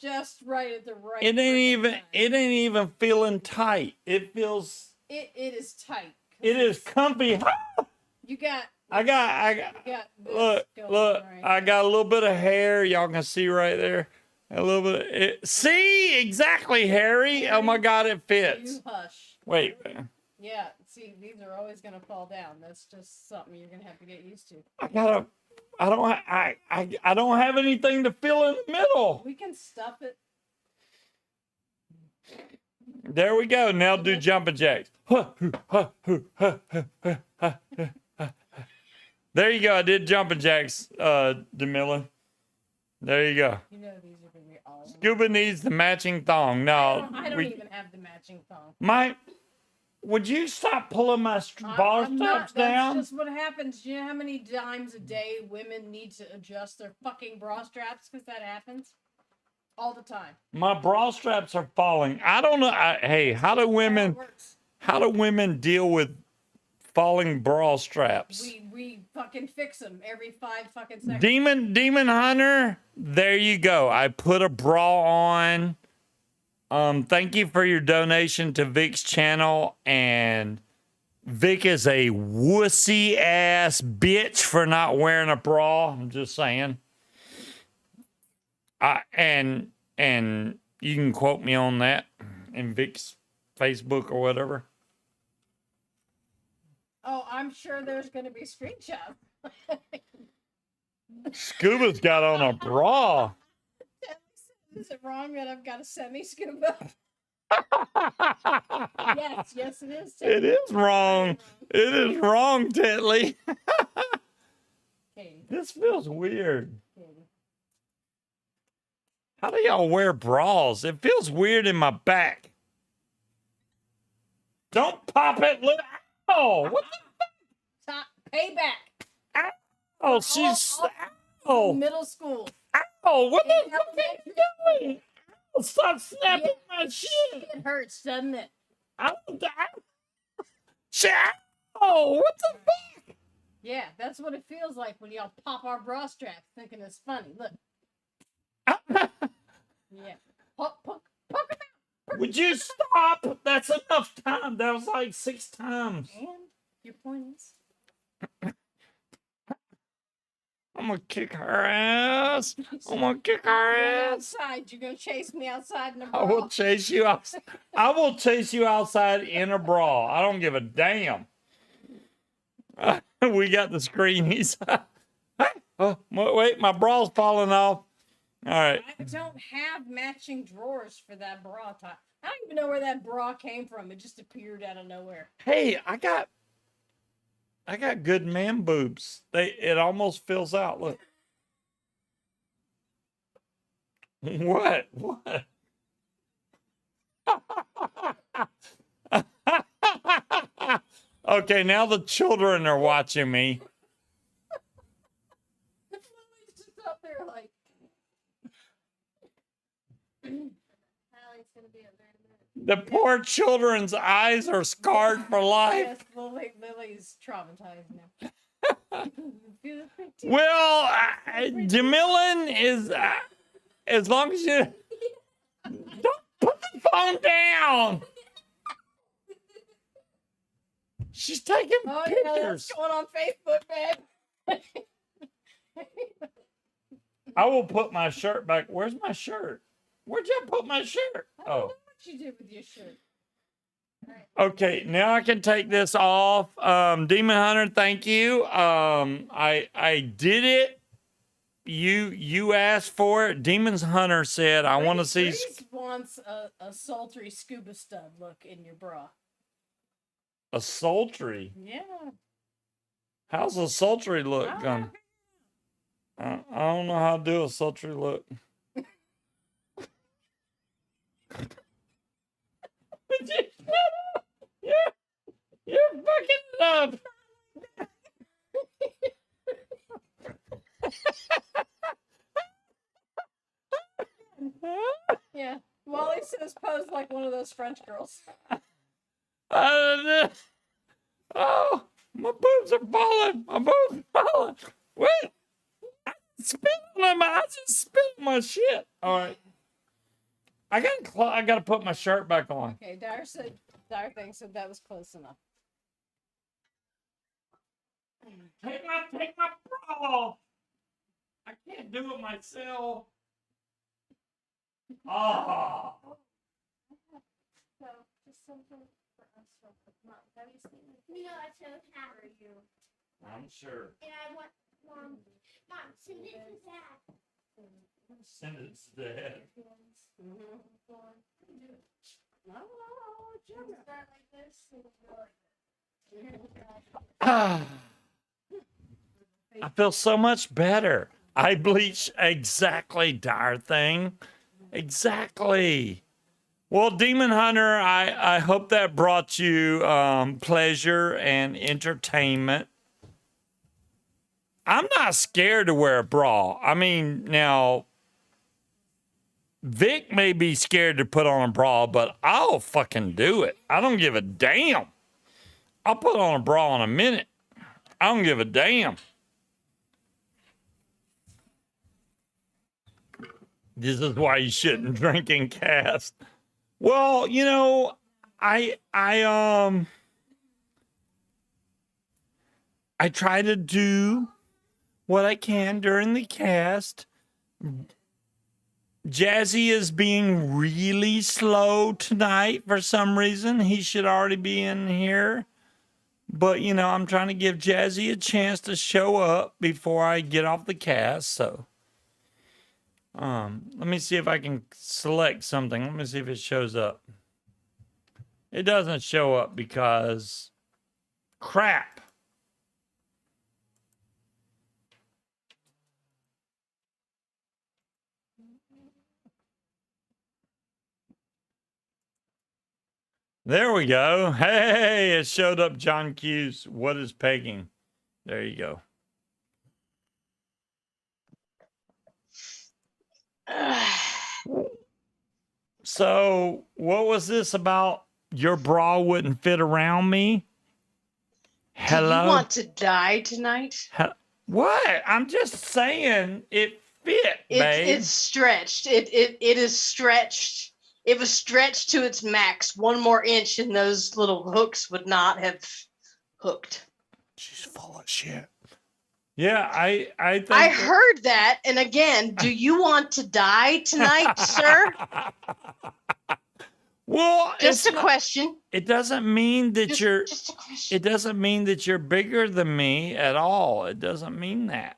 Speaker 3: just right at the right.
Speaker 1: It ain't
Speaker 3: time.
Speaker 1: even feeling tight. It feels.
Speaker 3: It is tight.
Speaker 1: It is comfy.
Speaker 3: You got.
Speaker 1: I got.
Speaker 3: This
Speaker 1: Look.
Speaker 3: right
Speaker 1: I
Speaker 3: here.
Speaker 1: got a little bit of hair. Y'all can see right there. A little bit. See exactly, Harry. Oh my God, it fits.
Speaker 3: You hush.
Speaker 1: Wait.
Speaker 3: Yeah. See, these are always gonna fall down. That's just something you're gonna have to get used to.
Speaker 1: I don't have anything to fill in the middle.
Speaker 3: We can stuff it.
Speaker 1: There we go. Now do jumping jacks. There you go. I did jumping jacks, Demilla. There you go.
Speaker 3: You know these are gonna be all.
Speaker 1: Scuba needs the matching thong. No,
Speaker 3: I don't even have the matching thong.
Speaker 1: Would you stop pulling my ball straps down?
Speaker 3: That's just what happens. Do you know how many times a day women need to adjust their fucking bra straps? Because that happens all the time.
Speaker 1: My bra straps are falling. I don't know. Hey, how do women deal with falling bra straps?
Speaker 3: We fucking fix them every 5 fucking seconds.
Speaker 1: Demon Hunter, there you go. I put a bra on. Thank you for your donation to Vic's channel. And Vic is a wussy ass bitch for not wearing a bra. I'm just saying. And you can quote me on that in Vic's Facebook or whatever.
Speaker 3: Oh, I'm sure there's going to be screenshots.
Speaker 1: Scuba's got on a bra.
Speaker 3: Is it wrong that I've got a semi-scuba? yes, it is.
Speaker 1: It is wrong. It is wrong, Tetley.
Speaker 3: Katie.
Speaker 1: This feels weird.
Speaker 3: Katie.
Speaker 1: How do y'all wear bras? It feels weird in my back. Don't pop it. Oh, what the?
Speaker 3: Top payback.
Speaker 1: Oh, she's. Oh,
Speaker 3: Middle school.
Speaker 1: oh, what the
Speaker 3: In
Speaker 1: fuck are
Speaker 3: elementary
Speaker 1: you doing? Oh, stop snapping my shit.
Speaker 3: It hurts, doesn't it?
Speaker 1: Oh, what the fuck?
Speaker 3: Yeah, that's what it feels like when y'all pop our bra straps thinking it's funny. Look. Yeah. Poke them out.
Speaker 1: Would you stop? That's enough time. That was like 6 times.
Speaker 3: And your point is?
Speaker 1: I'm gonna kick her ass. I'm gonna kick her ass.
Speaker 3: Outside. You're gonna chase me outside in a
Speaker 1: I
Speaker 3: bra.
Speaker 1: will chase you outside. I will chase you outside in a bra. I don't give a damn. We got the screenies. Oh, wait, my bra's falling off. All right.
Speaker 3: I don't have matching drawers for that bra top. I don't even know where that bra came from. It just appeared out of nowhere.
Speaker 1: Hey, I got good man boobs. It almost fills out. Look. What? What? Okay, now the children are watching me.
Speaker 3: Lily's just up there like. Hallie's gonna be up there in a minute.
Speaker 1: The poor children's eyes are scarred for life.
Speaker 3: Yes, Lily's traumatized now.
Speaker 1: Well, Jamilin is, as long as you don't put the phone down. She's taking
Speaker 3: Oh yeah,
Speaker 1: pictures.
Speaker 3: that's going on Facebook, man.
Speaker 1: I will put my shirt back. Where's my shirt? Where'd you put my shirt?
Speaker 3: I don't know
Speaker 1: Oh,
Speaker 3: what you did with your shirt.
Speaker 1: okay. Now I can take this off. Demon Hunter, thank you. I did it. You asked for it. Demon Hunter said, I want to see.
Speaker 3: Grace wants a sultry scuba stud look in your bra.
Speaker 1: A sultry.
Speaker 3: Yeah.
Speaker 1: How's a sultry look
Speaker 3: I don't
Speaker 1: going? I don't know how to do a sultry look. You're fucking it up.
Speaker 3: Yeah. Wally says pose like one of those French girls.
Speaker 1: Oh, my boobs are falling. My boobs are falling. Wait. I just spit on my shit. All right. I gotta put my shirt back on.
Speaker 3: Okay, Dyer thing said that was close enough.
Speaker 1: Take my bra off. I can't do it myself. Oh.
Speaker 3: So, just something for us from Mom. Have you seen it?
Speaker 4: You know, I chose half of you.
Speaker 1: I'm sure.
Speaker 4: And I want Mom, send it to Dad.
Speaker 1: Send it to Dad.
Speaker 3: Mm-hmm. No, Jim, start like this and go like this.
Speaker 1: I feel so much better. I bleach exactly, Dire Thing. Exactly. Well, Demon Hunter, I hope that brought you pleasure and entertainment. I'm not scared to wear a bra. I mean, now, Vic may be scared to put on a bra, but I'll fucking do it. I don't give a damn. I'll put on a bra in a minute. I don't give a damn. This is why you shouldn't drink and cast. Well, you know, I try to do what I can during the cast. Jazzy is being really slow tonight for some reason. He should already be in here. But, you know, I'm trying to give Jazzy a chance to show up before I get off the cast. So, let me see if I can select something. Let me see if it shows up. It doesn't show up because crap. There we go. Hey, it showed up. John Q's. What is pegging? There you go. So, what was this about? Your bra wouldn't fit around me? Hello?
Speaker 2: Do you want to die tonight?
Speaker 1: What? I'm just saying it fit, babe.
Speaker 2: It's stretched. It is stretched. It was stretched to its max. 1 more inch and those little hooks would not have hooked.
Speaker 1: She's full of shit. Yeah, I think
Speaker 2: I heard that. And again, do you want to die tonight, sir?
Speaker 1: Well,
Speaker 2: Just a question.
Speaker 1: It doesn't mean that you're
Speaker 2: Just a question.
Speaker 1: it doesn't mean that you're bigger than me at all. It doesn't mean that.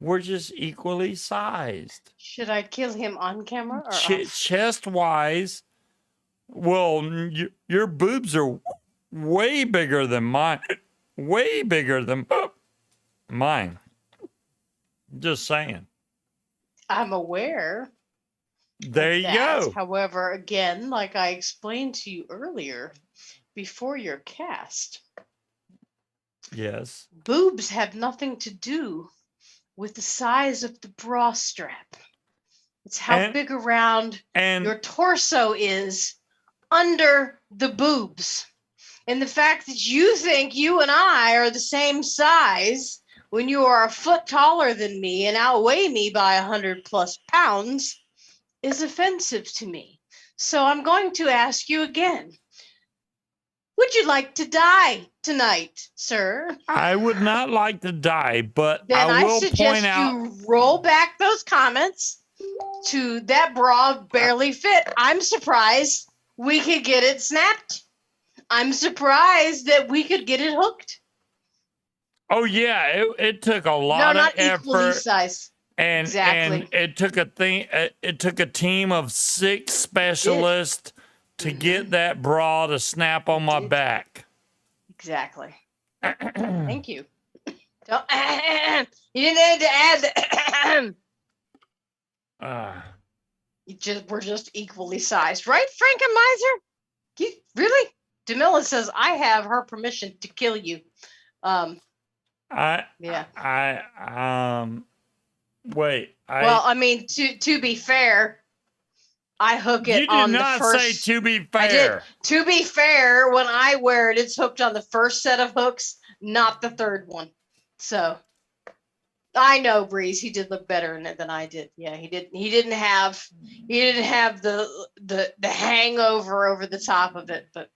Speaker 1: We're just equally sized.
Speaker 2: Should I kill him on camera or off?
Speaker 1: Chest wise, well, your boobs are way bigger than mine. Way bigger than mine. Just saying.
Speaker 2: I'm aware.
Speaker 1: There you go.
Speaker 2: However, again, like I explained to you earlier, before your cast,
Speaker 1: Yes.
Speaker 2: boobs have nothing to do with the size of the bra strap. It's how big around your torso is under the boobs. And the fact that you think you and I are the same size when you are a foot taller than me and outweigh me by 100+ pounds is offensive to me. So I'm going to ask you again. Would you like to die tonight, sir?
Speaker 1: I would not like to die, but
Speaker 2: Then
Speaker 1: I will
Speaker 2: suggest
Speaker 1: point out.
Speaker 2: you roll back those comments to that bra barely fit. I'm surprised we could get it snapped. I'm surprised that we could get it hooked.
Speaker 1: Oh yeah, it took a lot
Speaker 2: No,
Speaker 1: of
Speaker 2: not equally
Speaker 1: effort.
Speaker 2: sized.
Speaker 1: And
Speaker 2: Exactly.
Speaker 1: it took it took a team of 6 specialists to get that bra to snap on my back.
Speaker 2: Exactly. Thank you. Don't, you didn't need to add. We're just equally sized, right, Frankenmeiser? You really? Demilla says I have her permission to kill you. Yeah.
Speaker 1: Wait.
Speaker 2: Well, I mean, to be fair, I hook it on the first.
Speaker 1: You did not say to be fair.
Speaker 2: I did. To be fair, when I wear it, it's hooked on the first set of hooks, not the third one. So I know, Breeze. He did look better in it than I did. Yeah, he did. He didn't have the hangover over the top of it, but.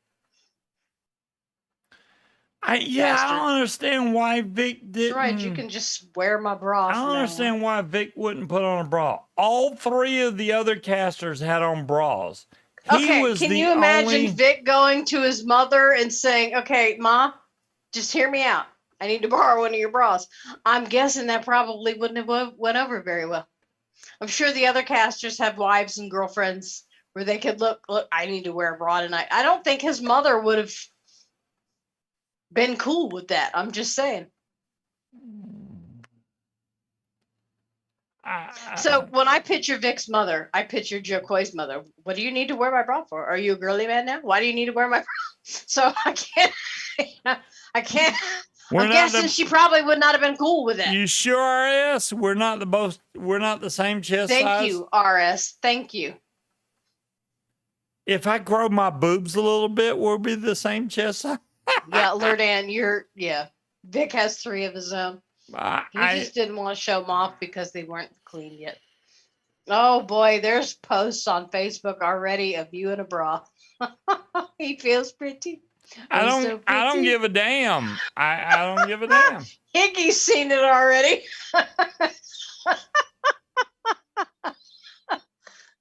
Speaker 1: I don't understand why Vic didn't.
Speaker 2: That's right, you can just wear my bra.
Speaker 1: I don't understand why Vic wouldn't put on a bra. All 3 of the other casters had on bras.
Speaker 2: Okay, can you imagine Vic going to his mother and saying, "Okay, Ma, just hear me out. I need to borrow one of your bras." I'm guessing that probably wouldn't have went over very well. I'm sure the other casters have wives and girlfriends where they could look, I need to wear a bra tonight. I don't think his mother would have been cool with that. I'm just saying. So when I picture Vic's mother, I picture Joe Coy's mother. What do you need to wear my bra for? Are you a girly man now? Why do you need to wear my bra? So I can't. I'm guessing she probably would not have been cool with that.
Speaker 1: You sure, RS? We're not the same chest size.
Speaker 2: Thank you, RS. Thank you.
Speaker 1: If I grow my boobs a little bit, we'll be the same chest size.
Speaker 2: Yeah, Lurdan, yeah. Vic has 3 of his own. He
Speaker 1: I
Speaker 2: just didn't want to show them off because they weren't clean yet. Oh boy, there's posts on Facebook already of you in a bra. He feels pretty.
Speaker 1: I
Speaker 2: Oh,
Speaker 1: don't
Speaker 2: so
Speaker 1: I don't
Speaker 2: pretty.
Speaker 1: give a damn. I don't give a damn.
Speaker 2: Higgy's seen it already.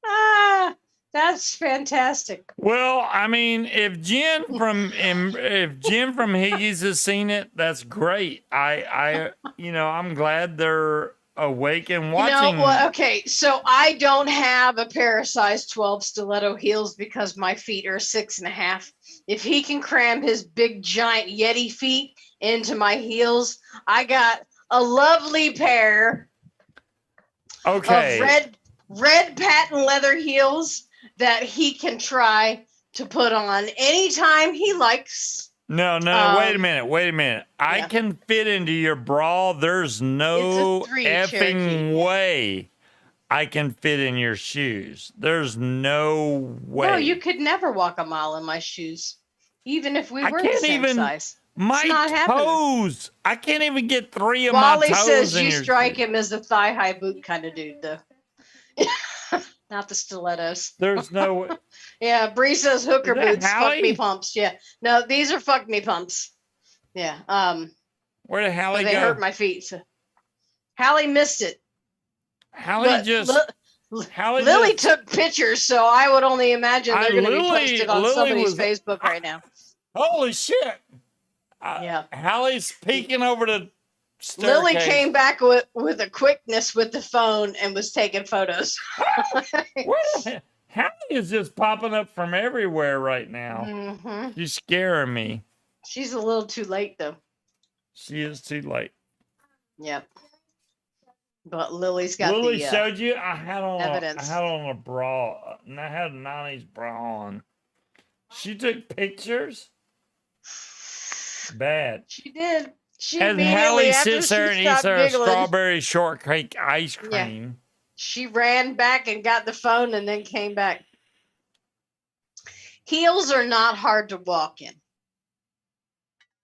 Speaker 2: Ah, that's fantastic.
Speaker 1: Well, I mean, if Jen from Higgies has seen it, that's great. I'm glad they're awake and watching.
Speaker 2: Well, okay, so I don't have a pair of size 12 stiletto heels because my feet are 6.5. If he can cram his big giant Yeti feet into my heels, I got a lovely pair
Speaker 1: Okay.
Speaker 2: of red patent leather heels that he can try to put on anytime he likes.
Speaker 1: No, wait a minute. I
Speaker 2: yeah.
Speaker 1: can fit into your bra. There's no
Speaker 2: It's a 3
Speaker 1: effing
Speaker 2: Cherokee.
Speaker 1: way I can fit in your shoes. There's no way.
Speaker 2: No, you could never walk a mile in my shoes, even if we
Speaker 1: I
Speaker 2: were the
Speaker 1: can't
Speaker 2: same
Speaker 1: even-
Speaker 2: size.
Speaker 1: My
Speaker 2: not happening.
Speaker 1: toes. I can't even get 3 of my
Speaker 2: Wally
Speaker 1: toes
Speaker 2: says
Speaker 1: in
Speaker 2: you
Speaker 1: your
Speaker 2: strike
Speaker 1: shoes.
Speaker 2: him as a thigh-high boot kind of dude, though. Not the stilettos.
Speaker 1: There's no way.
Speaker 2: Yeah, Bree says hooker
Speaker 1: Is that
Speaker 2: boots, fuck
Speaker 1: Hallie?
Speaker 2: me pumps. Yeah, no, these are fuck me pumps. Yeah,
Speaker 1: Where did Hallie
Speaker 2: but they
Speaker 1: go?
Speaker 2: hurt my feet. So. Hallie missed it.
Speaker 1: Hallie
Speaker 2: But
Speaker 1: just. Hallie
Speaker 2: Lily
Speaker 1: just,
Speaker 2: took pictures, so I would only imagine they're going to be
Speaker 1: Lily-
Speaker 2: posted on
Speaker 1: Lily
Speaker 2: somebody's
Speaker 1: was-
Speaker 2: Facebook right now.
Speaker 1: holy shit.
Speaker 2: Yeah.
Speaker 1: Hallie's peeking over the staircase.
Speaker 2: Lily came back with a quickness with the phone and was taking photos.
Speaker 1: Where? Hallie is just popping up from everywhere right now.
Speaker 2: hmm
Speaker 1: She's scaring me.
Speaker 2: She's a little too late, though.
Speaker 1: She is too late.
Speaker 2: Yep. But Lily's got
Speaker 1: Lily
Speaker 2: the
Speaker 1: showed you. I had on
Speaker 2: evidence.
Speaker 1: a bra, and I had a 90s bra on. She took pictures. Bad.
Speaker 2: She did. She
Speaker 1: And
Speaker 2: immediately
Speaker 1: Hallie
Speaker 2: after
Speaker 1: sits there and
Speaker 2: she
Speaker 1: eats
Speaker 2: stopped
Speaker 1: her
Speaker 2: giggling,
Speaker 1: strawberry shortcake ice
Speaker 2: Yeah.
Speaker 1: cream.
Speaker 2: she ran back and got the phone and then came back. Heels are not hard to walk in.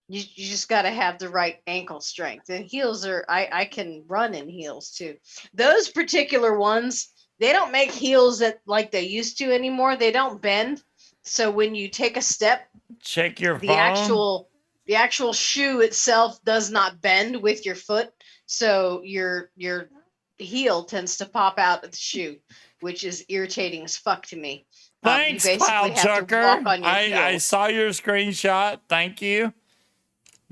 Speaker 2: You just got to have the right ankle strength. And heels are, I can run in heels too. Those particular ones, they don't make heels that like they used to anymore. They don't bend. So when you take a step,
Speaker 1: Check your
Speaker 2: the
Speaker 1: phone.
Speaker 2: actual shoe itself does not bend with your foot. So your heel tends to pop out of the shoe, which is irritating as fuck to me.
Speaker 1: Thanks,
Speaker 2: you basically
Speaker 1: Cloud
Speaker 2: have to
Speaker 1: Chucker.
Speaker 2: walk on your
Speaker 1: I
Speaker 2: heels.
Speaker 1: saw your screenshot. Thank you.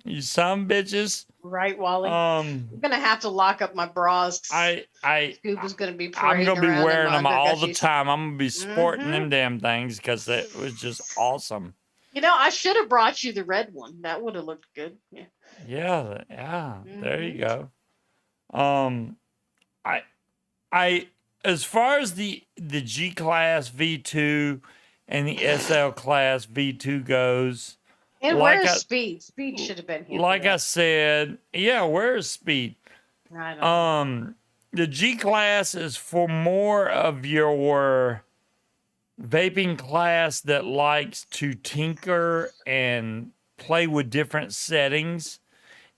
Speaker 1: You some bitches.
Speaker 2: Right, Wally? I'm gonna have to lock up my bras. Scuba's gonna be
Speaker 1: I'm
Speaker 2: parading
Speaker 1: gonna be
Speaker 2: around in
Speaker 1: wearing
Speaker 2: my
Speaker 1: them all the
Speaker 2: undergushies.
Speaker 1: time. I'm gonna be sporting
Speaker 2: Mhm.
Speaker 1: them damn things because it was just awesome.
Speaker 2: You know, I should have brought you the red one. That would have looked good. Yeah.
Speaker 1: Yeah. There you go. I as far as the G class V2 and the SL class V2 goes,
Speaker 2: And
Speaker 1: Like
Speaker 2: where's
Speaker 1: I-
Speaker 2: Speed? Speed should have been here.
Speaker 1: like I said, yeah, where's Speed?
Speaker 2: I don't know.
Speaker 1: The G class is for more of your vaping class that likes to tinker and play with different settings.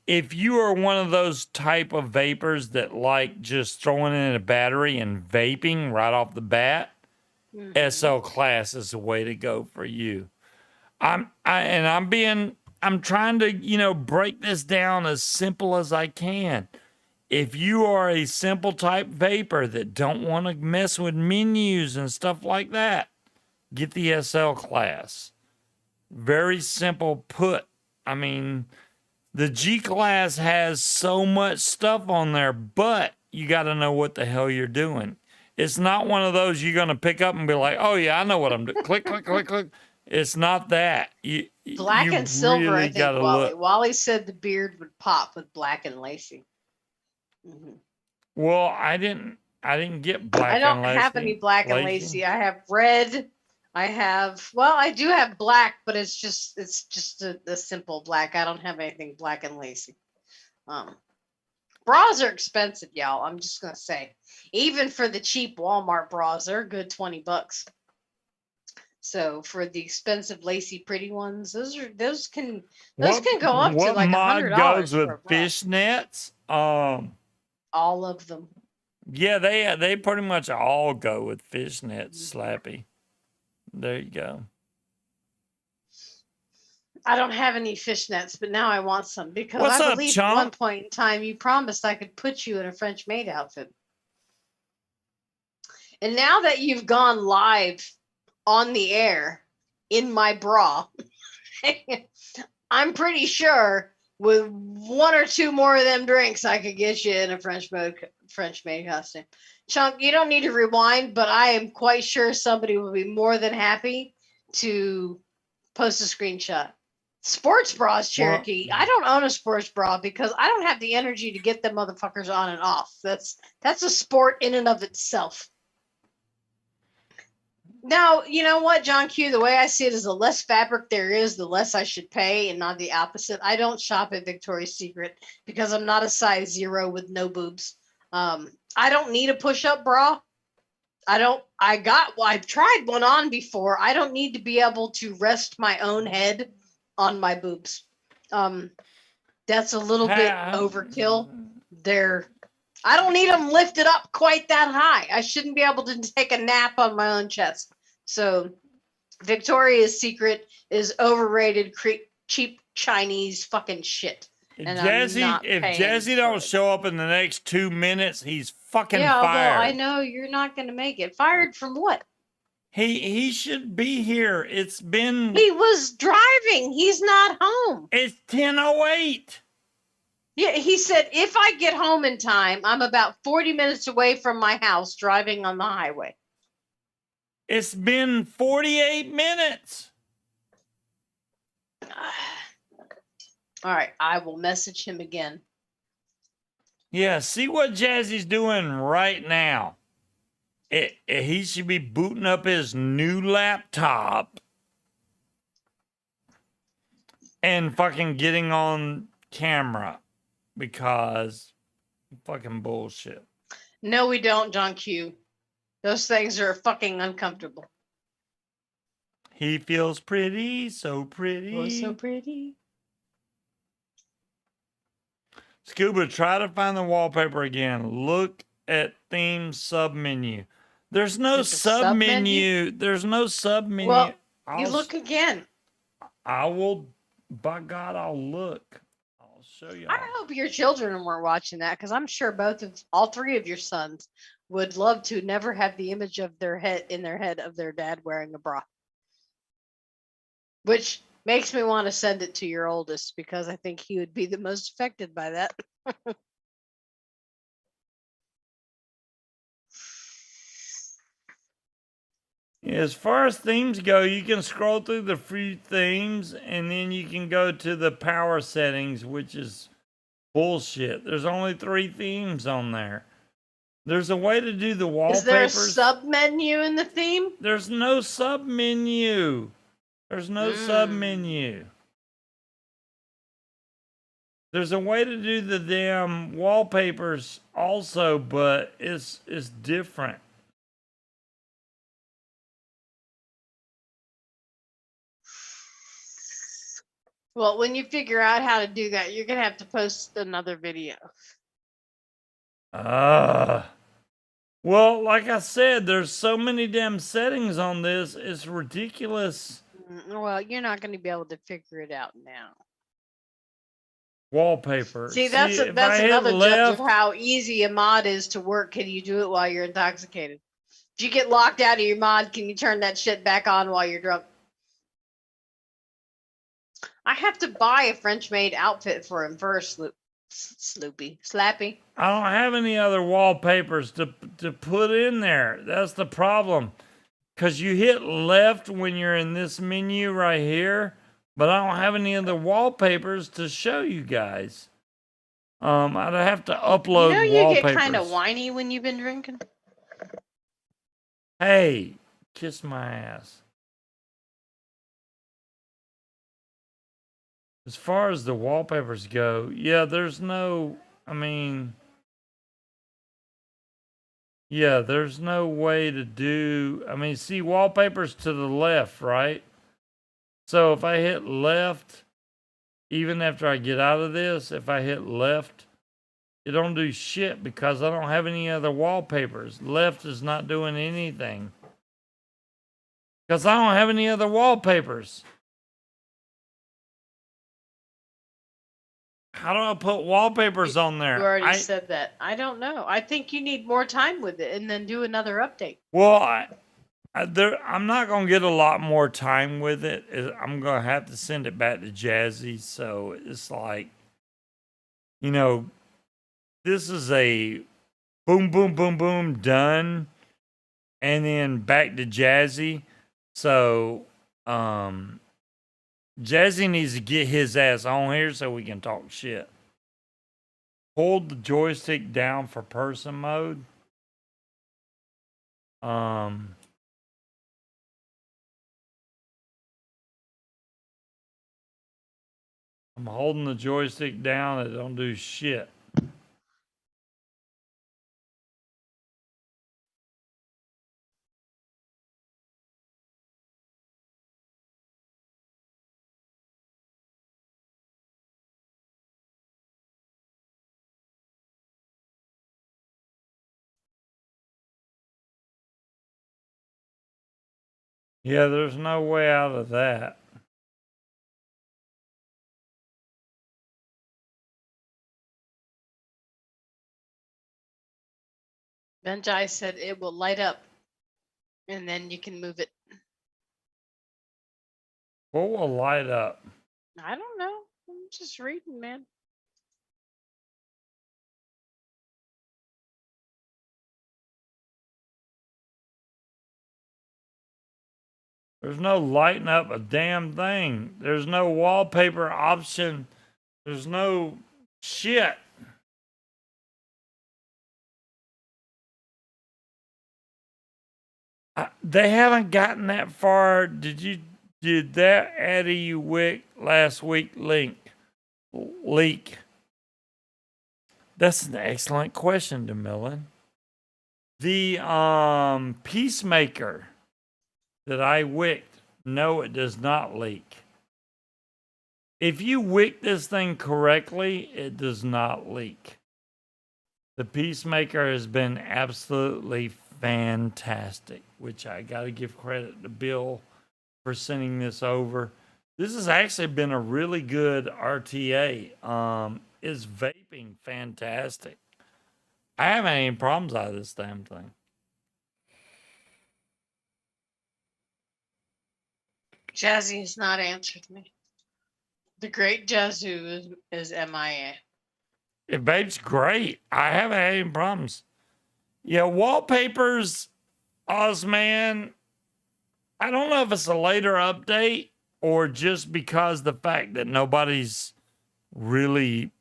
Speaker 1: If you are one of those type of vapors that like just throwing in a battery and vaping right off the bat, SL class is the way to go for you. I'm trying to, break this down as simple as I can. If you are a simple type vapor that don't want to mess with menus and stuff like that, get the SL class. Very simple put. I mean, the G class has so much stuff on there, but you got to know what the hell you're doing. It's not one of those you're going to pick up and be like, oh yeah, I know what I'm doing. Click, click, click, click. It's not that.
Speaker 2: Black
Speaker 1: you
Speaker 2: and silver,
Speaker 1: really
Speaker 2: I think,
Speaker 1: gotta
Speaker 2: Wally.
Speaker 1: look.
Speaker 2: Wally said the beard would pop with black and lacy.
Speaker 1: Well, I didn't get black
Speaker 2: I don't
Speaker 1: and lacy.
Speaker 2: have any black and lacy. I have red. I do have black, but it's just a simple black. I don't have anything black and lacy. Bras are expensive, y'all. I'm just gonna say, even for the cheap Walmart bras, they're a good $20. So for the expensive, lacy, pretty ones, those can
Speaker 1: What
Speaker 2: go up to
Speaker 1: what
Speaker 2: like
Speaker 1: mod
Speaker 2: $100
Speaker 1: goes
Speaker 2: for
Speaker 1: with
Speaker 2: a bra.
Speaker 1: fishnets?
Speaker 2: All of them.
Speaker 1: Yeah, they pretty much all go with fishnets, Slappy. There you go.
Speaker 2: I don't have any fishnets, but now I want some because
Speaker 1: What's
Speaker 2: I
Speaker 1: up,
Speaker 2: believe at one
Speaker 1: chump?
Speaker 2: point in time you promised I could put you in a French maid outfit. And now that you've gone live on the air in my bra, I'm pretty sure with one or two more of them drinks, I could get you in a French maid costume. Chunk, you don't need to rewind, but I am quite sure somebody will be more than happy to post a screenshot. Sports bras, Cherokee. I don't own a sports bra because I don't have the energy to get them motherfuckers on and off. That's a sport in and of itself. Now, you know what, John Q, the way I see it is the less fabric there is, the less I should pay, and not the opposite. I don't shop at Victoria's Secret because I'm not a size 0 with no boobs. I don't need a push-up bra. I've tried one on before. I don't need to be able to rest my own head on my boobs. That's a little bit overkill. I don't need them lifted up quite that high. I shouldn't be able to take a nap on my own chest. So Victoria's Secret is overrated, cheap Chinese fucking shit.
Speaker 1: If
Speaker 2: And
Speaker 1: Jesse don't show up in the next 2 minutes, he's fucking fired.
Speaker 2: Well, I know you're not going to make it. Fired from what?
Speaker 1: He should be here. It's been...
Speaker 2: He was driving. He's not home.
Speaker 1: It's 10:08.
Speaker 2: Yeah, he said, if I get home in time, I'm about 40 minutes away from my house driving on the highway.
Speaker 1: It's been 48 minutes.
Speaker 2: All right, I will message him again.
Speaker 1: Yeah, see what Jazzy's doing right now. He should be booting up his new laptop and fucking getting on camera because fucking bullshit.
Speaker 2: No, we don't, John Q. Those things are fucking uncomfortable.
Speaker 1: He feels pretty, so pretty.
Speaker 2: Oh, so pretty.
Speaker 1: Scuba, try to find the wallpaper again. Look at theme submenu. There's no submenu. There's no submenu.
Speaker 2: Well, you look again.
Speaker 1: I will. By God, I'll look. I'll show you.
Speaker 2: I hope your children weren't watching that because I'm sure all three of your sons would love to never have the image of their head of their dad wearing a bra. Which makes me want to send it to your oldest because I think he would be the most affected by that.
Speaker 1: As far as themes go, you can scroll through the free themes and then you can go to the power settings, which is bullshit. There's only 3 themes on there. There's a way to do the wallpapers.
Speaker 2: Is there a sub-menu in the theme?
Speaker 1: There's no sub-menu. There's no sub-menu. There's a way to do the damn wallpapers also, but it's different.
Speaker 2: Well, when you figure out how to do that, you're going to have to post another video.
Speaker 1: Well, like I said, there's so many damn settings on this. It's ridiculous.
Speaker 2: Well, you're not going to be able to figure it out now.
Speaker 1: Wallpaper.
Speaker 2: See, that's another judge of how easy a mod is to work. Can you do it while you're intoxicated? If you get locked out of your mod, can you turn that shit back on while you're drunk? I have to buy a French maid outfit for him first, Slappy.
Speaker 1: I don't have any other wallpapers to put in there. That's the problem. Because you hit left when you're in this menu right here, but I don't have any of the wallpapers to show you guys. I'd have to upload wallpapers.
Speaker 2: You get kind of whiny when you've been drinking.
Speaker 1: Hey, kiss my ass. As far as the wallpapers go, yeah, there's no, I mean, Yeah, there's no way to do. I mean, see, wallpaper's to the left, right? So if I hit left, even after I get out of this, if I hit left, it don't do shit because I don't have any other wallpapers. Left is not doing anything because I don't have any other wallpapers. How do I put wallpapers on there?
Speaker 2: You already said that. I don't know. I think you need more time with it and then do another update.
Speaker 1: Well, I'm not gonna get a lot more time with it. I'm gonna have to send it back to Jazzy. So it's like, you know, this is a boom, boom, boom, boom, done, and then back to Jazzy. So, Jazzy needs to get his ass on here so we can talk shit. Hold the joystick down for person mode. I'm holding the joystick down. It don't do shit. Yeah, there's no way out of that.
Speaker 2: Benjai said it will light up and then you can move it.
Speaker 1: What will light up?
Speaker 2: I don't know. I'm just reading, man.
Speaker 1: There's no lighting up a damn thing. There's no wallpaper option. There's no shit. They haven't gotten that far. Did that Addy Wick last week leak? That's an excellent question, DeMillan. The Peacemaker that I wicked, no, it does not leak. If you wick this thing correctly, it does not leak. The Peacemaker has been absolutely fantastic, which I got to give credit to Bill for sending this over. This has actually been a really good RTA. Is vaping fantastic? I haven't had any problems out of this damn thing.
Speaker 2: Jazzy has not answered me. The great Jazzu is MIA.
Speaker 1: It vapes great. I haven't had any problems. Yeah, wallpapers, Ozman. I don't know if it's a later update or just because the fact that nobody's really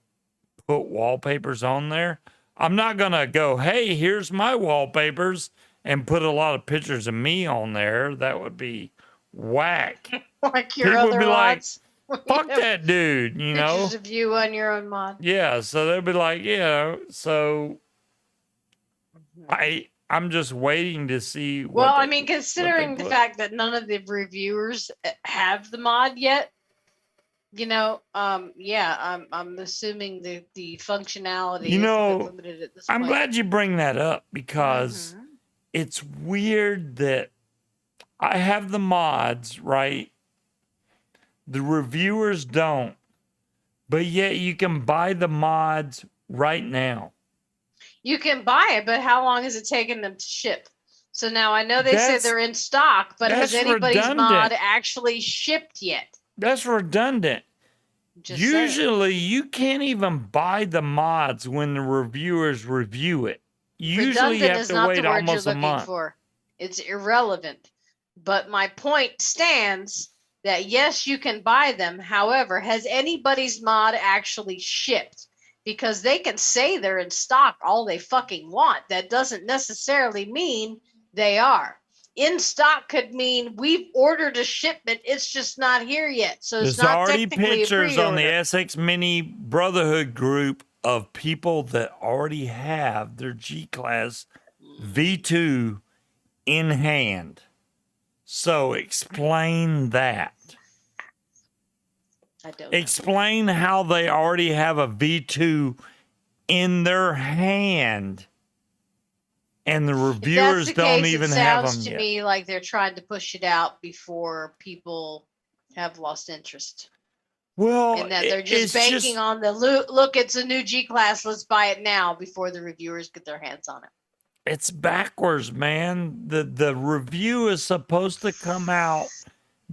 Speaker 1: put wallpapers on there. I'm not gonna go, hey, here's my wallpapers and put a lot of pictures of me on there. That would be whack.
Speaker 2: Like your
Speaker 1: People would
Speaker 2: other
Speaker 1: be like,
Speaker 2: mods.
Speaker 1: fuck that dude, you know?
Speaker 2: Pictures of you on your own mod.
Speaker 1: Yeah, so they'll be like, so I'm just waiting to see what
Speaker 2: Well,
Speaker 1: they-
Speaker 2: I mean, considering
Speaker 1: what they
Speaker 2: the
Speaker 1: put.
Speaker 2: fact that none of the reviewers have the mod yet, you know, yeah, I'm assuming the functionality
Speaker 1: You
Speaker 2: is a
Speaker 1: know,
Speaker 2: bit limited at this
Speaker 1: I'm
Speaker 2: point.
Speaker 1: glad you bring that up because
Speaker 2: Mhm.
Speaker 1: it's weird that I have the mods, right? The reviewers don't, but yet you can buy the mods right now.
Speaker 2: You can buy it, but how long is it taking them to ship? So now I know they say
Speaker 1: That's-
Speaker 2: they're in stock, but has
Speaker 1: that's
Speaker 2: anybody's
Speaker 1: redundant.
Speaker 2: mod actually shipped yet?
Speaker 1: That's redundant.
Speaker 2: Just saying.
Speaker 1: Usually you can't even buy the mods when the reviewers review it. Usually
Speaker 2: Redundant
Speaker 1: you have
Speaker 2: is
Speaker 1: to
Speaker 2: not
Speaker 1: wait
Speaker 2: the word you're
Speaker 1: almost a
Speaker 2: looking
Speaker 1: month.
Speaker 2: for. It's irrelevant. But my point stands that yes, you can buy them. However, has anybody's mod actually shipped? Because they can say they're in stock all they fucking want. That doesn't necessarily mean they are. In stock could mean we've ordered a shipment, it's just not here yet. So it's
Speaker 1: There's
Speaker 2: not
Speaker 1: already
Speaker 2: technically
Speaker 1: pictures
Speaker 2: a
Speaker 1: on the
Speaker 2: pre-order.
Speaker 1: SXmini Brotherhood group of people that already have their G-Class V2 in hand. So explain that.
Speaker 2: I don't know.
Speaker 1: Explain how they already have a V2 in their hand and the
Speaker 2: If that's
Speaker 1: reviewers
Speaker 2: the
Speaker 1: don't
Speaker 2: case,
Speaker 1: even
Speaker 2: it
Speaker 1: have
Speaker 2: sounds
Speaker 1: them
Speaker 2: to
Speaker 1: yet.
Speaker 2: me like they're trying to push it out before people have lost interest.
Speaker 1: Well,
Speaker 2: And that they're
Speaker 1: it's
Speaker 2: just banking on the look, it's a new G-Class, let's buy it now before the reviewers get their hands on it.
Speaker 1: it's backwards, man. The review is supposed to come out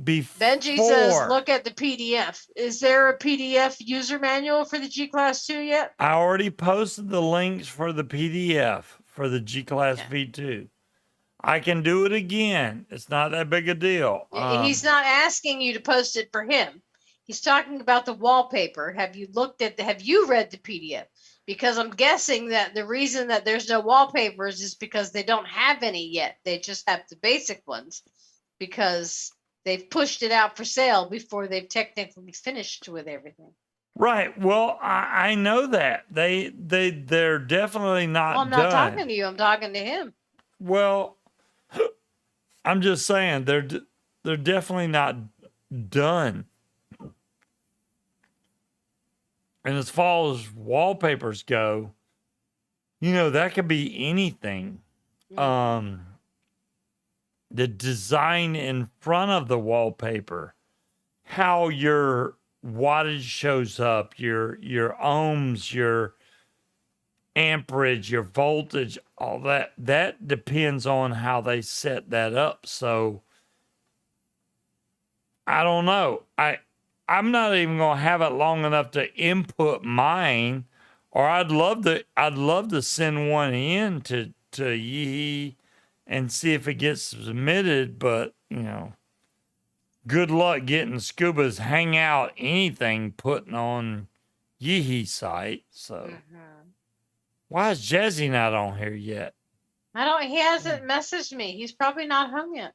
Speaker 1: before.
Speaker 2: Benji says, look at the PDF. Is there a PDF user manual for the G-Class 2 yet?
Speaker 1: I already posted the links for the PDF for the G-Class V2. I can do it again. It's not that big a deal.
Speaker 2: He's not asking you to post it for him. He's talking about the wallpaper. Have you read the PDF? Because I'm guessing that the reason that there's no wallpapers is because they don't have any yet. They just have the basic ones because they've pushed it out for sale before they've technically finished with everything.
Speaker 1: Right. Well, I know that. They're definitely not
Speaker 2: Well, I'm not
Speaker 1: done.
Speaker 2: talking to you. I'm talking to him.
Speaker 1: Well, I'm just saying they're definitely not done. And as far as wallpapers go, that could be anything. The design in front of the wallpaper, how your wattage shows up, your ohms, your amperage, your voltage, all that depends on how they set that up. So I don't know. I'm not even gonna have it long enough to input mine, or I'd love to send one in to Yee and see if it gets submitted, but good luck getting Scuba's Hangout anything putting on Yeehee's site. So why is Jazzy not on here yet?
Speaker 2: He hasn't messaged me. He's probably not home yet.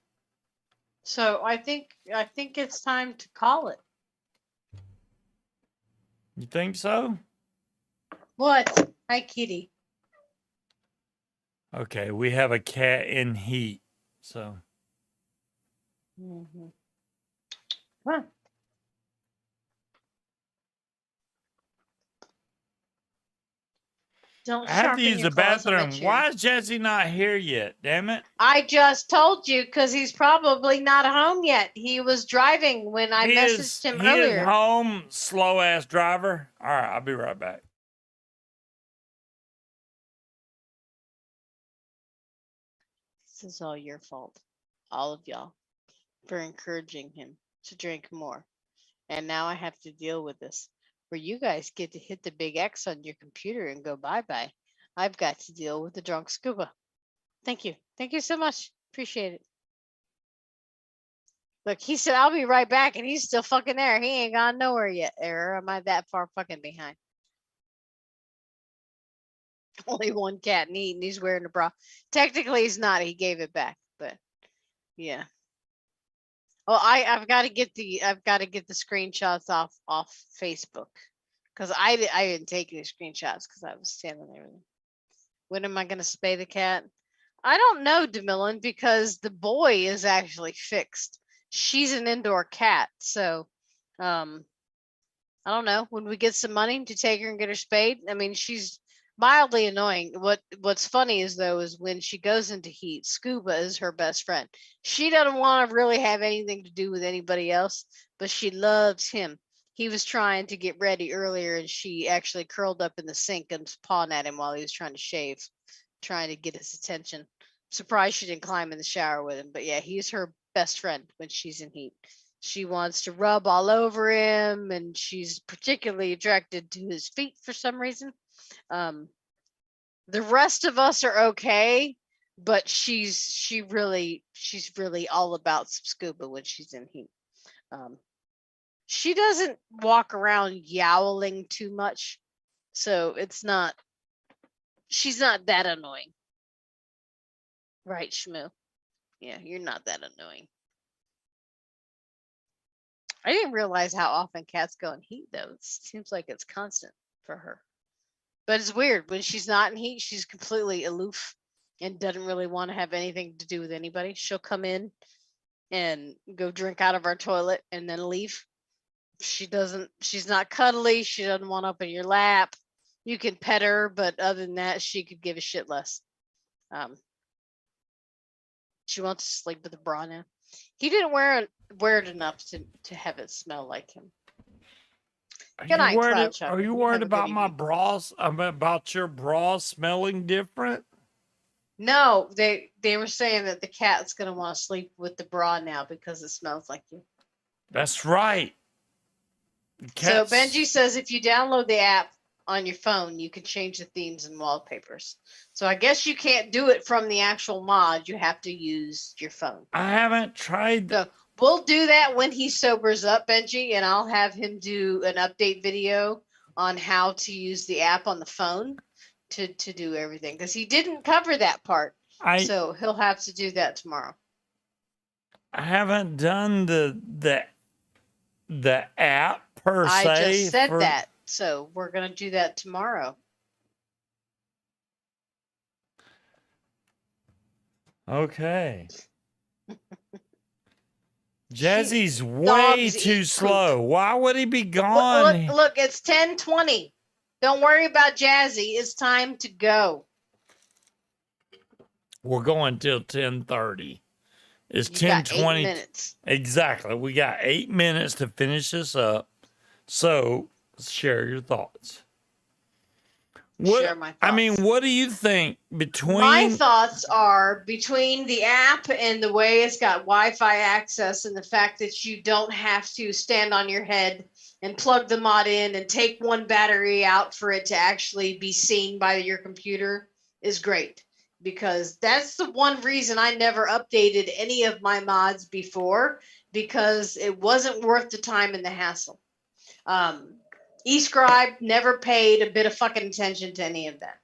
Speaker 2: So I think it's time to call it.
Speaker 1: You think so?
Speaker 2: What? Hi, kitty.
Speaker 1: Okay, we have a cat in heat. So
Speaker 2: Huh. Don't
Speaker 1: I have
Speaker 2: sharpen
Speaker 1: to use
Speaker 2: your
Speaker 1: the
Speaker 2: claws on my
Speaker 1: bathroom.
Speaker 2: chin.
Speaker 1: Why is Jazzy not here yet? Damn it.
Speaker 2: I just told you because he's probably not home yet. He was driving when I messaged him
Speaker 1: He
Speaker 2: earlier.
Speaker 1: is home, slow ass driver. All right, I'll be right back.
Speaker 2: This is all your fault, all of y'all, for encouraging him to drink more. And now I have to deal with this, where you guys get to hit the big X on your computer and go bye-bye. I've got to deal with the drunk scuba. Thank you. Thank you so much. Appreciate it. Look, he said, I'll be right back, and he's still fucking there. He ain't gone nowhere yet. Or am I that far fucking behind? Only one cat need, and he's wearing a bra. Technically, he's not. He gave it back, but yeah. Well, I've got to get the screenshots off Facebook because I didn't take any screenshots because I was standing there. When am I gonna spay the cat? I don't know, DeMillan, because the boy is actually fixed. She's an indoor cat, so I don't know. When we get some money to take her and get her spayed, I mean, she's mildly annoying. What's funny is when she goes into heat, Scuba is her best friend. She doesn't want to really have anything to do with anybody else, but she loves him. He was trying to get ready earlier, and she actually curled up in the sink and was pawing at him while he was trying to shave, trying to get his attention. Surprised she didn't climb in the shower with him, but yeah, he's her best friend when she's in heat. She wants to rub all over him, and she's particularly attracted to his feet for some reason. The rest of us are okay, but she's really all about some Scuba when she's in heat. She doesn't walk around yowling too much, so she's not that annoying. Right, Shmoo? Yeah, you're not that annoying. I didn't realize how often cats go in heat, though. It seems like it's constant for her. But it's weird. When she's not in heat, she's completely aloof. and doesn't really want to have anything to do with anybody. She'll come in and go drink out of our toilet and then leave. She's not cuddly. She doesn't want up in your lap. You can pet her, but other than that, she could give a shit less. She wants to sleep with a bra now. He didn't wear it enough to have it smell like him. Good night, Cloud Chuck.
Speaker 1: Are you
Speaker 2: You
Speaker 1: worried
Speaker 2: have a good
Speaker 1: about my
Speaker 2: evening.
Speaker 1: bras? About your bra smelling different?
Speaker 2: No, they were saying that the cat's gonna want to sleep with the bra now because it smells like you.
Speaker 1: That's right.
Speaker 2: So
Speaker 1: Cats-
Speaker 2: Benji says if you download the app on your phone, you can change the themes and wallpapers. So I guess you can't do it from the actual mod. You have to use your phone.
Speaker 1: I haven't tried.
Speaker 2: So we'll do that when he sobers up, Benji, and I'll have him do an update video on how to use the app on the phone to do everything, because he didn't cover that part. So he'll have to do that tomorrow.
Speaker 1: I haven't done the app per se.
Speaker 2: I just said that. So we're gonna do that tomorrow.
Speaker 1: Okay. Jazzy's way
Speaker 2: dogs
Speaker 1: too
Speaker 2: eat
Speaker 1: slow. Why would he be gone?
Speaker 2: Look, it's 10:20. Don't worry about Jazzy. It's time to go.
Speaker 1: We're going till 10:30. It's
Speaker 2: You got 8
Speaker 1: 10:20.
Speaker 2: minutes.
Speaker 1: Exactly. We got 8 minutes to finish this up. So share your thoughts.
Speaker 2: Share my
Speaker 1: I mean,
Speaker 2: thoughts.
Speaker 1: what do you think between
Speaker 2: My thoughts are between the app and the way it's got Wi-Fi access and the fact that you don't have to stand on your head and plug the mod in and take one battery out for it to actually be seen by your computer is great, because that's the one reason I never updated any of my mods before, because it wasn't worth the time and the hassle. eScribe never paid a bit of fucking attention to any of that.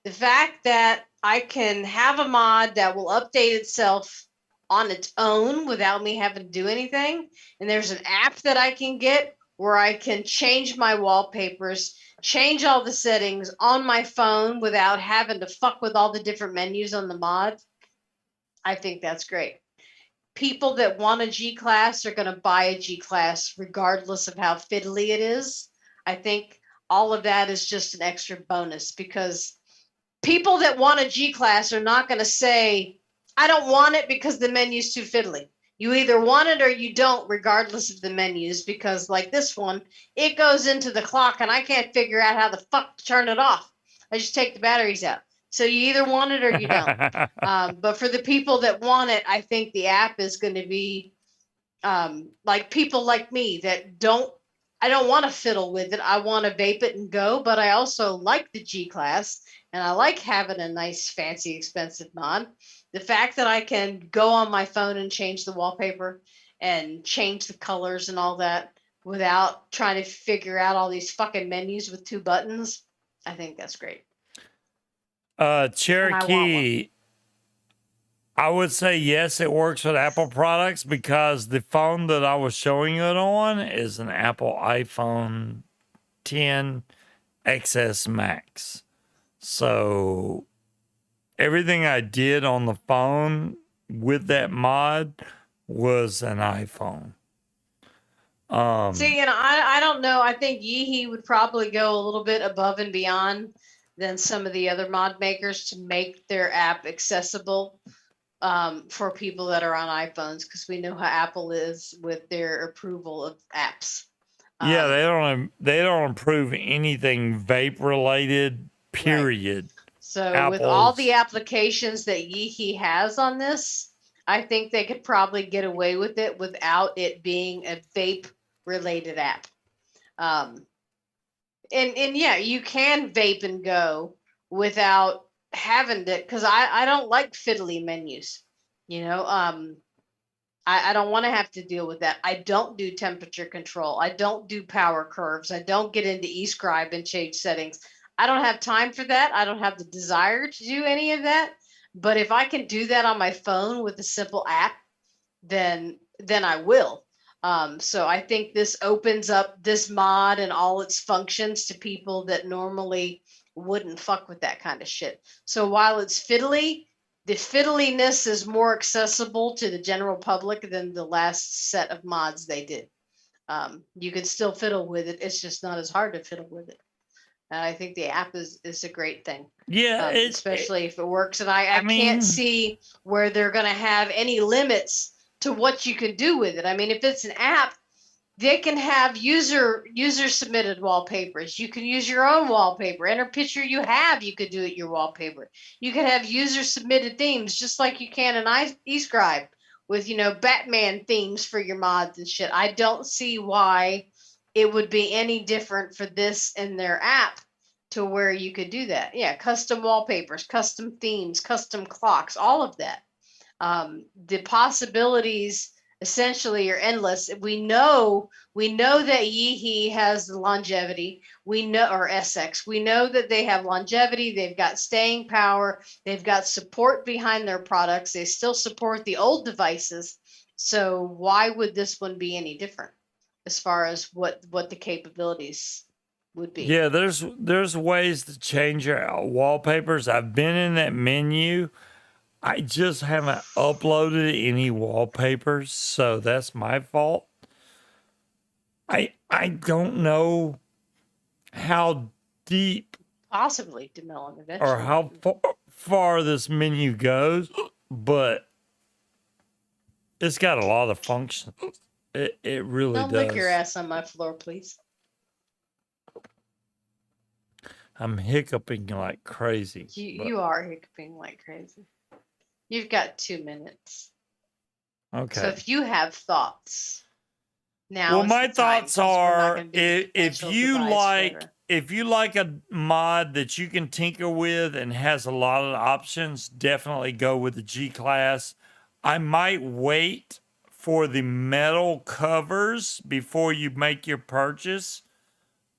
Speaker 2: The fact that I can have a mod that will update itself on its own without me having to do anything, and there's an app that I can get where I can change my wallpapers, change all the settings on my phone without having to fuck with all the different menus on the mod, I think that's great. People that want a G-Class are going to buy a G-Class regardless of how fiddly it is. I think all of that is just an extra bonus, because people that want a G-Class are not going to say, I don't want it because the menu's too fiddly. You either want it or you don't, regardless of the menus, because like this one, it goes into the clock and I can't figure out how the fuck to turn it off. I just take the batteries out. So you either want it or you don't. But for the people that want it, I think the app is going to be like people like me that I don't want to fiddle with it. I want to vape it and go, but I also like the G-Class and I like having a nice, fancy, expensive mod. The fact that I can go on my phone and change the wallpaper and change the colors and all that without trying to figure out all these fucking menus with 2 buttons, I think that's great.
Speaker 1: Cherokee, I would say yes, it works with Apple products, because the phone that I was showing it on is an Apple iPhone 10 XS Max. So everything I did on the phone with that mod was an iPhone.
Speaker 2: See, and I don't know. I think Yeehee would probably go a little bit above and beyond than some of the other mod makers to make their app accessible for people that are on iPhones, because we know how Apple is with their approval of apps.
Speaker 1: Yeah, they don't approve anything vape related, period.
Speaker 2: Right. So with all the applications that Yeehee has on this, I think they could probably get away with it without it being a vape related app. And yeah, you can vape and go without having to, because I don't like fiddly menus. You know, I don't want to have to deal with that. I don't do temperature control. I don't do power curves. I don't get into eScribe and change settings. I don't have time for that. I don't have the desire to do any of that. But if I can do that on my phone with a simple app, then I will. So I think this opens up this mod and all its functions to people that normally wouldn't fuck with that kind of shit. So while it's fiddly, the fiddliness is more accessible to the general public than the last set of mods they did. You can still fiddle with it. It's just not as hard to fiddle with it. And I think the app is a great thing.
Speaker 1: Yeah,
Speaker 2: especially if it works. And I
Speaker 1: mean,
Speaker 2: can't see where they're going to have any limits to what you can do with it. I mean, if it's an app, they can have user submitted wallpapers. You can use your own wallpaper. Enter picture you have, you could do it your wallpaper. You could have user submitted themes just like you can in eScribe with, you know, Batman themes for your mods and shit. I don't see why it would be any different for this in their app to where you could do that. Yeah, custom wallpapers, custom themes, custom clocks, all of that. The possibilities essentially are endless. We know that Yeehee has the longevity. We know, or SX, we know that they have longevity. They've got staying power. They've got support behind their products. They still support the old devices. So why would this one be any different as far as what the capabilities would be?
Speaker 1: Yeah, there's ways to change your wallpapers. I've been in that menu. I just haven't uploaded any wallpapers, so that's my fault. I don't know how deep
Speaker 2: Possibly to Melon eventually.
Speaker 1: or how far this menu goes, but it's got a lot of functions. It really
Speaker 2: Don't
Speaker 1: does.
Speaker 2: lick your ass on my floor, please.
Speaker 1: I'm hiccuping like crazy.
Speaker 2: You are hiccuping like crazy. You've got 2 minutes.
Speaker 1: Okay.
Speaker 2: So if you have thoughts, now.
Speaker 1: Well,
Speaker 2: is
Speaker 1: my
Speaker 2: the time,
Speaker 1: thoughts
Speaker 2: 'cause we're not
Speaker 1: are
Speaker 2: gonna be
Speaker 1: if
Speaker 2: potential
Speaker 1: you
Speaker 2: device
Speaker 1: like
Speaker 2: forever.
Speaker 1: if you like a mod that you can tinker with and has a lot of options, definitely go with the G class. I might wait for the metal covers before you make your purchase.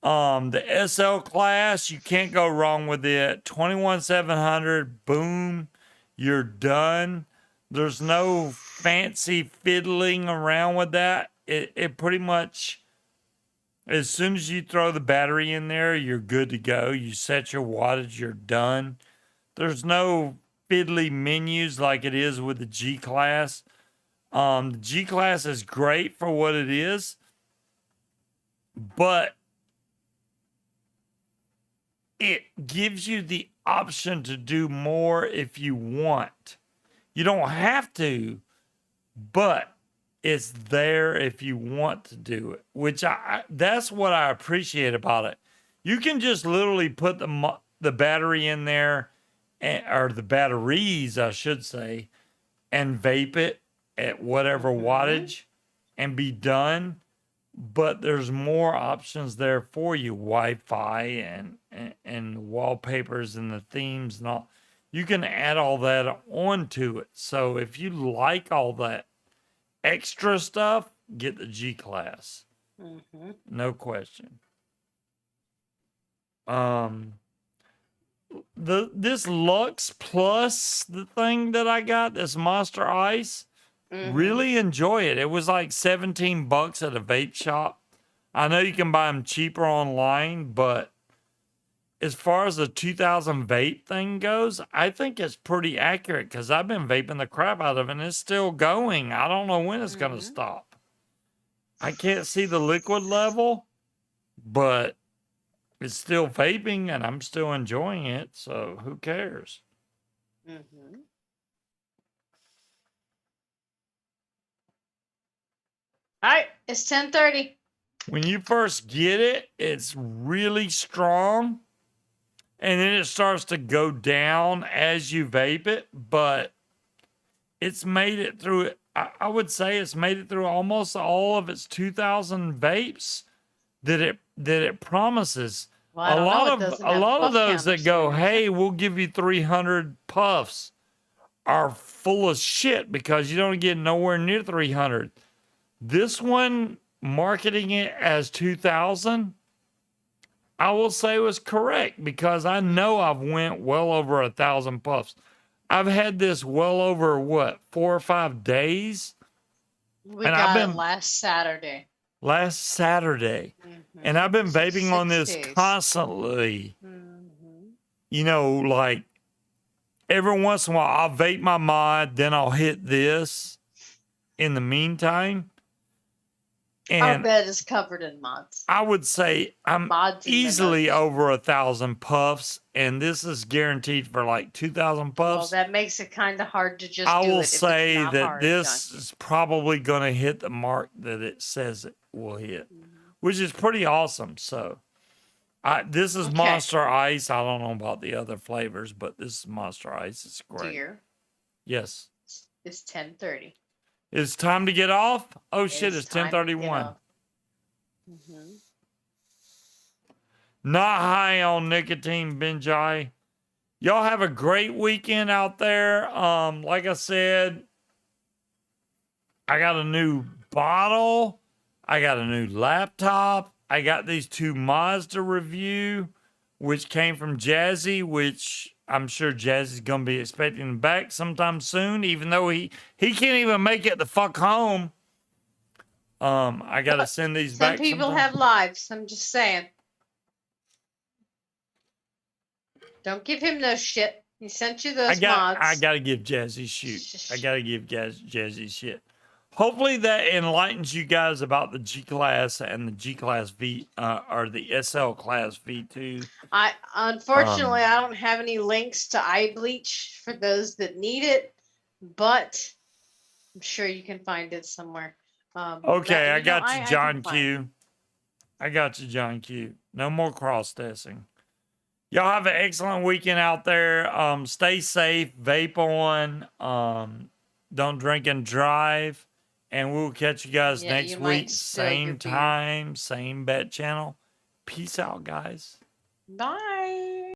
Speaker 1: The SL class, you can't go wrong with it. 21,700, boom, you're done. There's no fancy fiddling around with that. It pretty much, as soon as you throw the battery in there, you're good to go. You set your wattage, you're done. There's no fiddly menus like it is with the G class. The G class is great for what it is, but it gives you the option to do more if you want. You don't have to, but it's there if you want to do it, which that's what I appreciate about it. You can just literally put the battery in there, or the batteries, I should say, and vape it at whatever wattage and be done. But there's more options there for you, Wi-Fi and wallpapers and the themes and all. You can add all that onto it. So if you like all that extra stuff, get the G class. No question. This Lux Plus, the thing that I got, this Monster Ice, really enjoy it. It was like $17 at a vape shop. I know you can buy them cheaper online, but as far as the 2000 vape thing goes, I think it's pretty accurate because I've been vaping the crap out of it and it's still going. I don't know when it's going to stop. I can't see the liquid level, but it's still vaping and I'm still enjoying it. So who cares?
Speaker 2: All right, it's 10:30.
Speaker 1: When you first get it, it's really strong. And then it starts to go down as you vape it. But it's made it through, I would say it's made it through almost all of its 2000 vapes that it promises.
Speaker 2: Well,
Speaker 1: a lot of those that go, hey, we'll give you 300 puffs are full of shit because you don't get nowhere near 300. This one, marketing it as 2000, I will say was correct because I know I've went well over 1,000 puffs. I've had this well over 4 or 5 days.
Speaker 2: We got it last Saturday.
Speaker 1: And I've been vaping
Speaker 2: 6
Speaker 1: on this
Speaker 2: days.
Speaker 1: constantly. You know, like every once in a while, I'll vape my mod, then I'll hit this in the meantime.
Speaker 2: Our
Speaker 1: And
Speaker 2: bed is covered in mods.
Speaker 1: I would say I'm
Speaker 2: Mods and
Speaker 1: easily
Speaker 2: minnows.
Speaker 1: over 1,000 puffs, and this is guaranteed for like 2,000
Speaker 2: Well,
Speaker 1: puffs.
Speaker 2: that makes it kind of hard to just
Speaker 1: I
Speaker 2: do
Speaker 1: will
Speaker 2: it if
Speaker 1: say
Speaker 2: it's not
Speaker 1: that
Speaker 2: hard,
Speaker 1: this
Speaker 2: John.
Speaker 1: is probably going to hit the mark that it says it will hit, which is pretty awesome. So, this is
Speaker 2: Okay.
Speaker 1: Monster Ice. I don't know about the other flavors, but this is Monster Ice. It's great.
Speaker 2: Dear,
Speaker 1: Yes.
Speaker 2: it's 10:30.
Speaker 1: It's time to get off. Oh shit! It's
Speaker 2: time to get
Speaker 1: 10:31.
Speaker 2: off. Mhm.
Speaker 1: Not high on nicotine, Benjai. Y'all have a great weekend out there. Like I said, I got a new bottle. I got a new laptop. I got these 2 mods to review, which came from Jazzy, which I'm sure Jazzy's gonna be expecting them back sometime soon, even though he can't even make it the fuck home. I gotta send these
Speaker 2: Some
Speaker 1: back.
Speaker 2: people
Speaker 1: sometime.
Speaker 2: have lives. I'm just saying. Don't give him no shit. He sent you those mods.
Speaker 1: I gotta give Jazzy shit. I gotta give Jazzy shit. Hopefully that enlightens you guys about the G class and the G class V or the SL class V2.
Speaker 2: Unfortunately I don't have any links to eye bleach for those that need it, but I'm sure you can find it somewhere.
Speaker 1: Okay, I got you,
Speaker 2: can
Speaker 1: John
Speaker 2: find
Speaker 1: Q. I got you, John Q. No more cross testing. Y'all have an excellent weekend out there. Stay safe, vape on, don't drink and drive. And we'll catch you guys
Speaker 2: Yeah,
Speaker 1: next
Speaker 2: you might
Speaker 1: week.
Speaker 2: spill your
Speaker 1: Same
Speaker 2: beer.
Speaker 1: time, same bet channel. Peace out, guys.
Speaker 2: Bye.